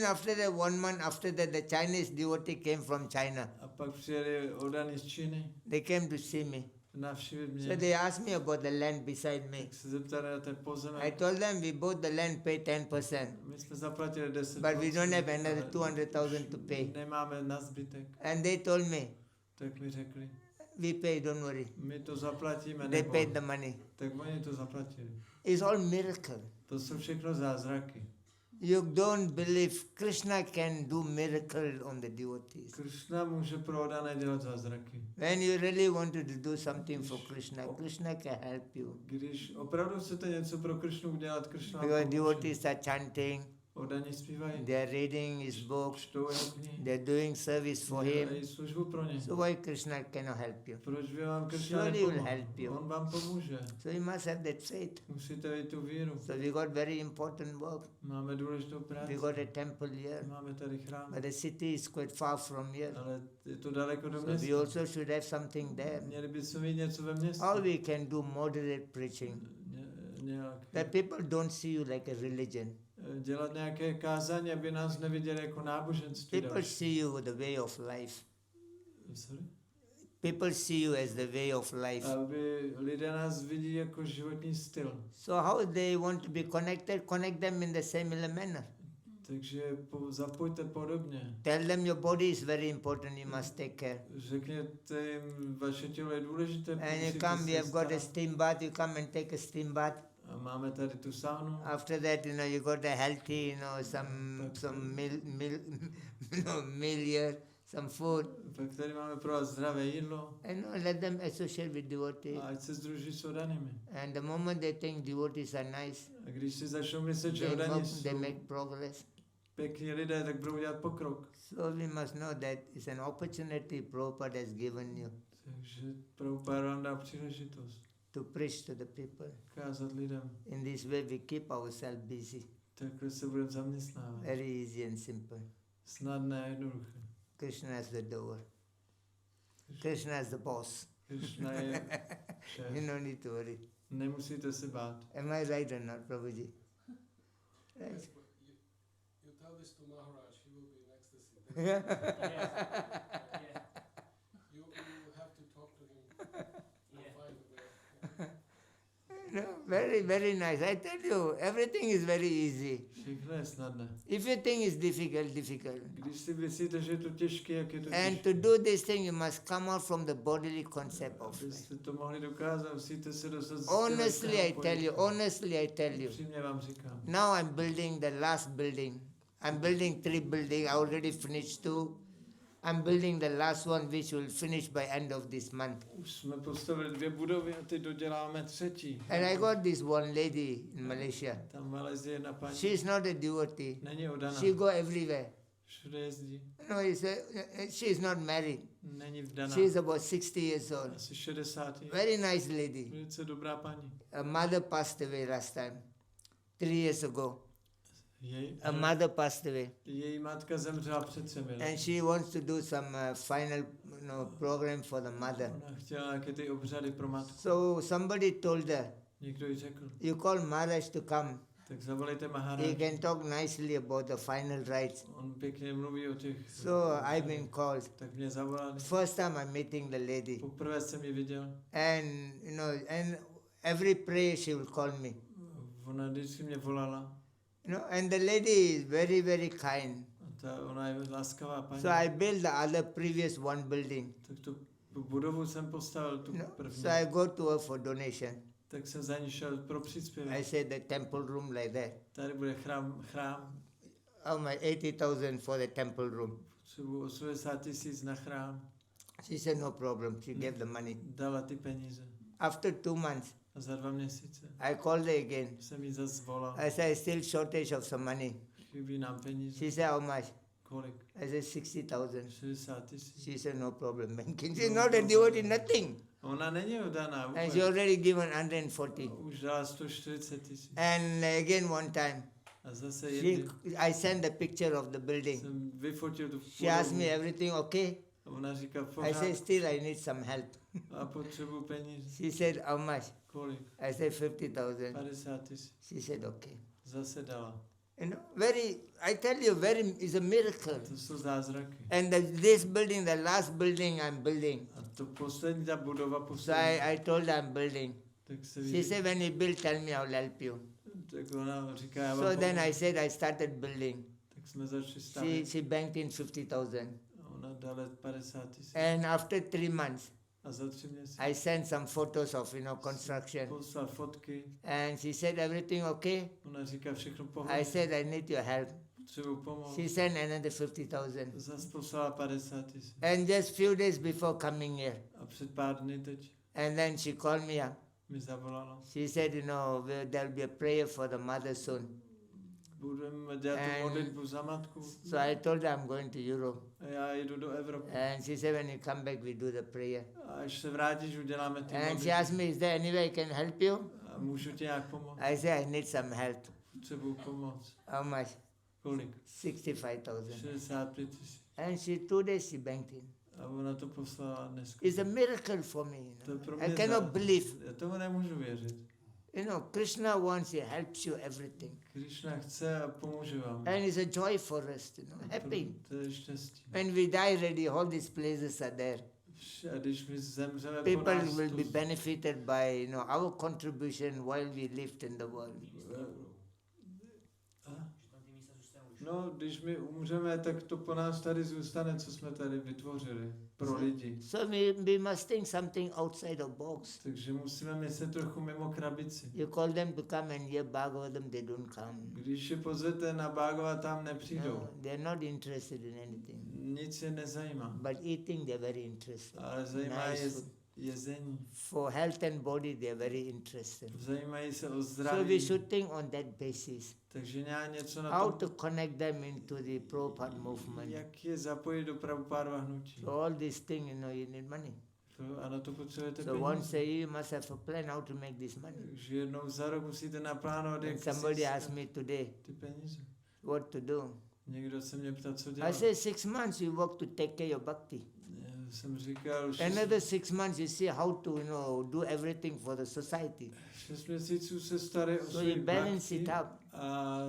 after that 1 month after that, the Chinese devotee came from China. A pak přijeli oddaní z Číny, They came to see me. navštívit mě. So they asked me about the land beside me. Tak se zeptali na ten I pozemek. told them we bought the land, pay 10%, My jsme zaplatili 10%. but we don't have another ale 200,000 to pay. Nemáme na zbytek. And they told me, Tak mi řekli, we pay, don't worry. my to zaplatíme, They nebo... paid the money. Tak oni to zaplatili. It's all miracle. To jsou všechno zázraky. You don't believe Krishna can do miracle on the devotees. Krishna může pro oddané dělat zázraky. When you really wanted to do something for Krishna, Krishna can help you. Když opravdu chcete něco pro Krishnu udělat, Krishna Because pomůže. devotees are chanting, Oddaní zpívají, they are reading his books, čtou jeho knihy, they are doing service for him. dělají službu pro ně. So why Krishna cannot help you? Proč by vám Krishna Surely will nepomohl? help you. On vám pomůže. So you must have that faith. Musíte mít tu víru. So we got very important work. Máme důležitou práci. We got a temple here, Máme tady chrám, but the city is quite far from here. ale je to daleko do So we města. also should have something there. Měli bychom mít něco ve městě. How we can do moderate preaching, Nějak, that people don't see you like a religion. dělat nějaké kázání, aby nás neviděli jako náboženství. People další. see you the way of life. Sorry? People see you as the way of life. Aby lidé nás vidí jako životní styl. So how they want to be connected, connect them in the similar manner. Takže zapojte podobně. Tell them your body is very important, you must take care. Řekněte jim, vaše tělo je důležité. And you musíte come, we se have got a starat. steam bath, you come and take a steam bath. A máme tady tu saunu. After that, you got a healthy, some meal here, some food. Pak tady máme pro vás zdravé jídlo. And let them associate with devotees. A ať se združí s oddanými. And the moment they think devotees are nice, A když si začnou myslet, že they oddaní they jsou make progress. pěkní lidé, tak budou dělat pokrok. So we must know that it's an opportunity Prabhupada has given you Takže Prabhupada vám dá příležitost to preach to the people. kázat lidem. In this way we keep ourselves busy. Takhle se budeme zaměstnávat. Very easy and simple. Snadné a jednoduché. Krishna is the doer. Krishna is the boss. Krishna je šéf. You no need to worry. Nemusíte se bát. Am I right or not, Prabhuji? Right. Yes, but you tell this to Maharaj, he will be in ecstasy. Yeah. You have to talk to him and Yeah. find a way. No, very, very nice. I tell you, everything is very easy. Všechno je snadné. If you think it's difficult. Když si myslíte, že je to těžké, jak je to And těžké. to do this thing, you must come out from the bodily concept of life. Abyste to mohli dokázat, musíte se dostat z Honestly, I tělesného tell you, pojetí. honestly, I tell you. Upřímně vám říkám. Now I'm building the last building. I'm building 3 buildings. I already finished 2. I'm building the last one, which will finish by end of this month. Už jsme postavili 2 budovy a teď doděláme 3. And I got this one lady in Malaysia. Tam v Malajsii jedna paní. She's not a devotee. Není oddaná. She go everywhere. Všude jezdí. No, she's not married. Není vdaná. She's about 60 years old. Asi 60. Very nice lady. Velice dobrá paní. Her mother passed away last time, 3 years ago. Her Její, mother passed away. její matka zemřela před 3 lety. And she wants to do some final program for the mother. Ona chtěla nějaké ty obřady pro matku. So somebody told her, Někdo jí řekl, you call Maharaj to come. tak zavolejte He Maharaj. can talk nicely about the final rites. On pěkně mluví o těch... So I've been called. Tak mě zavolali. First time I'm meeting the lady. Poprvé jsem ji viděl. And, and every prayer she will call me. Ona vždycky mě volala. And the lady is very, very kind. A ona je laskavá paní. So I built the other previous one building. Tak tu budovu jsem postavil, tu první. So I go to her for donation. Tak jsem za ní šel pro příspěvek. I said the temple room like that. Tady bude chrám. Oh my, 80,000 for the temple room. Potřebuji 80 000 na chrám. She said no problem. She gave the money. Dala ty peníze. After 2 months, A za 2 měsíce I called her again. jsem jí zase volal. I said, still shortage of some money. Chybí nám peníze. She said, how much? Kolik? I said 60,000. 60 000. She said, no problem, banking. She's not a devotee, nothing. Ona není oddaná And vůbec. she already given 140. Už dala 140 000. And again one time, A zase jedný I sent the picture of the building. jsem vyfotil tu She asked me, budovu. everything okay? A ona říká, v I said, pořádku. still I need some help. A potřebuji peníze. She said, how much? Kolik? I said, 50,000. 50 000. She said, okay. Zase dala. You know, I tell you, is a miracle. To jsou zázraky. And this building, the last building I'm building. A to poslední, ta budova So poslední. I told her I'm building. Tak se She vidí. said, when you build, tell me, I'll help you. Tak ona říká, já vám So then pomůžu. I said, I started building. Tak jsme začali stavět. She banked in 50,000. A ona dala 50 000. And after 3 months, A za 3 měsíce I sent some photos of, construction. poslal fotky. And she said, everything okay? Ona říká, všechno I pohodě. said, I need your help. Potřebuji pomoc. She sent another 50,000. Zas poslala 50 000. And just few days before coming here. A před pár dny teď And then she called me up. mi zavolala. She said, there'll be a prayer for the mother soon. Budeme dělat tu modlitbu za matku. So I told her I'm going to Europe. A já jdu do Evropy. And she said, when you come back, we do the prayer. A až se vrátíš, uděláme ty And she modlitby. asked me, is there any way I can help you? A můžu ti nějak pomoct? I said, I need some help. Potřebuji pomoc. How much? Kolik? 65,000. 65 000. And 2 days she banked in. A ona to poslala dneska. It's a miracle for me. To je pro I mě cannot believe. Já tomu nemůžu věřit. Krishna wants, he helps you everything. Krishna chce a pomůže vám. And it's a joy for us, happy. To je štěstí. When we die ready, all these places are there. A když my zemřeme po People nás, will be benefited by, our contribution while we lived in the world. No, když my umřeme, tak to po nás tady zůstane, co jsme tady vytvořili pro lidi. So we must think something outside the box. Takže musíme myslet trochu mimo krabici. You call them to come and hear Bhagavatam, they don't come. Když je pozvete na Bhagavad, tam nepřijdou. No, they're not interested in anything. Nic je nezajímá. But eating, they're very interested. Ale zajímá Nice je food. jezení. For health and body, they're very interested. Zajímají se o So we zdraví. should think on that basis. Takže nějak něco na How tom, to connect them into the Prabhupada movement. jak je zapojit do Prabhupádova hnutí. So all these things, you need money. A na to potřebujete So once peníze. a year you must have a plan how to make this money. Takže jednou za rok musíte naplánovat, jak And somebody získat asked me today, ty peníze. what to do. Někdo se mě ptá, co I dělat. said 6 months you work to take care of bhakti. Já jsem říkal, Another 6 months you see how to, do everything for the society. 6 měsíců se staré o So svůj you balance it bhakti up. a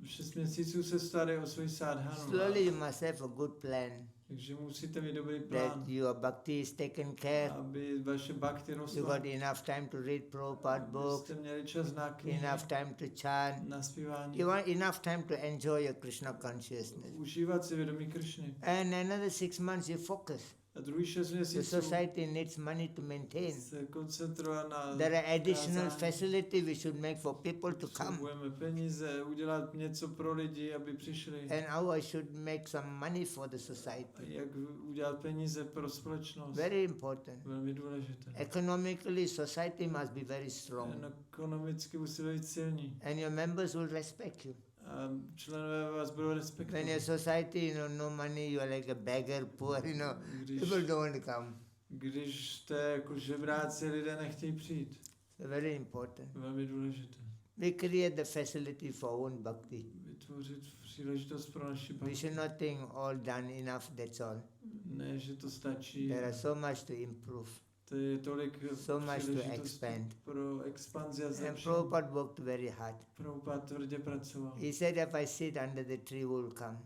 6 měsíců se staré o svůj sadhanu. Slowly you must have a good plan. Takže musíte mít dobrý plán, That your bhakti is taken care. aby vaše bhakti You rostlo. got enough time to read Prabhupada books, Abyste měli čas na knihy, enough time to chant. na zpívání, You want enough time to enjoy your Krishna consciousness. užívat si vědomí Krišny. And another 6 months you focus. A druhý 6 The měsíců society needs money to maintain. se koncentrovat na There are additional kázání. facility we should make for people to come. Potřebujeme peníze, udělat něco pro lidi, aby přišli. And how I should make some money for the A society. jak udělat peníze pro společnost. Very important. Velmi důležité. Economically, society must be very strong. Ekonomicky musí být silní. And your members will respect you. A členové vás budou When respektovat. your society, no money, you are like a beggar, poor, Když, people don't want to come. když jste jako žebráci, lidé nechtějí přijít. So very important. Velmi důležité. We create the facility for own bhakti. Vytvořit příležitost pro naši We bhakti. should not think all done enough, that's all. Ne, že to stačí. There are so much to improve, To je tolik so much to příležitostí expand. pro expanzi a And zlepšení. Prabhupada worked very hard. Prabhupada tvrdě pracoval. He said, if I sit under the tree, will come.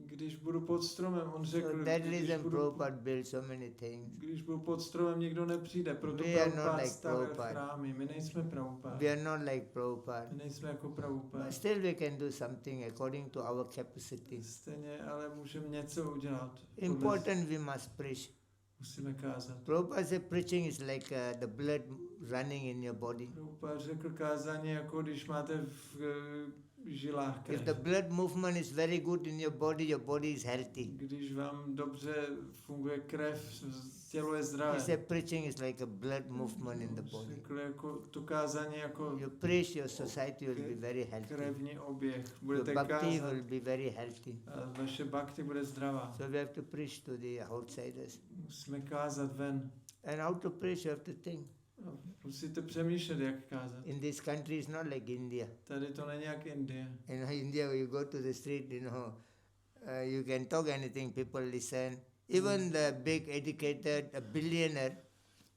Když budu pod stromem, on řekl, So that když reason budu, Prabhupada built so many things. když budu pod stromem, nikdo nepřijde. Proto We are not Prabhupada like stavěl Prabhupada. chrámy. My nejsme Prabhupada. We are not like Prabhupada. My nejsme jako Prabhupada. But still we can do something according to our capacity. Stejně, ale můžeme něco udělat. Important we must preach. Musíme kázat. Prabhupada said preaching is like the blood running in your body. Prabhupada řekl kázání, jako když máte žilách If the krev. blood movement is very good in your body is healthy. Když vám dobře funguje krev, tělo je He zdravé. said preaching is like a blood movement in the body. Řekl, jako to kázání jako You preach, your society will be very healthy. krevní oběh. Your Budete bhakti kázat will be very healthy. a vaše bhakti bude zdravá. So we have to preach to the outsiders. Musíme kázat ven. And how to preach, you have to think. A musíte přemýšlet, jak kázat. In this country, it's not like India. Tady to není jak Indie. In India, you go to the street, you can talk anything, people listen. Even the big educated, a billionaire,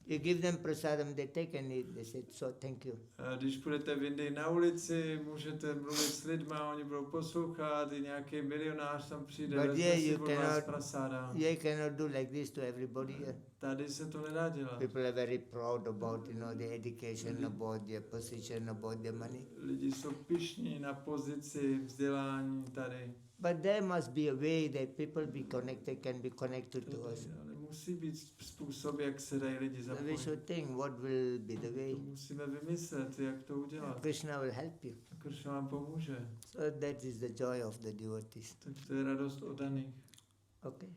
you give them prasadam, they take and eat. They say, so thank you. A když půjdete v Indii na ulici, můžete mluvit s lidma, oni budou poslouchat, i nějaký milionář tam přijde, But vezme yeah, si you od vás cannot- prasáda. You cannot do like this to everybody here. Tady se to nedá dělat. People are very proud about, the education, about their position, about their money. Lidi jsou pyšní na pozici, vzdělání tady. But there must be a way that people can be connected to us. Ale musí být způsob, jak se dají lidi So we zapojit. should think what will be the way. To musíme vymyslet, jak to udělat. Krishna will help you. Krishna vám pomůže. So that is the joy of the devotees. Tak to je radost oddaných. Okay.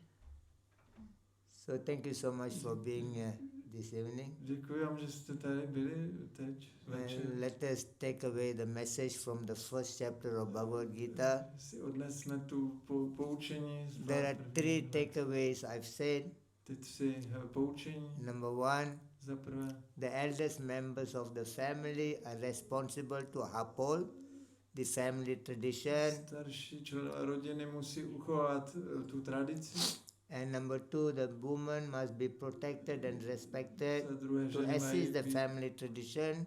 So thank you so much for being here this evening. Děkuji vám, že jste tady byli teď večer. And let us take away the message from the first chapter of Bhagavad-gīty. Si odnesme tu poučení. z There are three takeaways I've said. Ty tři poučení. Number one, Za prvé, the eldest members of the family are responsible to uphold the family tradition. starší členové rodiny musí uchovat tu tradici. And number two, the woman must be protected and respected Za druhé, to ženy mají, assist the být, family tradition.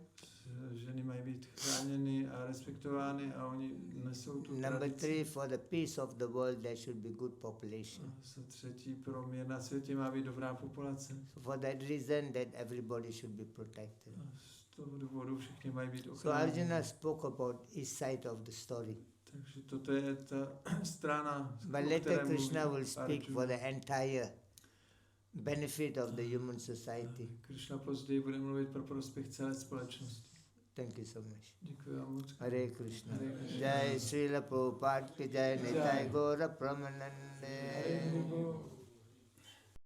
ženy mají být chráněny a respektovány a oni nesou tu Number tradici. three, for the peace of the world, there should be good population. A za třetí, pro mír na světě má být dobrá populace. So for that reason, that everybody should be protected. A z toho důvodu všichni mají být So ochráněni. Arjuna spoke about his side of the story. Takže toto je ta strana, But o later které Krishna mluví will speak Arjuna. for the entire benefit of the human society. Krishna později bude mluvit pro prospěch celé společnosti. Thank you so much. Děkuji vám moc. Hare Krishna. Hare Krishna. Jai Srila Prabhupada ki jai, Nitai Gaura Pramanande. Hare Krishna.